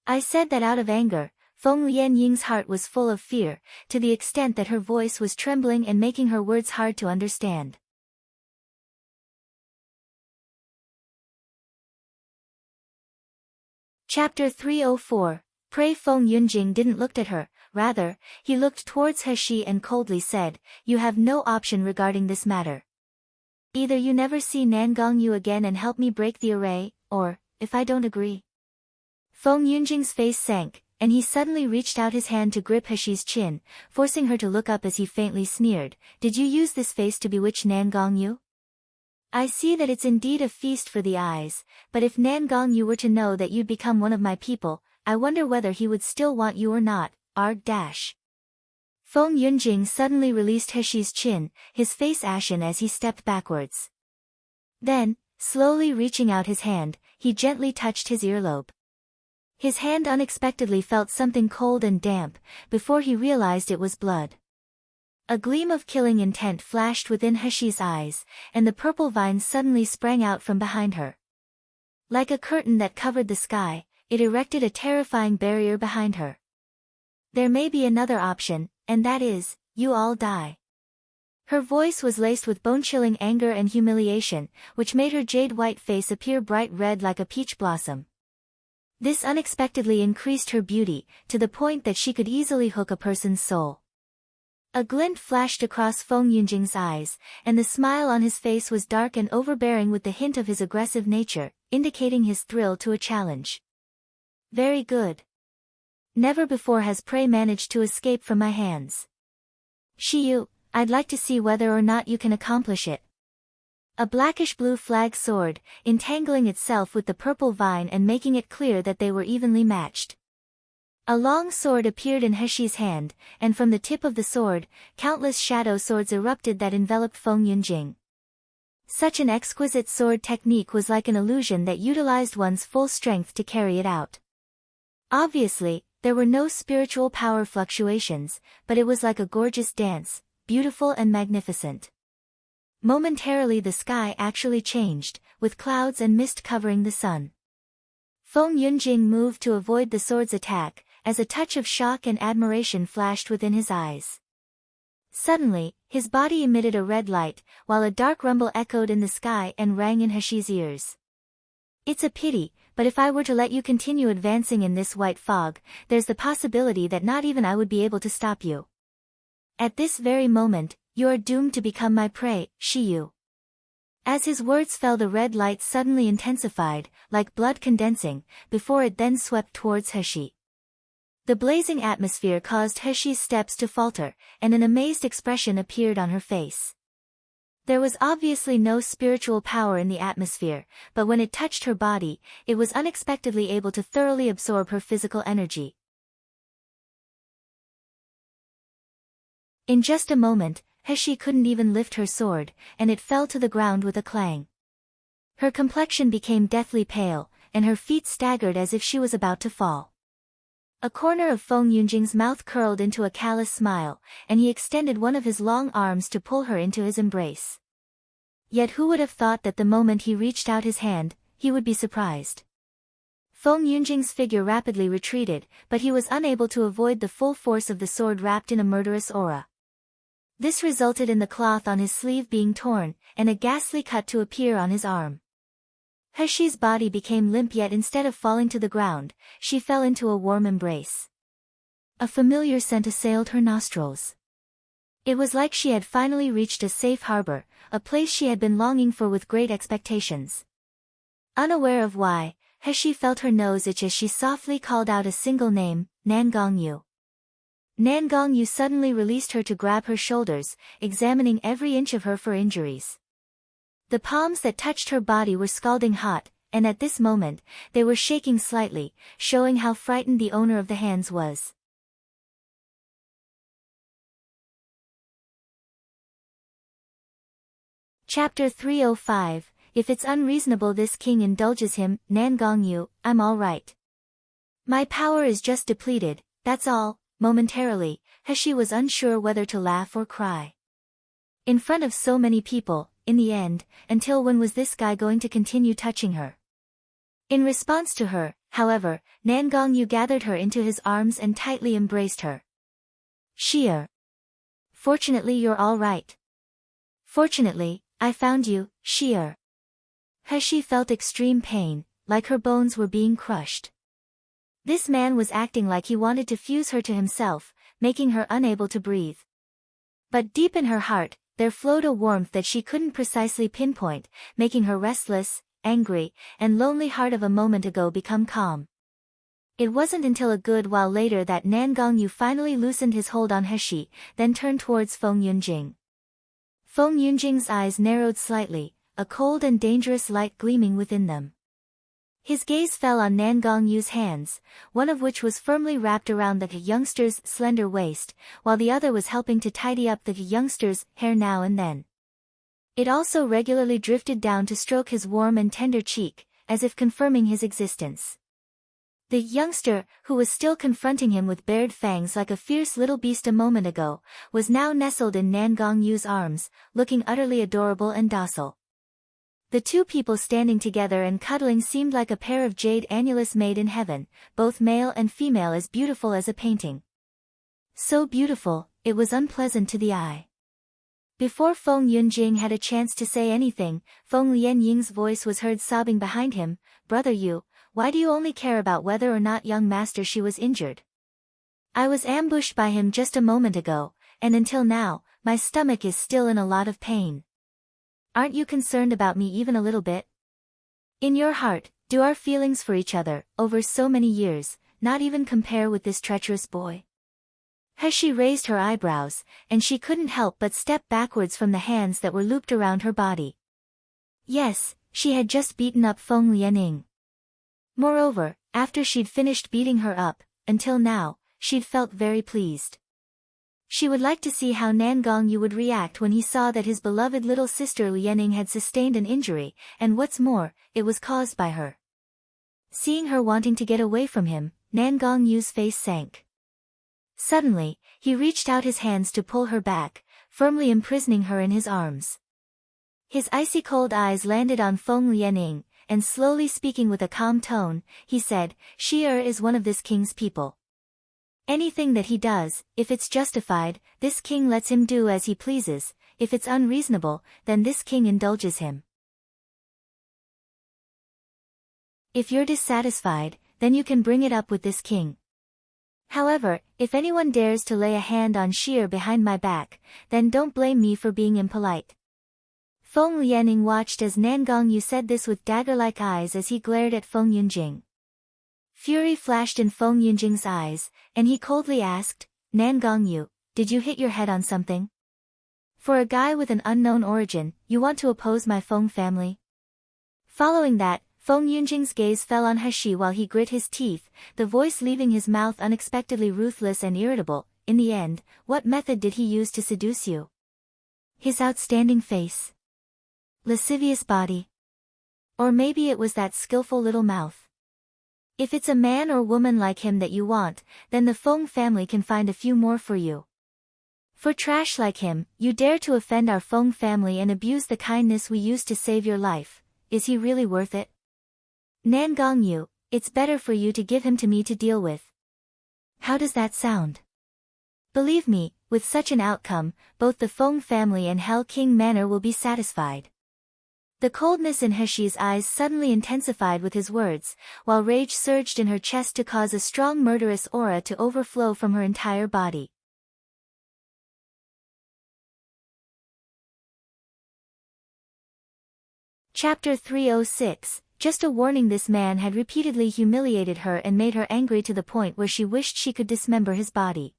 I said that out of anger." Feng Lianying's heart was full of fear, to the extent that her voice was trembling and making her words hard to understand. Chapter 304. Pray. Feng Yunjing didn't look at her, rather, he looked towards Heshi and coldly said, "You have no option regarding this matter. Either you never see Nan Gongyu again and help me break the array, or, if I don't agree." Feng Yunjing's face sank, and he suddenly reached out his hand to grip Heshi's chin, forcing her to look up as he faintly sneered, "Did you use this face to bewitch Nan Gongyu? I see that it's indeed a feast for the eyes, but if Nan Gongyu were to know that you'd become one of my people, I wonder whether he would still want you or not, arg dash." Feng Yunjing suddenly released Heshi's chin, his face ashen as he stepped backwards. Then, slowly reaching out his hand, he gently touched his earlobe. His hand unexpectedly felt something cold and damp, before he realized it was blood. A gleam of killing intent flashed within Heshi's eyes, and the purple vine suddenly sprang out from behind her. Like a curtain that covered the sky, it erected a terrifying barrier behind her. There may be another option, and that is, you all die. Her voice was laced with bone-chilling anger and humiliation, which made her jade-white face appear bright red like a peach blossom. This unexpectedly increased her beauty, to the point that she could easily hook a person's soul. A glint flashed across Feng Yunjing's eyes, and the smile on his face was dark and overbearing with the hint of his aggressive nature, indicating his thrill to a challenge. Very good. Never before has prey managed to escape from my hands. Shiyu, I'd like to see whether or not you can accomplish it. A blackish-blue flag sword, entangling itself with the purple vine and making it clear that they were evenly matched. A long sword appeared in Heshi's hand, and from the tip of the sword, countless shadow swords erupted that enveloped Feng Yunjing. Such an exquisite sword technique was like an illusion that utilized one's full strength to carry it out. Obviously, there were no spiritual power fluctuations, but it was like a gorgeous dance, beautiful and magnificent. Momentarily the sky actually changed, with clouds and mist covering the sun. Feng Yunjing moved to avoid the sword's attack, as a touch of shock and admiration flashed within his eyes. Suddenly, his body emitted a red light, while a dark rumble echoed in the sky and rang in Heshi's ears. It's a pity, but if I were to let you continue advancing in this white fog, there's the possibility that not even I would be able to stop you. At this very moment, you are doomed to become my prey, Shiyu. As his words fell, the red light suddenly intensified, like blood condensing, before it then swept towards Heshi. The blazing atmosphere caused Heshi's steps to falter, and an amazed expression appeared on her face. There was obviously no spiritual power in the atmosphere, but when it touched her body, it was unexpectedly able to thoroughly absorb her physical energy. In just a moment, Heshi couldn't even lift her sword, and it fell to the ground with a clang. Her complexion became deathly pale, and her feet staggered as if she was about to fall. A corner of Feng Yunjing's mouth curled into a callous smile, and he extended one of his long arms to pull her into his embrace. Yet who would have thought that the moment he reached out his hand, he would be surprised. Feng Yunjing's figure rapidly retreated, but he was unable to avoid the full force of the sword wrapped in a murderous aura. This resulted in the cloth on his sleeve being torn, and a ghastly cut to appear on his arm. Heshi's body became limp, yet instead of falling to the ground, she fell into a warm embrace. A familiar scent assailed her nostrils. It was like she had finally reached a safe harbor, a place she had been longing for with great expectations. Unaware of why, Heshi felt her nose itch as she softly called out a single name, Nangongyu. Nangongyu suddenly released her to grab her shoulders, examining every inch of her for injuries. The palms that touched her body were scalding hot, and at this moment, they were shaking slightly, showing how frightened the owner of the hands was. Chapter 305, If it's unreasonable this king indulges him, Nangongyu, I'm all right. My power is just depleted, that's all. Momentarily, Heshi was unsure whether to laugh or cry. In front of so many people, in the end, until when was this guy going to continue touching her? In response to her, however, Nangongyu gathered her into his arms and tightly embraced her. Shir. Fortunately you're all right. Fortunately, I found you, Shir. Heshi felt extreme pain, like her bones were being crushed. This man was acting like he wanted to fuse her to himself, making her unable to breathe. But deep in her heart, there flowed a warmth that she couldn't precisely pinpoint, making her restless, angry, and lonely heart of a moment ago become calm. It wasn't until a good while later that Nangongyu finally loosened his hold on Heshi, then turned towards Feng Yunjing. Feng Yunjing's eyes narrowed slightly, a cold and dangerous light gleaming within them. His gaze fell on Nangongyu's hands, one of which was firmly wrapped around the youngster's slender waist, while the other was helping to tidy up the youngster's hair now and then. It also regularly drifted down to stroke his warm and tender cheek, as if confirming his existence. The youngster, who was still confronting him with bared fangs like a fierce little beast a moment ago, was now nestled in Nan Gongyu's arms, looking utterly adorable and docile. The two people standing together and cuddling seemed like a pair of jade annulus made in heaven, both male and female as beautiful as a painting. So beautiful, it was unpleasant to the eye. Before Feng Yunjing had a chance to say anything, Feng Lianying's voice was heard sobbing behind him, "Brother Yu, why do you only care about whether or not young master Shi was injured? I was ambushed by him just a moment ago, and until now, my stomach is still in a lot of pain. Aren't you concerned about me even a little bit? In your heart, do our feelings for each other, over so many years, not even compare with this treacherous boy?" Heshi raised her eyebrows, and she couldn't help but step backwards from the hands that were looped around her body. Yes, she had just beaten up Feng Lianing. Moreover, after she'd finished beating her up, until now, she'd felt very pleased. She would like to see how Nan Gongyu would react when he saw that his beloved little sister Lianing had sustained an injury, and what's more, it was caused by her. Seeing her wanting to get away from him, Nan Gongyu's face sank. Suddenly, he reached out his hands to pull her back, firmly imprisoning her in his arms. His icy cold eyes landed on Feng Lianing, and slowly speaking with a calm tone, he said, "Shi is one of this king's people. Anything that he does, if it's justified, this king lets him do as he pleases, if it's unreasonable, then this king indulges him. If you're dissatisfied, then you can bring it up with this king. However, if anyone dares to lay a hand on Shi behind my back, then don't blame me for being impolite." Feng Lianing watched as Nan Gongyu said this with dagger-like eyes as he glared at Feng Yunjing. Fury flashed in Feng Yunjing's eyes, and he coldly asked, "Nan Gongyu, did you hit your head on something? For a guy with an unknown origin, you want to oppose my Feng family?" Following that, Feng Yunjing's gaze fell on Heshi while he grit his teeth, the voice leaving his mouth unexpectedly ruthless and irritable. "In the end, what method did he use to seduce you? His outstanding face? Lascivious body? Or maybe it was that skillful little mouth? If it's a man or woman like him that you want, then the Feng family can find a few more for you. For trash like him, you dare to offend our Feng family and abuse the kindness we used to save your life. Is he really worth it? Nan Gongyu, it's better for you to give him to me to deal with. How does that sound? Believe me, with such an outcome, both the Feng family and Hell King Manor will be satisfied." The coldness in Heshi's eyes suddenly intensified with his words, while rage surged in her chest to cause a strong murderous aura to overflow from her entire body. Chapter 306. Just a warning. This man had repeatedly humiliated her and made her angry to the point where she wished she could dismember his body.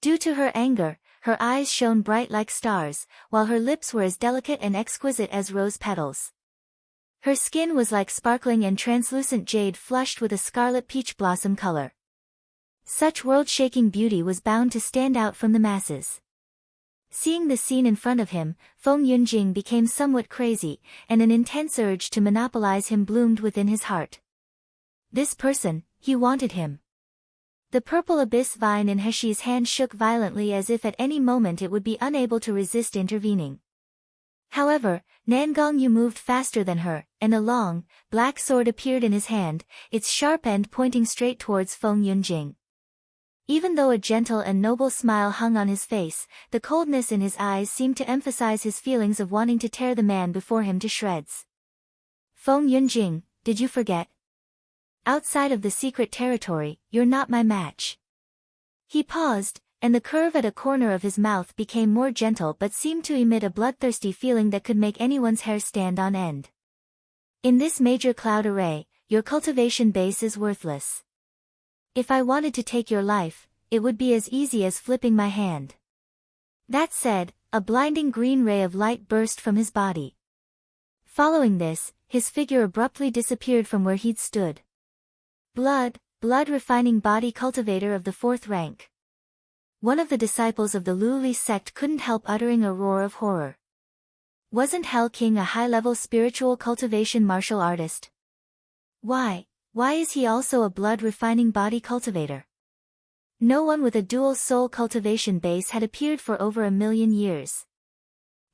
Due to her anger, her eyes shone bright like stars, while her lips were as delicate and exquisite as rose petals. Her skin was like sparkling and translucent jade flushed with a scarlet peach blossom color. Such world-shaking beauty was bound to stand out from the masses. Seeing the scene in front of him, Feng Yunjing became somewhat crazy, and an intense urge to monopolize him bloomed within his heart. This person, he wanted him. The purple abyss vine in Heshi's hand shook violently as if at any moment it would be unable to resist intervening. However, Nan Gongyu moved faster than her, and a long, black sword appeared in his hand, its sharp end pointing straight towards Feng Yunjing. Even though a gentle and noble smile hung on his face, the coldness in his eyes seemed to emphasize his feelings of wanting to tear the man before him to shreds. "Feng Yunjing, did you forget? Outside of the secret territory, you're not my match." He paused, and the curve at a corner of his mouth became more gentle but seemed to emit a bloodthirsty feeling that could make anyone's hair stand on end. "In this major cloud array, your cultivation base is worthless. If I wanted to take your life, it would be as easy as flipping my hand." That said, a blinding green ray of light burst from his body. Following this, his figure abruptly disappeared from where he'd stood. Blood refining body cultivator of the 4th rank. One of the disciples of the Luli sect couldn't help uttering a roar of horror. Wasn't Hell King a high-level spiritual cultivation martial artist? Why, Why is he also a blood-refining body cultivator? No one with a dual soul cultivation base had appeared for over 1,000,000 years.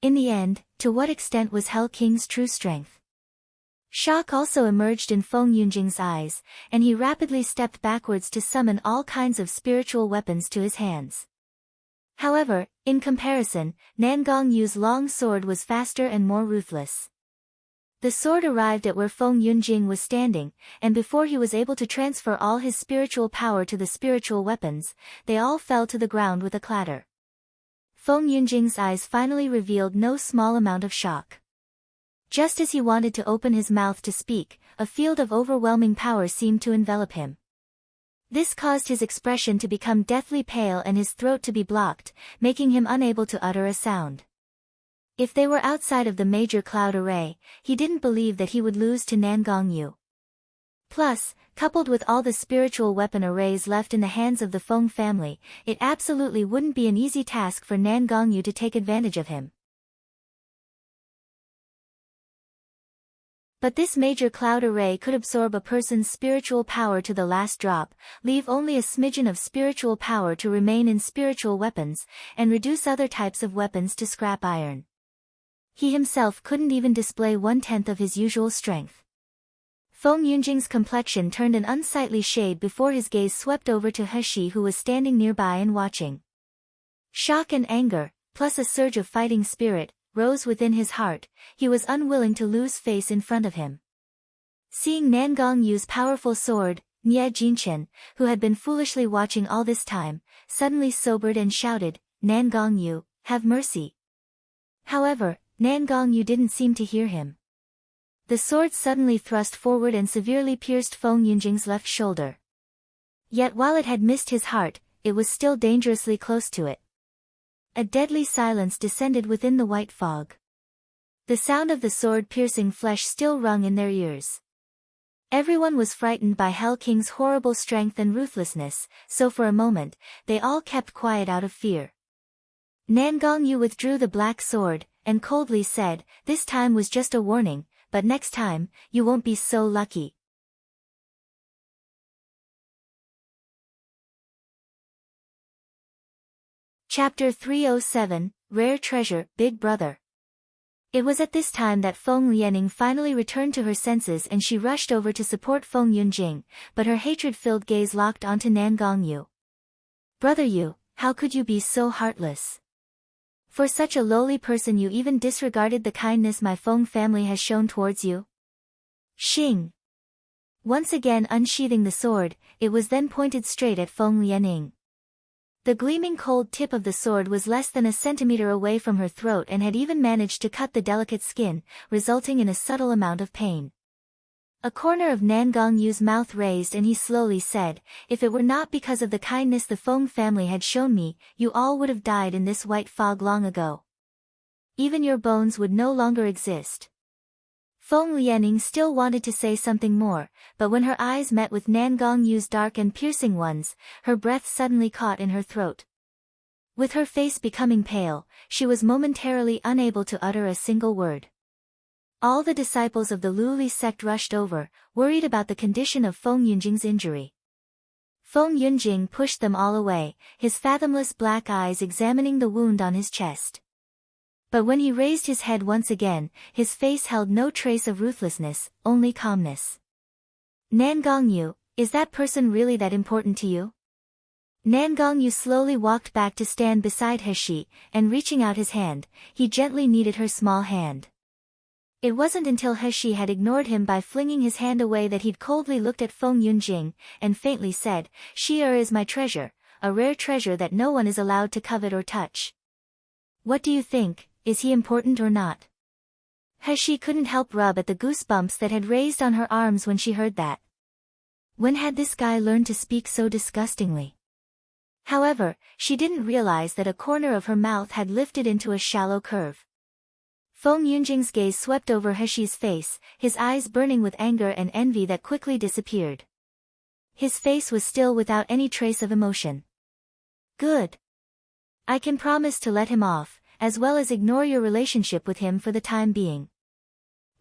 In the end, to what extent was Hell King's true strength? Shock also emerged in Feng Yunjing's eyes, and he rapidly stepped backwards to summon all kinds of spiritual weapons to his hands. However, in comparison, Nangong Yu's long sword was faster and more ruthless. The sword arrived at where Feng Yunjing was standing, and before he was able to transfer all his spiritual power to the spiritual weapons, they all fell to the ground with a clatter. Feng Yunjing's eyes finally revealed no small amount of shock. Just as he wanted to open his mouth to speak, a field of overwhelming power seemed to envelop him. This caused his expression to become deathly pale and his throat to be blocked, making him unable to utter a sound. If they were outside of the major cloud array, he didn't believe that he would lose to Nangong Yu. Plus, coupled with all the spiritual weapon arrays left in the hands of the Feng family, it absolutely wouldn't be an easy task for Nangong Yu to take advantage of him. But this major cloud array could absorb a person's spiritual power to the last drop, leave only a smidgen of spiritual power to remain in spiritual weapons, and reduce other types of weapons to scrap iron. He himself couldn't even display 1/10 of his usual strength. Feng Yunjing's complexion turned an unsightly shade before his gaze swept over to He, who was standing nearby and watching. Shock and anger, plus a surge of fighting spirit, rose within his heart. He was unwilling to lose face in front of him. Seeing Nangong Yu's powerful sword, Nie Jinchen, who had been foolishly watching all this time, suddenly sobered and shouted, "Nangong Yu, have mercy." However, Nangong Yu didn't seem to hear him. The sword suddenly thrust forward and severely pierced Feng Yunjing's left shoulder. Yet while it had missed his heart, it was still dangerously close to it. A deadly silence descended within the white fog. The sound of the sword piercing flesh still rung in their ears. Everyone was frightened by Hell King's horrible strength and ruthlessness, so for a moment, they all kept quiet out of fear. Nangong Yu withdrew the black sword, and coldly said, "This time was just a warning, but next time, you won't be so lucky." Chapter 307, Rare Treasure, Big Brother. It was at this time that Feng Lianing finally returned to her senses and she rushed over to support Feng Yunjing, but her hatred-filled gaze locked onto Nangong Yu. "Brother Yu, how could you be so heartless? For such a lowly person you even disregarded the kindness my Feng family has shown towards you?" Xing. Once again unsheathing the sword, it was then pointed straight at Feng Lianing. The gleaming cold tip of the sword was less than a centimeter away from her throat and had even managed to cut the delicate skin, resulting in a subtle amount of pain. A corner of Nangong Yu's mouth raised and he slowly said, "If it were not because of the kindness the Feng family had shown me, you all would have died in this white fog long ago. Even your bones would no longer exist." Feng Lianing still wanted to say something more, but when her eyes met with Nangong Yu's dark and piercing ones, her breath suddenly caught in her throat. With her face becoming pale, she was momentarily unable to utter a single word. All the disciples of the Luli sect rushed over, worried about the condition of Feng Yunjing's injury. Feng Yunjing pushed them all away, his fathomless black eyes examining the wound on his chest. But when he raised his head once again, his face held no trace of ruthlessness, only calmness. "Nangong Yu, is that person really that important to you?" Nangong Yu slowly walked back to stand beside He, and reaching out his hand, he gently kneaded her small hand. It wasn't until He had ignored him by flinging his hand away that he'd coldly looked at Feng Yunjing, and faintly said, "She is my treasure, a rare treasure that no one is allowed to covet or touch. What do you think? Is he important or not?" He couldn't help rub at the goosebumps that had raised on her arms when she heard that. When had this guy learned to speak so disgustingly? However, she didn't realize that a corner of her mouth had lifted into a shallow curve. Feng Yunjing's gaze swept over He's face, his eyes burning with anger and envy that quickly disappeared. His face was still without any trace of emotion. "Good. I can promise to let him off, as well as ignore your relationship with him for the time being.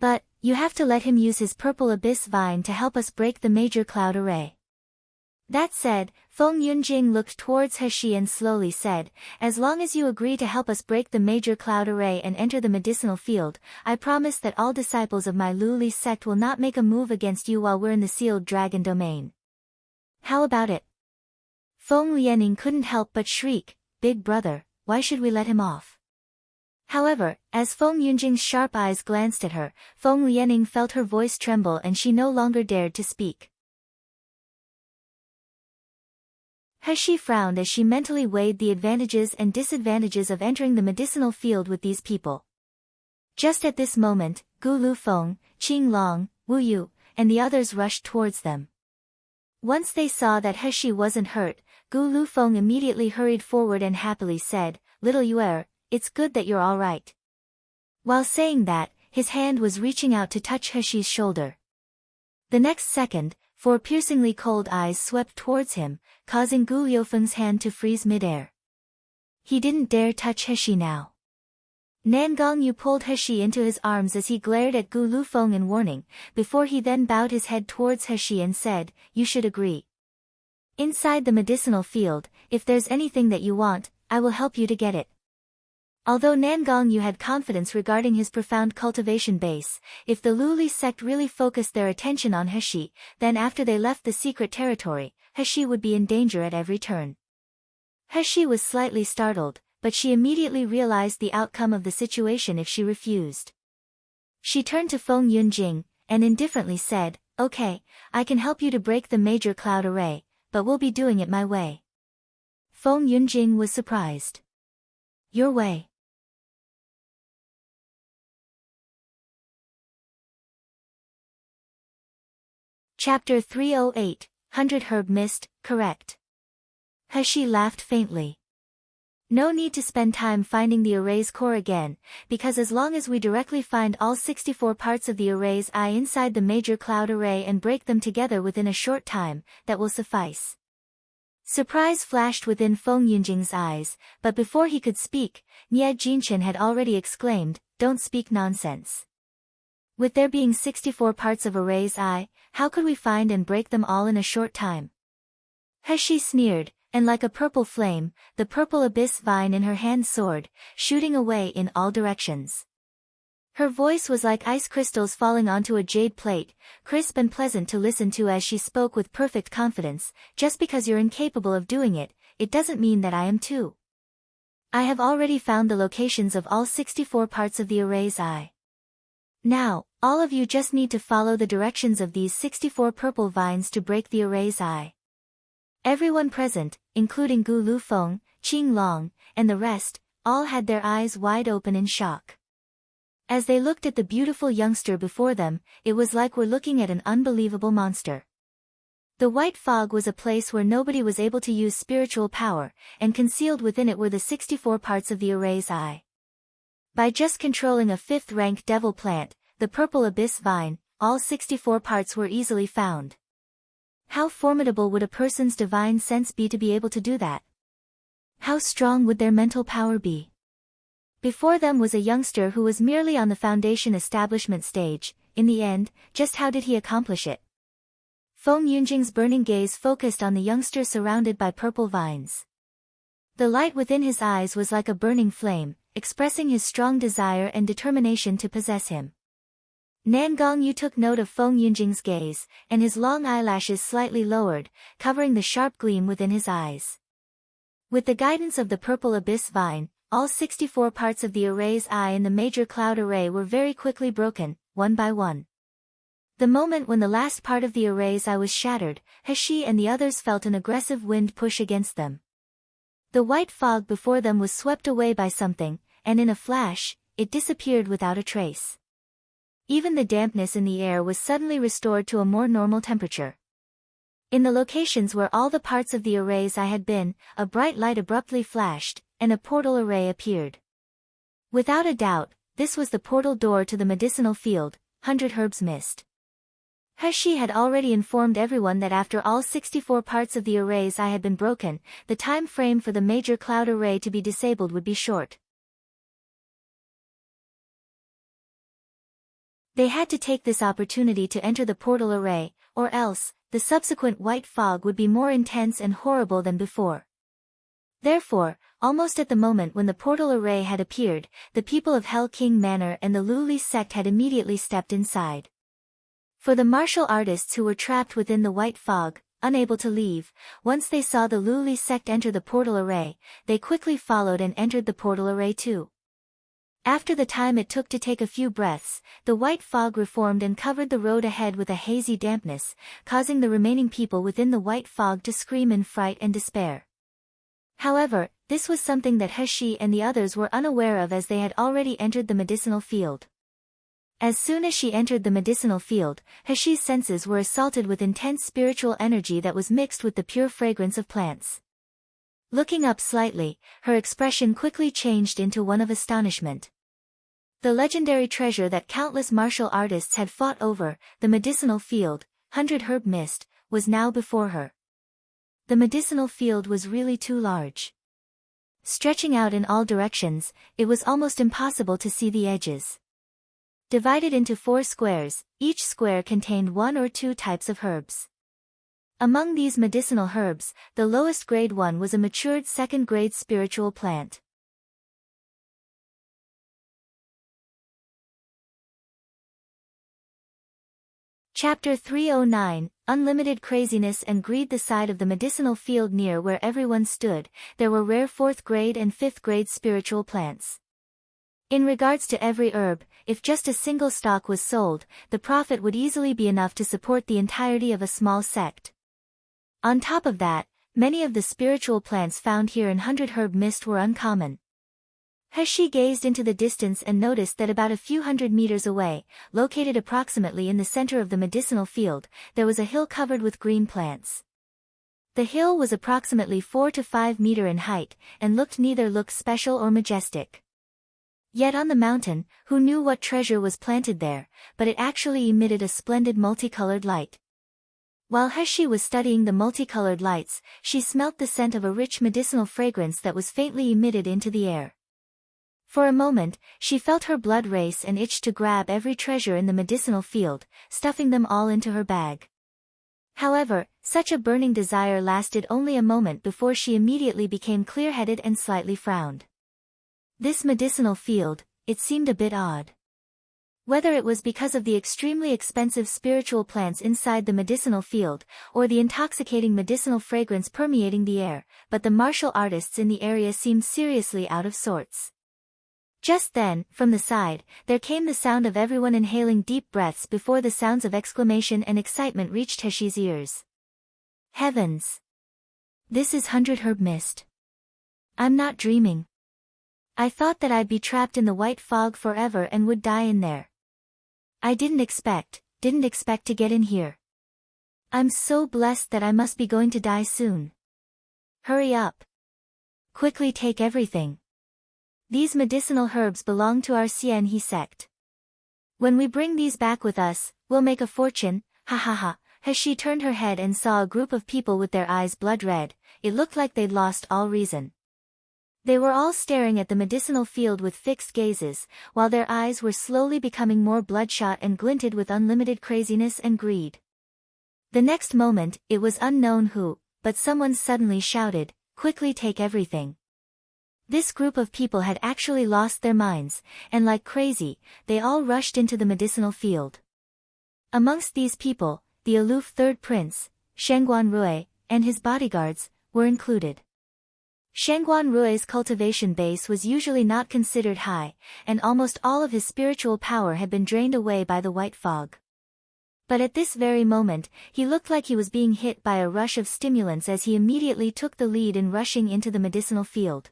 But, You have to let him use his purple abyss vine to help us break the major cloud array. That said, Feng Yunjing looked towards He and slowly said, as long as you agree to help us break the major cloud array and enter the medicinal field, I promise that all disciples of my Lu Li sect will not make a move against you while we're in the sealed dragon domain. How about it? Feng Lianing couldn't help but shriek, Big brother, why should we let him off? However, as Feng Yunjing's sharp eyes glanced at her, Feng Lianing felt her voice tremble and she no longer dared to speak. He frowned as she mentally weighed the advantages and disadvantages of entering the medicinal field with these people. Just at this moment, Gu Lufeng, Qing Long, Wu Yu, and the others rushed towards them. Once they saw that He wasn't hurt, Gu Lufeng immediately hurried forward and happily said, Little Yuer, it's good that you're all right. While saying that, his hand was reaching out to touch He's shoulder. The next second, 4 piercingly cold eyes swept towards him, causing Gu Liufeng's hand to freeze midair. He didn't dare touch He now. Nangong Yu pulled He into his arms as he glared at Gu Lufeng in warning, before he then bowed his head towards He and said, You should agree. Inside the medicinal field, if there's anything that you want, I will help you to get it. Although Nangong Yu had confidence regarding his profound cultivation base, if the Lu Li sect really focused their attention on He, then after they left the secret territory, He would be in danger at every turn. He was slightly startled, but she immediately realized the outcome of the situation if she refused. She turned to Feng Yunjing, and indifferently said, Okay, I can help you to break the major cloud array, but we'll be doing it my way. Feng Yunjing was surprised. Your way. Chapter 308, 100 Herb Mist, correct. He laughed faintly. No need to spend time finding the array's core again, because as long as we directly find all 64 parts of the array's eye inside the major cloud array and break them together within a short time, that will suffice. Surprise flashed within Feng Yunjing's eyes, but before he could speak, Nie Jinchen had already exclaimed, Don't speak nonsense. With there being 64 parts of array's eye, how could we find and break them all in a short time? He sneered, and like a purple flame, the purple abyss vine in her hand soared, shooting away in all directions. Her voice was like ice crystals falling onto a jade plate, crisp and pleasant to listen to as she spoke with perfect confidence. Just because you're incapable of doing it, it doesn't mean that I am too. I have already found the locations of all 64 parts of the array's eye. Now, all of you just need to follow the directions of these 64 purple vines to break the array's eye. Everyone present, including Gu Lufeng, Qing Long, and the rest, all had their eyes wide open in shock. As they looked at the beautiful youngster before them, it was like we're looking at an unbelievable monster. The white fog was a place where nobody was able to use spiritual power, and concealed within it were the 64 parts of the array's eye. By just controlling a 5th-rank devil plant, the purple abyss vine, all 64 parts were easily found. How formidable would a person's divine sense be to be able to do that? How strong would their mental power be? Before them was a youngster who was merely on the foundation establishment stage. In the end, just how did he accomplish it? Feng Yunjing's burning gaze focused on the youngster surrounded by purple vines. The light within his eyes was like a burning flame, expressing his strong desire and determination to possess him. Nangong Yu took note of Feng Yunjing's gaze, and his long eyelashes slightly lowered, covering the sharp gleam within his eyes. With the guidance of the purple abyss vine, all 64 parts of the array's eye in the major cloud array were very quickly broken, one by one. The moment when the last part of the array's eye was shattered, He and the others felt an aggressive wind push against them. The white fog before them was swept away by something, and in a flash, it disappeared without a trace. Even the dampness in the air was suddenly restored to a more normal temperature. In the locations where all the parts of the array's eye had been, a bright light abruptly flashed, and a portal array appeared. Without a doubt, this was the portal door to the medicinal field, 100 Herbs Mist. He had already informed everyone that after all 64 parts of the array's eye had been broken, the time frame for the major cloud array to be disabled would be short. They had to take this opportunity to enter the portal array, or else, the subsequent white fog would be more intense and horrible than before. Therefore, almost at the moment when the portal array had appeared, the people of Hell King Manor and the Luli sect had immediately stepped inside. For the martial artists who were trapped within the white fog, unable to leave, once they saw the Luli sect enter the portal array, they quickly followed and entered the portal array too. After the time it took to take a few breaths, the white fog reformed and covered the road ahead with a hazy dampness, causing the remaining people within the white fog to scream in fright and despair. However, this was something that Hashi and the others were unaware of as they had already entered the medicinal field. As soon as she entered the medicinal field, Hashi's senses were assaulted with intense spiritual energy that was mixed with the pure fragrance of plants. Looking up slightly, her expression quickly changed into one of astonishment. The legendary treasure that countless martial artists had fought over, the medicinal field, 100 herb mist, was now before her. The medicinal field was really too large. Stretching out in all directions, it was almost impossible to see the edges. Divided into 4 squares, each square contained 1 or 2 types of herbs. Among these medicinal herbs, the lowest grade one was a matured 2nd grade spiritual plant. Chapter 309, Unlimited Craziness and Greed. The side of the medicinal field near where everyone stood, there were rare 4th grade and 5th grade spiritual plants. In regards to every herb, if just a single stalk was sold, the profit would easily be enough to support the entirety of a small sect. On top of that, many of the spiritual plants found here in 100 herb mist were uncommon. Hashi gazed into the distance and noticed that about a few hundred meters away, located approximately in the center of the medicinal field, there was a hill covered with green plants. The hill was approximately 4 to 5 meters in height, and looked neither special or majestic. Yet on the mountain, who knew what treasure was planted there, but it actually emitted a splendid multicolored light. While Hashi was studying the multicolored lights, she smelt the scent of a rich medicinal fragrance that was faintly emitted into the air. For a moment, she felt her blood race and itched to grab every treasure in the medicinal field, stuffing them all into her bag. However, such a burning desire lasted only a moment before she immediately became clear-headed and slightly frowned. This medicinal field, it seemed a bit odd. Whether it was because of the extremely expensive spiritual plants inside the medicinal field, or the intoxicating medicinal fragrance permeating the air, but the martial artists in the area seemed seriously out of sorts. Just then, from the side, there came the sound of everyone inhaling deep breaths before the sounds of exclamation and excitement reached Hashi's ears. Heavens! This is 100 herb mist. I'm not dreaming. I thought that I'd be trapped in the white fog forever and would die in there. I didn't expect to get in here. I'm so blessed that I must be going to die soon. Hurry up. Quickly take everything. These medicinal herbs belong to our Xianhe sect. When we bring these back with us, we'll make a fortune, ha ha ha. Hashi turned her head and saw a group of people with their eyes blood red. It looked like they'd lost all reason. They were all staring at the medicinal field with fixed gazes, while their eyes were slowly becoming more bloodshot and glinted with unlimited craziness and greed. The next moment, it was unknown who, but someone suddenly shouted, "Quickly take everything." This group of people had actually lost their minds, and like crazy, they all rushed into the medicinal field. Amongst these people, the aloof third prince, Shangguan Rui, and his bodyguards, were included. Shangguan Rui's cultivation base was usually not considered high, and almost all of his spiritual power had been drained away by the white fog. But at this very moment, he looked like he was being hit by a rush of stimulants as he immediately took the lead in rushing into the medicinal field.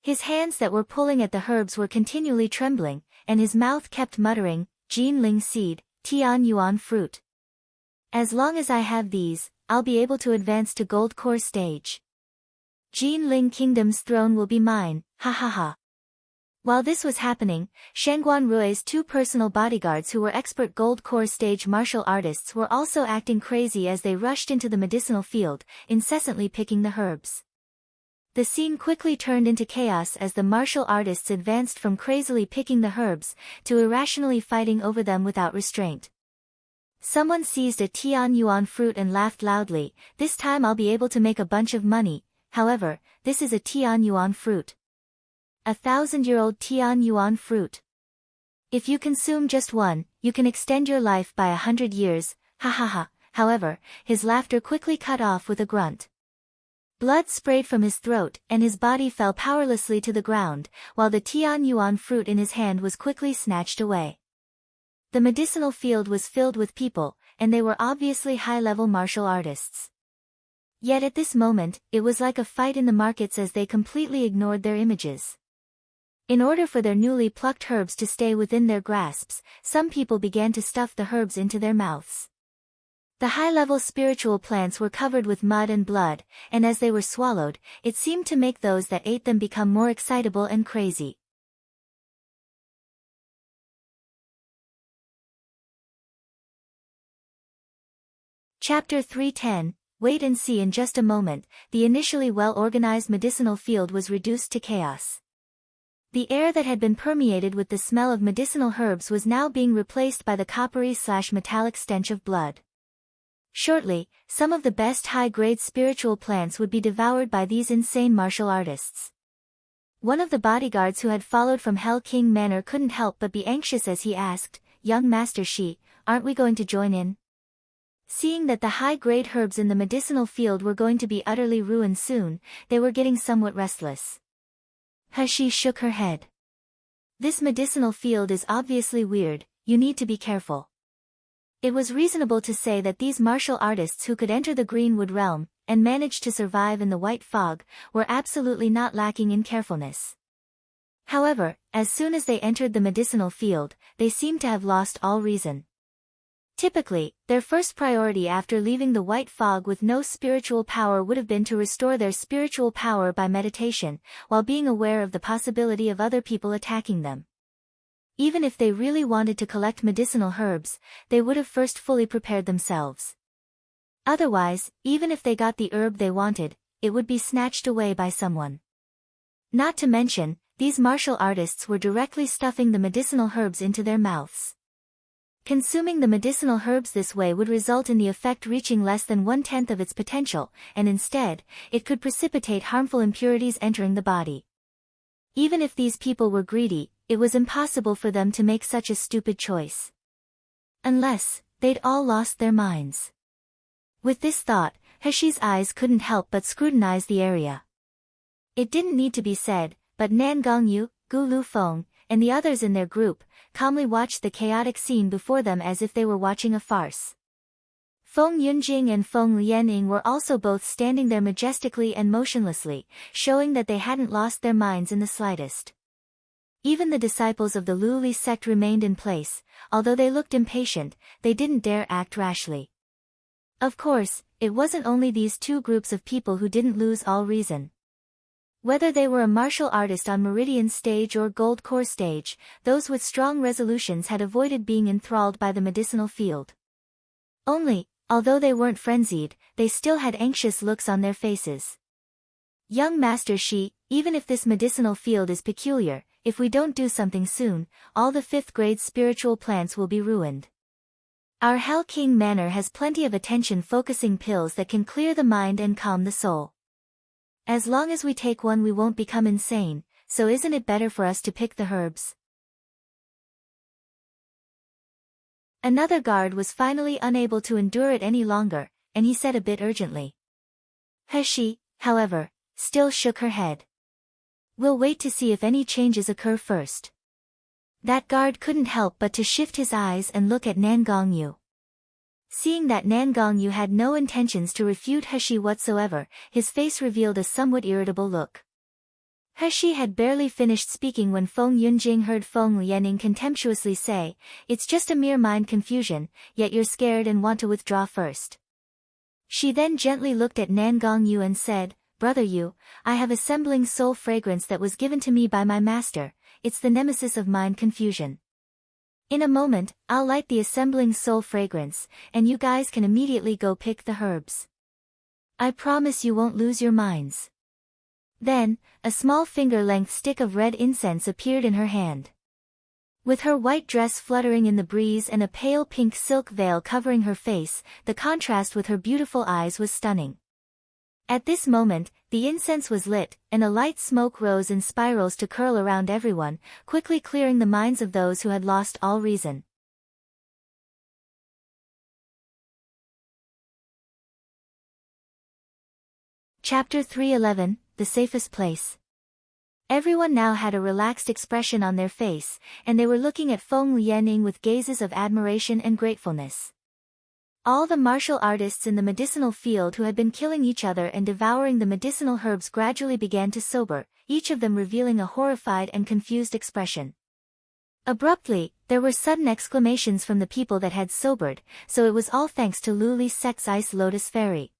His hands that were pulling at the herbs were continually trembling, and his mouth kept muttering, "Jin Ling seed, Tian Yuan fruit. As long as I have these, I'll be able to advance to gold core stage. Jin Ling Kingdom's throne will be mine, ha ha ha." While this was happening, Shangguan Rui's 2 personal bodyguards who were expert gold core stage martial artists were also acting crazy as they rushed into the medicinal field, incessantly picking the herbs. The scene quickly turned into chaos as the martial artists advanced from crazily picking the herbs, to irrationally fighting over them without restraint. Someone seized a Tian Yuan fruit and laughed loudly. "This time I'll be able to make a bunch of money. However, this is a Tian Yuan fruit. 1,000-year-old Tian Yuan fruit. If you consume just one, you can extend your life by 100 years, ha ha ha." However, his laughter quickly cut off with a grunt. Blood sprayed from his throat and his body fell powerlessly to the ground, while the Tian Yuan fruit in his hand was quickly snatched away. The medicinal field was filled with people, and they were obviously high-level martial artists. Yet at this moment, it was like a fight in the markets as they completely ignored their images. In order for their newly plucked herbs to stay within their grasps, some people began to stuff the herbs into their mouths. The high-level spiritual plants were covered with mud and blood, and as they were swallowed, it seemed to make those that ate them become more excitable and crazy. Chapter 310, Wait and see. In just a moment, the initially well-organized medicinal field was reduced to chaos. The air that had been permeated with the smell of medicinal herbs was now being replaced by the coppery/metallic stench of blood. Shortly, some of the best high-grade spiritual plants would be devoured by these insane martial artists. One of the bodyguards who had followed from Hell King Manor couldn't help but be anxious as he asked, "Young Master Shi, aren't we going to join in?" Seeing that the high-grade herbs in the medicinal field were going to be utterly ruined soon, they were getting somewhat restless. She shook her head. "This medicinal field is obviously weird, you need to be careful." It was reasonable to say that these martial artists who could enter the Greenwood realm, and manage to survive in the white fog, were absolutely not lacking in carefulness. However, as soon as they entered the medicinal field, they seemed to have lost all reason. Typically, their first priority after leaving the white fog with no spiritual power would have been to restore their spiritual power by meditation, while being aware of the possibility of other people attacking them. Even if they really wanted to collect medicinal herbs, they would have first fully prepared themselves. Otherwise, even if they got the herb they wanted, it would be snatched away by someone. Not to mention, these martial artists were directly stuffing the medicinal herbs into their mouths. Consuming the medicinal herbs this way would result in the effect reaching less than 1/10 of its potential, and instead, it could precipitate harmful impurities entering the body. Even if these people were greedy, it was impossible for them to make such a stupid choice. Unless, they'd all lost their minds. With this thought, Heshi's eyes couldn't help but scrutinize the area. It didn't need to be said, but Nan Gongyu, Gu Lu Feng, and the others in their group, calmly watched the chaotic scene before them as if they were watching a farce. Feng Yunjing and Feng Lianing were also both standing there majestically and motionlessly, showing that they hadn't lost their minds in the slightest. Even the disciples of the Luli sect remained in place, although they looked impatient, they didn't dare act rashly. Of course, it wasn't only these two groups of people who didn't lose all reason. Whether they were a martial artist on Meridian stage or Gold Core stage, those with strong resolutions had avoided being enthralled by the medicinal field. Only, although they weren't frenzied, they still had anxious looks on their faces. "Young Master Shi, even if this medicinal field is peculiar, if we don't do something soon, all the 5th-grade spiritual plants will be ruined. Our Hell King Manor has plenty of attention-focusing pills that can clear the mind and calm the soul. As long as we take one we won't become insane, so isn't it better for us to pick the herbs?" Another guard was finally unable to endure it any longer, and he said a bit urgently. Heshi, however, still shook her head. "We'll wait to see if any changes occur first." That guard couldn't help but to shift his eyes and look at Nan Gongyu. Seeing that Nan Gongyu had no intentions to refute Heshi whatsoever, his face revealed a somewhat irritable look. Heshi had barely finished speaking when Feng Yunjing heard Feng Lianing contemptuously say, "It's just a mere mind confusion, yet you're scared and want to withdraw first." She then gently looked at Nan Gongyu and said, "Brother Yu, I have assembling soul fragrance that was given to me by my master, it's the nemesis of mind confusion. In a moment, I'll light the assembling soul fragrance, and you guys can immediately go pick the herbs. I promise you won't lose your minds." Then, a small finger-length stick of red incense appeared in her hand. With her white dress fluttering in the breeze and a pale pink silk veil covering her face, the contrast with her beautiful eyes was stunning. At this moment, the incense was lit, and a light smoke rose in spirals to curl around everyone, quickly clearing the minds of those who had lost all reason. Chapter 311, The Safest Place. Everyone now had a relaxed expression on their face, and they were looking at Feng Lianying with gazes of admiration and gratefulness. All the martial artists in the medicinal field who had been killing each other and devouring the medicinal herbs gradually began to sober, each of them revealing a horrified and confused expression. Abruptly, there were sudden exclamations from the people that had sobered, so it was all thanks to Lu Li Sek's Ice Lotus Fairy.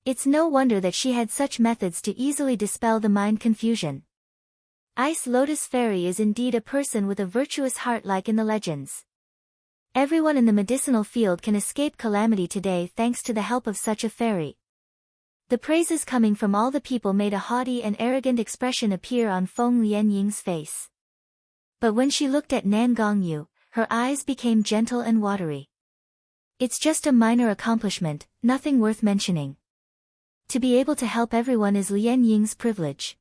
It's no wonder that she had such methods to easily dispel the mind confusion. Ice Lotus Fairy is indeed a person with a virtuous heart like in the legends. Everyone in the medicinal field can escape calamity today thanks to the help of such a fairy. The praises coming from all the people made a haughty and arrogant expression appear on Feng Lianying's face. But when she looked at Nan Gongyu, her eyes became gentle and watery. It's just a minor accomplishment, nothing worth mentioning. To be able to help everyone is Lianying's privilege.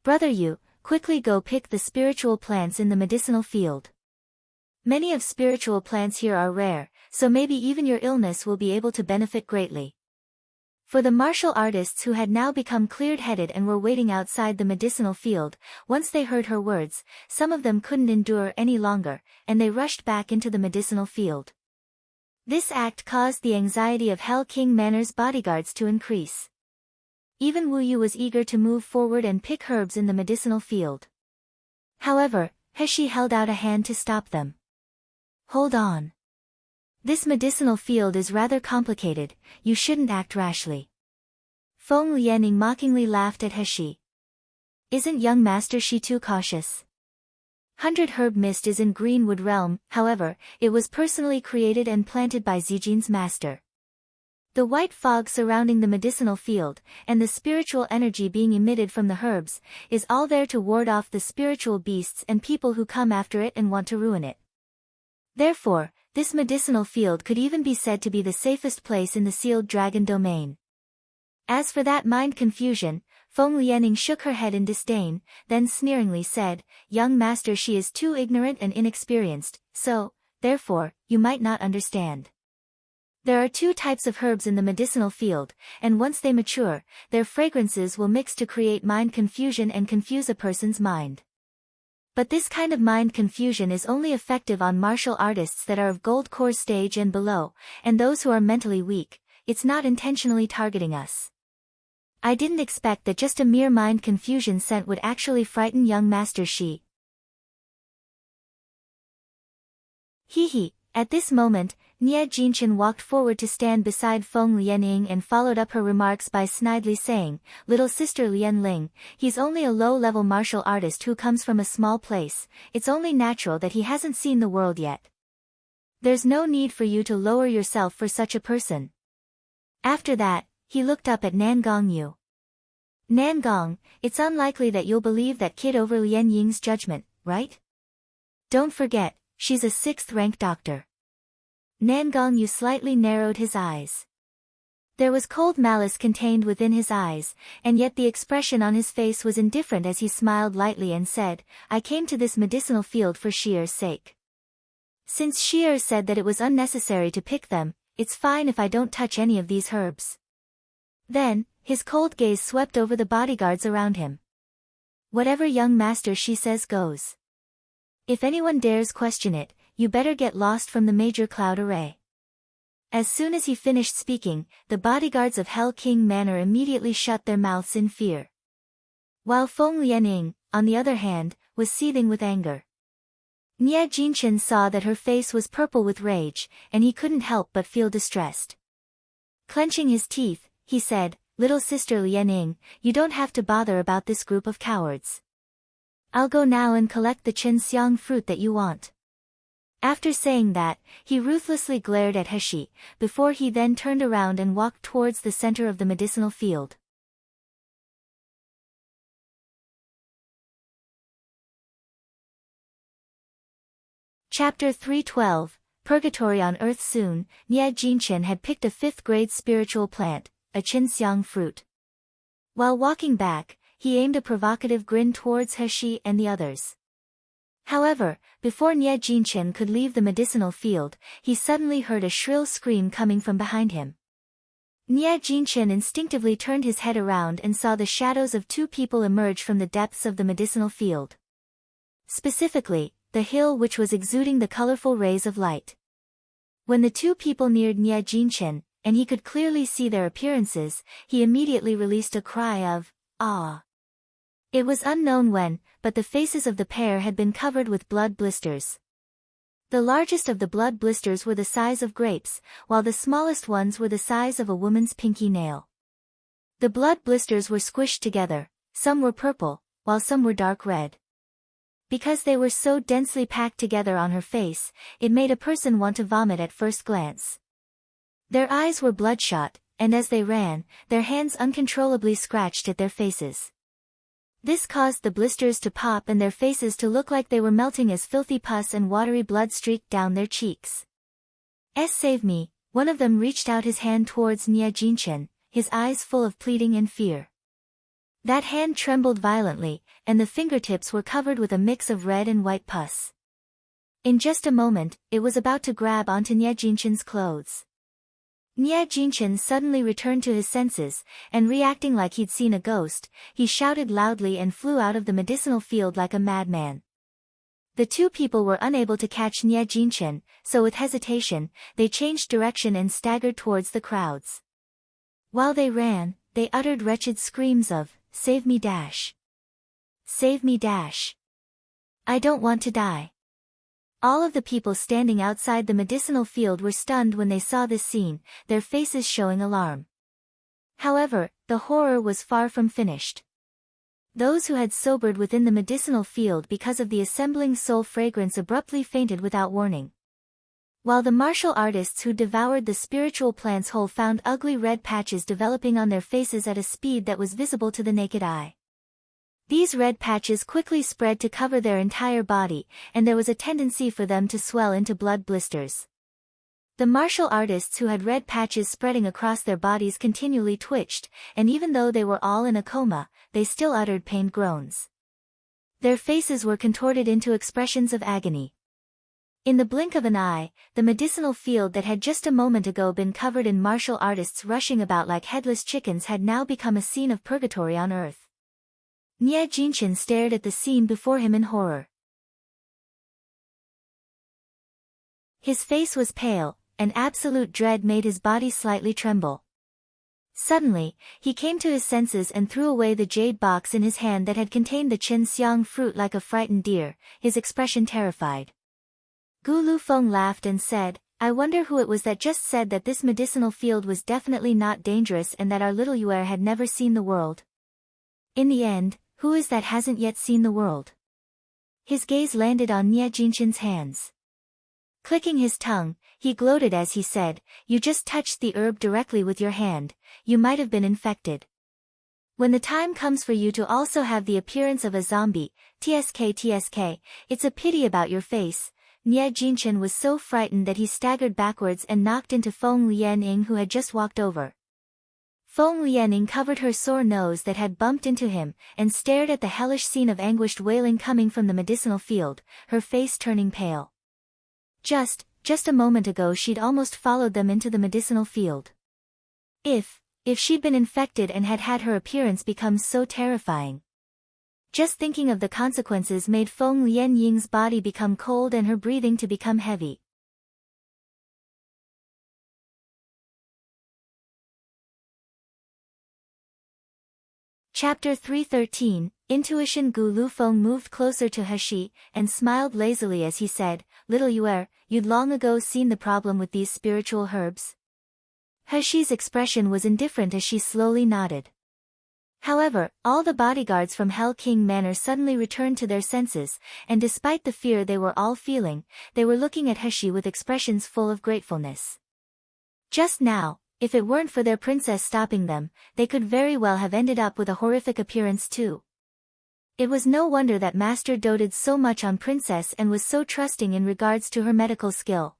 Brother Yu, quickly go pick the spiritual plants in the medicinal field. Many of spiritual plants here are rare, so maybe even your illness will be able to benefit greatly. For the martial artists who had now become cleared-headed and were waiting outside the medicinal field, once they heard her words, some of them couldn't endure any longer, and they rushed back into the medicinal field. This act caused the anxiety of Hell King Manor's bodyguards to increase. Even Wu Yu was eager to move forward and pick herbs in the medicinal field. However, Heshi held out a hand to stop them. Hold on. This medicinal field is rather complicated, you shouldn't act rashly. Feng Lianying mockingly laughed at Heshi. Isn't young Master Shi too cautious? 100 Herb Mist is in Greenwood Realm, however, it was personally created and planted by Zijin's master. The white fog surrounding the medicinal field, and the spiritual energy being emitted from the herbs, is all there to ward off the spiritual beasts and people who come after it and want to ruin it. Therefore, this medicinal field could even be said to be the safest place in the sealed dragon domain. As for that mind confusion, Feng Lianying shook her head in disdain, then sneeringly said, Young Master, she is too ignorant and inexperienced, so, therefore, you might not understand. There are 2 types of herbs in the medicinal field, and once they mature, their fragrances will mix to create mind confusion and confuse a person's mind. But this kind of mind confusion is only effective on martial artists that are of gold core stage and below, and those who are mentally weak. It's not intentionally targeting us. I didn't expect that just a mere mind confusion scent would actually frighten young Master Shi. Hee. At this moment, Nie Jinchen walked forward to stand beside Feng Lianying and followed up her remarks by snidely saying, Little sister Lian Ling, he's only a low-level martial artist who comes from a small place, it's only natural that he hasn't seen the world yet. There's no need for you to lower yourself for such a person. After that, he looked up at Nan Gongyu. Nan Gong, it's unlikely that you'll believe that kid over Lianying's judgment, right? Don't forget, she's a 6th-rank doctor. Nan Gongyu slightly narrowed his eyes. There was cold malice contained within his eyes, and yet the expression on his face was indifferent as he smiled lightly and said, I came to this medicinal field for Shier's sake. Since Shier said that it was unnecessary to pick them, it's fine if I don't touch any of these herbs. Then, his cold gaze swept over the bodyguards around him. Whatever young Master Shi says goes. If anyone dares question it, you better get lost from the major cloud array. As soon as he finished speaking, the bodyguards of Hell King Manor immediately shut their mouths in fear. While Feng Lianying, on the other hand, was seething with anger. Nie Jinchen saw that her face was purple with rage, and he couldn't help but feel distressed. Clenching his teeth, he said, Little sister Lianying, you don't have to bother about this group of cowards. I'll go now and collect the Qinxiang fruit that you want. After saying that, he ruthlessly glared at Heshi, before he then turned around and walked towards the center of the medicinal field. Chapter 312, Purgatory on Earth. Soon, Nie Jinchen had picked a 5th-grade spiritual plant, a chinxiang fruit. While walking back, he aimed a provocative grin towards Heshi and the others. However, before Nie Jinchen could leave the medicinal field, he suddenly heard a shrill scream coming from behind him. Nie Jinchen instinctively turned his head around and saw the shadows of 2 people emerge from the depths of the medicinal field. Specifically, the hill which was exuding the colorful rays of light. When the 2 people neared Nie Jinchen, and he could clearly see their appearances, he immediately released a cry of, "Ah!" It was unknown when, but the faces of the pair had been covered with blood blisters. The largest of the blood blisters were the size of grapes, while the smallest ones were the size of a woman's pinky nail. The blood blisters were squished together, some were purple, while some were dark red. Because they were so densely packed together on her face, it made a person want to vomit at first glance. Their eyes were bloodshot, and as they ran, their hands uncontrollably scratched at their faces. This caused the blisters to pop and their faces to look like they were melting as filthy pus and watery blood streaked down their cheeks. Save me, one of them reached out his hand towards Nie Jinchen, his eyes full of pleading and fear. That hand trembled violently, and the fingertips were covered with a mix of red and white pus. In just a moment, it was about to grab onto Nie Jinchen's clothes. Nie Jinchen suddenly returned to his senses, and reacting like he'd seen a ghost, he shouted loudly and flew out of the medicinal field like a madman. The 2 people were unable to catch Nie Jinchen, so with hesitation, they changed direction and staggered towards the crowds. While they ran, they uttered wretched screams of, "Save me dash! Save me dash! I don't want to die." All of the people standing outside the medicinal field were stunned when they saw this scene, their faces showing alarm. However, the horror was far from finished. Those who had sobered within the medicinal field because of the assembling soul fragrance abruptly fainted without warning. While the martial artists who devoured the spiritual plant's whole found ugly red patches developing on their faces at a speed that was visible to the naked eye. These red patches quickly spread to cover their entire body, and there was a tendency for them to swell into blood blisters. The martial artists who had red patches spreading across their bodies continually twitched, and even though they were all in a coma, they still uttered pained groans. Their faces were contorted into expressions of agony. In the blink of an eye, the medicinal field that had just a moment ago been covered in martial artists rushing about like headless chickens had now become a scene of purgatory on earth. Nie Jinchen stared at the scene before him in horror. His face was pale, and absolute dread made his body slightly tremble. Suddenly, he came to his senses and threw away the jade box in his hand that had contained the chinxiang fruit like a frightened deer, his expression terrified. Gu Lufeng laughed and said, "I wonder who it was that just said that this medicinal field was definitely not dangerous and that our little Yuer had never seen the world. In the end, who is that hasn't yet seen the world?" His gaze landed on Nie Jinchen's hands. Clicking his tongue, he gloated as he said, "You just touched the herb directly with your hand, you might have been infected. When the time comes for you to also have the appearance of a zombie, tsk, it's a pity about your face." Nie Jinchen was so frightened that he staggered backwards and knocked into Feng Lianying, who had just walked over. Feng Lianying covered her sore nose that had bumped into him, and stared at the hellish scene of anguished wailing coming from the medicinal field, her face turning pale. Just a moment ago she'd almost followed them into the medicinal field. If she'd been infected and had had her appearance become so terrifying. Just thinking of the consequences made Feng Lianying's body become cold and her breathing to become heavy. Chapter 313, Intuition. Gu Lufeng moved closer to Heshi, and smiled lazily as he said, "Little Yuer, you'd long ago seen the problem with these spiritual herbs?" Heshi's expression was indifferent as she slowly nodded. However, all the bodyguards from Hell King Manor suddenly returned to their senses, and despite the fear they were all feeling, they were looking at Heshi with expressions full of gratefulness. Just now, if it weren't for their princess stopping them, they could very well have ended up with a horrific appearance too. It was no wonder that Master doted so much on Princess and was so trusting in regards to her medical skill.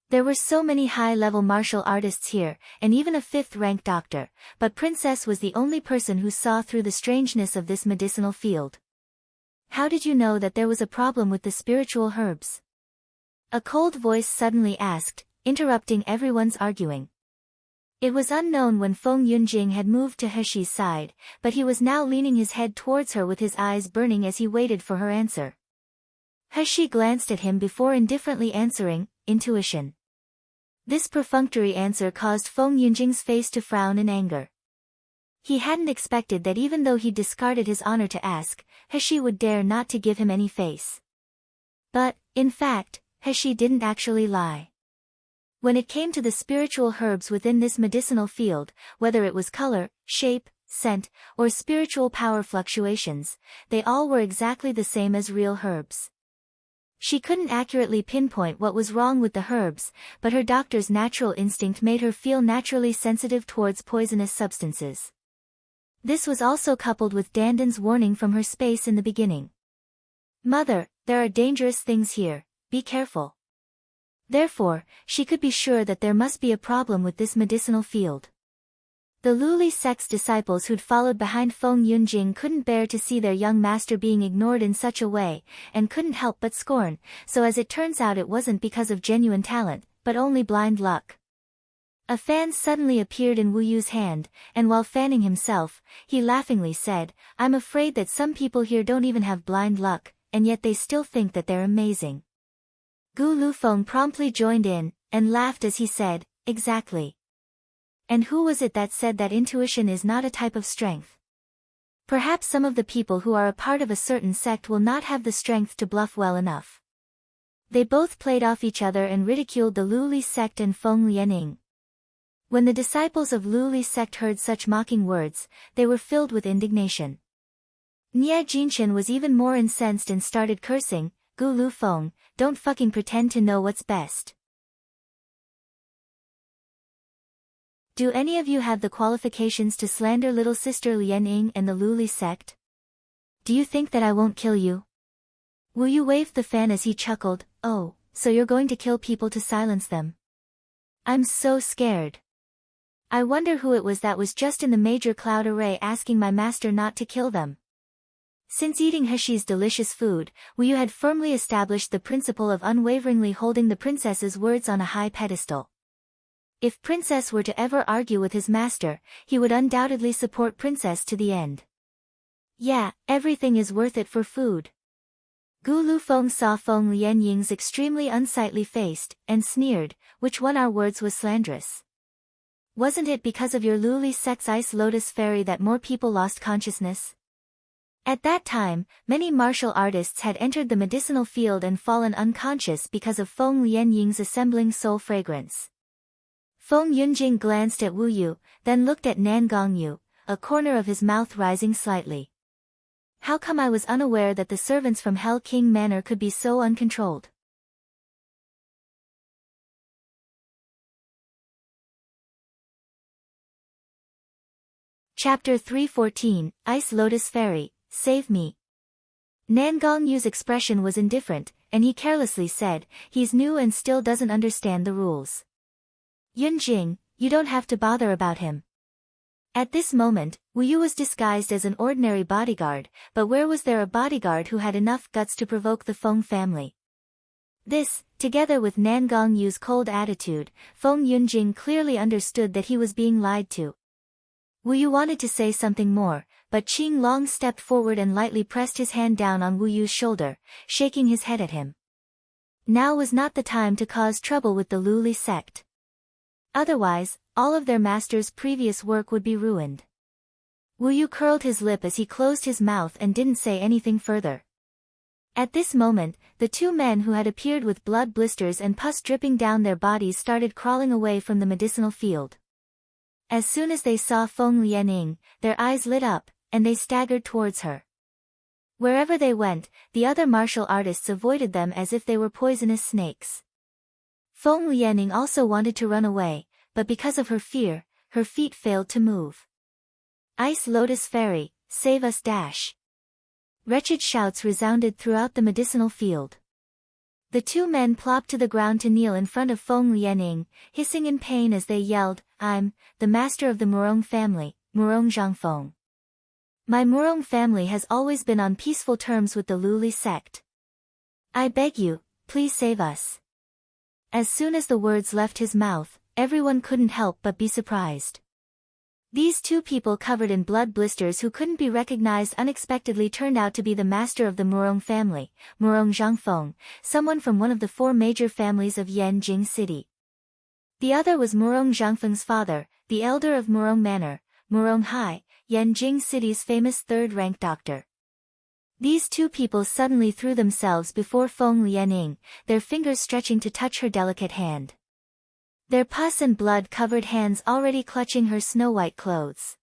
There were so many high-level martial artists here, and even a 5th-rank doctor, but Princess was the only person who saw through the strangeness of this medicinal field. How did you know that there was a problem with the spiritual herbs? A cold voice suddenly asked, interrupting everyone's arguing. It was unknown when Feng Yunjing had moved to Heshi's side, but he was now leaning his head towards her with his eyes burning as he waited for her answer. Heshi glanced at him before indifferently answering, intuition. This perfunctory answer caused Feng Yunjing's face to frown in anger. He hadn't expected that even though he discarded his honor to ask, Heshi would dare not to give him any face. But, in fact, Heshi didn't actually lie. When it came to the spiritual herbs within this medicinal field, whether it was color, shape, scent, or spiritual power fluctuations, they all were exactly the same as real herbs. She couldn't accurately pinpoint what was wrong with the herbs, but her doctor's natural instinct made her feel naturally sensitive towards poisonous substances. This was also coupled with Dandan's warning from her space in the beginning. Mother, there are dangerous things here, be careful. Therefore, she could be sure that there must be a problem with this medicinal field. The Luli sect's disciples who'd followed behind Feng Yunjing couldn't bear to see their young master being ignored in such a way, and couldn't help but scorn, so as it turns out it wasn't because of genuine talent, but only blind luck. A fan suddenly appeared in Wu Yu's hand, and while fanning himself, he laughingly said, I'm afraid that some people here don't even have blind luck, and yet they still think that they're amazing. Gu Lufeng promptly joined in, and laughed as he said, exactly. And who was it that said that intuition is not a type of strength? Perhaps some of the people who are a part of a certain sect will not have the strength to bluff well enough. They both played off each other and ridiculed the Luli sect and Feng Lianing. When the disciples of Luli sect heard such mocking words, they were filled with indignation. Nie Jinchen was even more incensed and started cursing, Gu Lufeng, don't fucking pretend to know what's best. Do any of you have the qualifications to slander little sister Lian Ying and the Luli sect? Do you think that I won't kill you? Wu Yu waved the fan as he chuckled, oh, so you're going to kill people to silence them? I'm so scared. I wonder who it was that was just in the major cloud array asking my master not to kill them. Since eating Heshi's delicious food, Wu Yu had firmly established the principle of unwaveringly holding the princess's words on a high pedestal. If Princess were to ever argue with his master, he would undoubtedly support Princess to the end. Yeah, everything is worth it for food. Gu Lufeng saw Feng Lianying's extremely unsightly face, and sneered, which one our words was slanderous? Wasn't it because of your Luli sect's ice lotus fairy that more people lost consciousness? At that time, many martial artists had entered the medicinal field and fallen unconscious because of Feng Lianying's assembling soul fragrance. Feng Yunjing glanced at Wu Yu, then looked at Nan Gongyu, a corner of his mouth rising slightly. How come I was unaware that the servants from Hell King Manor could be so uncontrolled? Chapter 314, Ice Lotus Fairy, Save Me. Nan Gongyu's expression was indifferent, and he carelessly said, he's new and still doesn't understand the rules. Yunjing, you don't have to bother about him. At this moment, Wu Yu was disguised as an ordinary bodyguard, but where was there a bodyguard who had enough guts to provoke the Feng family? This, together with Nan Gongyu's cold attitude, Feng Yunjing clearly understood that he was being lied to. Wu Yu wanted to say something more, but Qing Long stepped forward and lightly pressed his hand down on Wu Yu's shoulder, shaking his head at him. Now was not the time to cause trouble with the Luli sect. Otherwise, all of their master's previous work would be ruined. Wu Yu curled his lip as he closed his mouth and didn't say anything further. At this moment, the two men who had appeared with blood blisters and pus dripping down their bodies started crawling away from the medicinal field. As soon as they saw Feng Lianying, their eyes lit up, and they staggered towards her. Wherever they went, the other martial artists avoided them as if they were poisonous snakes. Feng Lianying also wanted to run away, but because of her fear, her feet failed to move. Ice Lotus Fairy, save us dash. Wretched shouts resounded throughout the medicinal field. The two men plopped to the ground to kneel in front of Feng Lianing, hissing in pain as they yelled, "I'm the master of the Murong family, Murong Zhangfeng. My Murong family has always been on peaceful terms with the Luli sect. I beg you, please save us." As soon as the words left his mouth, everyone couldn't help but be surprised. These two people covered in blood blisters who couldn't be recognized unexpectedly turned out to be the master of the Murong family, Murong Zhangfeng, someone from one of the four major families of Yanjing City. The other was Murong Zhangfeng's father, the elder of Murong Manor, Murong Hai, Yanjing City's famous third-rank doctor. These two people suddenly threw themselves before Feng Lianing, their fingers stretching to touch her delicate hand. Their pus and blood-covered hands already clutching her snow-white clothes.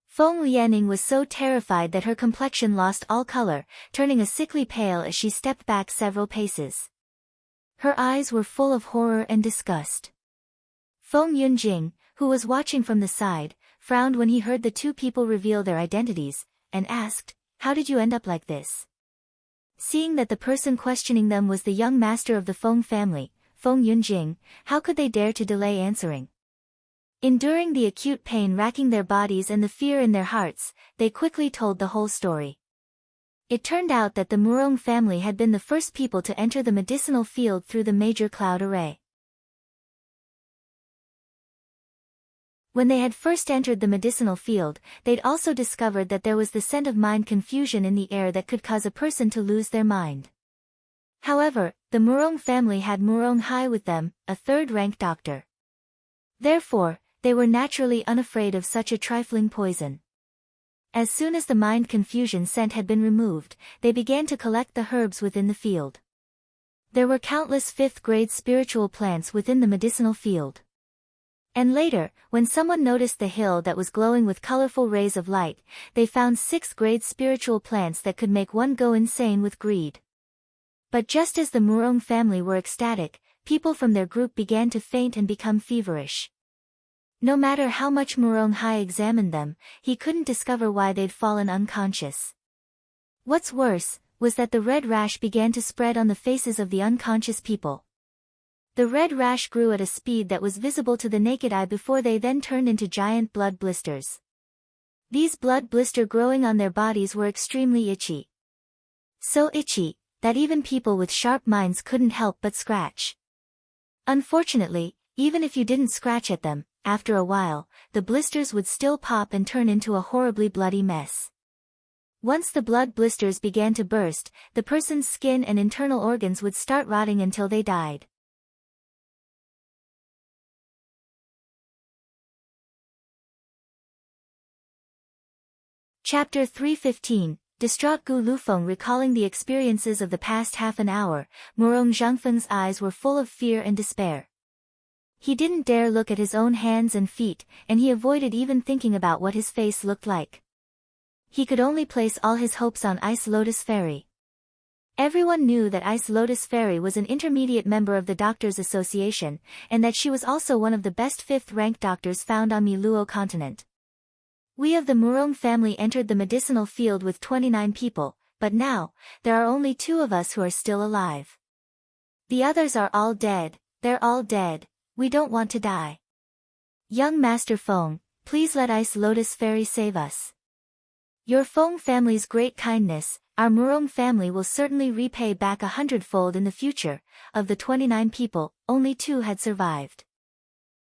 Feng Lianing was so terrified that her complexion lost all color, turning a sickly pale as she stepped back several paces. Her eyes were full of horror and disgust. Feng Yunjing, who was watching from the side, frowned when he heard the two people reveal their identities, and asked, "How did you end up like this?" Seeing that the person questioning them was the young master of the Feng family, Feng Yunjing, how could they dare to delay answering? Enduring the acute pain racking their bodies and the fear in their hearts, they quickly told the whole story. It turned out that the Murong family had been the first people to enter the medicinal field through the major cloud array. When they had first entered the medicinal field, they'd also discovered that there was the scent of mind confusion in the air that could cause a person to lose their mind. However, the Murong family had Murong Hai with them, a third-rank doctor. Therefore, they were naturally unafraid of such a trifling poison. As soon as the mind confusion scent had been removed, they began to collect the herbs within the field. There were countless fifth-grade spiritual plants within the medicinal field. And later, when someone noticed the hill that was glowing with colorful rays of light, they found sixth-grade spiritual plants that could make one go insane with greed. But just as the Murong family were ecstatic, people from their group began to faint and become feverish. No matter how much Murong Hai examined them, he couldn't discover why they'd fallen unconscious. What's worse, was that the red rash began to spread on the faces of the unconscious people. The red rash grew at a speed that was visible to the naked eye before they then turned into giant blood blisters. These blood blisters growing on their bodies were extremely itchy. So itchy, that even people with sharp minds couldn't help but scratch. Unfortunately, even if you didn't scratch at them, after a while, the blisters would still pop and turn into a horribly bloody mess. Once the blood blisters began to burst, the person's skin and internal organs would start rotting until they died. Chapter 315, Distraught Gu Lufeng recalling the experiences of the past half an hour, Murong Zhangfeng's eyes were full of fear and despair. He didn't dare look at his own hands and feet, and he avoided even thinking about what his face looked like. He could only place all his hopes on Ice Lotus Fairy. Everyone knew that Ice Lotus Fairy was an intermediate member of the Doctors Association, and that she was also one of the best fifth-ranked doctors found on Miluo continent. We of the Murong family entered the medicinal field with 29 people, but now, there are only 2 of us who are still alive. The others are all dead, they're all dead, we don't want to die. Young Master Feng, please let Ice Lotus Fairy save us. Your Feng family's great kindness, our Murong family will certainly repay back 100-fold in the future. Of the 29 people, only 2 had survived.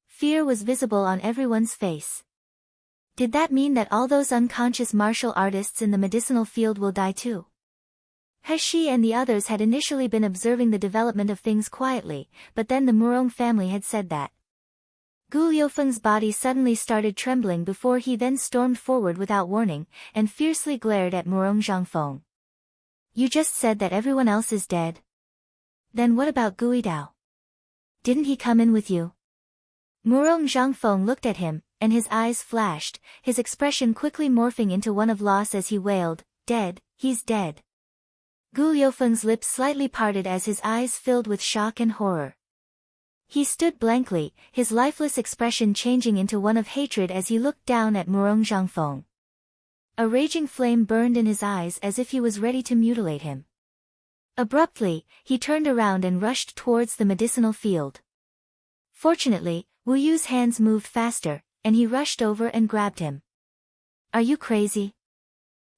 Fear was visible on everyone's face. Did that mean that all those unconscious martial artists in the medicinal field will die too? He and the others had initially been observing the development of things quietly, but then the Murong family had said that. Gu Liufeng's body suddenly started trembling before he then stormed forward without warning, and fiercely glared at Murong Zhangfeng. You just said that everyone else is dead. Then what about Gui Dao? Didn't he come in with you? Murong Zhangfeng looked at him, and his eyes flashed, his expression quickly morphing into one of loss as he wailed, "Dead, he's dead." Gu Liufeng's lips slightly parted as his eyes filled with shock and horror. He stood blankly, his lifeless expression changing into one of hatred as he looked down at Murong Zhangfeng. A raging flame burned in his eyes as if he was ready to mutilate him. Abruptly, he turned around and rushed towards the medicinal field. Fortunately, Wu Yu's hands moved faster, and he rushed over and grabbed him. Are you crazy?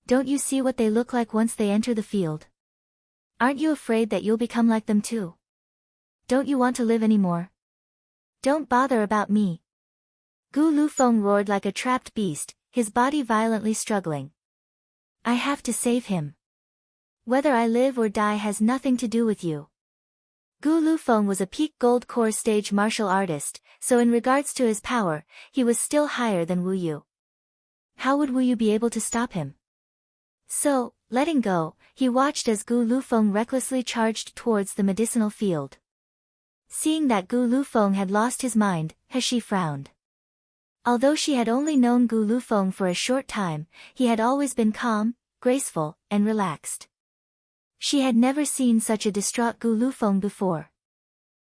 Don't you see what they look like once they enter the field? Aren't you afraid that you'll become like them too? Don't you want to live anymore? Don't bother about me. Gu Lufeng roared like a trapped beast, his body violently struggling. I have to save him. Whether I live or die has nothing to do with you. Gu Lufeng was a peak gold core stage martial artist, so in regards to his power, he was still higher than Wu Yu. How would Wu Yu be able to stop him? So, letting go, he watched as Gu Lufeng recklessly charged towards the medicinal field. Seeing that Gu Lufeng had lost his mind, Heshi frowned. Although she had only known Gu Lufeng for a short time, he had always been calm, graceful, and relaxed. She had never seen such a distraught Gu Lufeng before.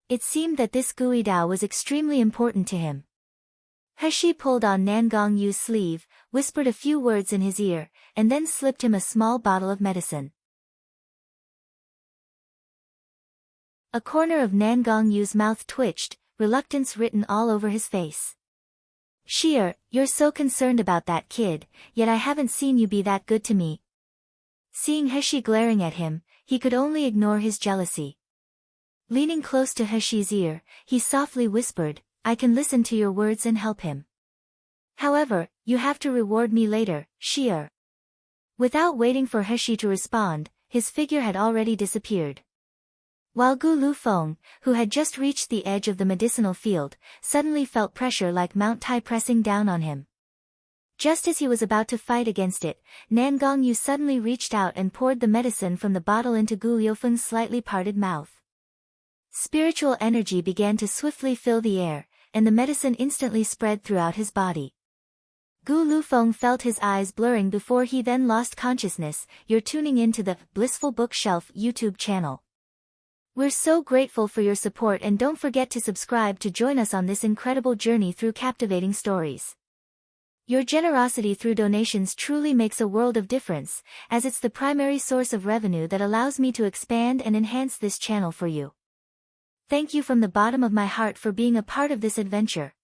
It seemed that this Gui Dao was extremely important to him. Heshi pulled on Nangong Yu's sleeve, whispered a few words in his ear, and then slipped him a small bottle of medicine. A corner of Nangong Yu's mouth twitched, reluctance written all over his face. Sheer, you're so concerned about that kid, yet I haven't seen you be that good to me. Seeing Heshi glaring at him, he could only ignore his jealousy. Leaning close to Heshi's ear, he softly whispered, I can listen to your words and help him. However, you have to reward me later, Sheer. Without waiting for Heshi to respond, his figure had already disappeared. While Gu Lufeng, who had just reached the edge of the medicinal field, suddenly felt pressure like Mount Tai pressing down on him. Just as he was about to fight against it, Nangong Yu suddenly reached out and poured the medicine from the bottle into Gu Liufeng's slightly parted mouth. Spiritual energy began to swiftly fill the air, and the medicine instantly spread throughout his body. Gu Lufeng felt his eyes blurring before he then lost consciousness. You're tuning into the Blissful Bookshelf YouTube channel. We're so grateful for your support, and don't forget to subscribe to join us on this incredible journey through captivating stories. Your generosity through donations truly makes a world of difference, as it's the primary source of revenue that allows me to expand and enhance this channel for you. Thank you from the bottom of my heart for being a part of this adventure.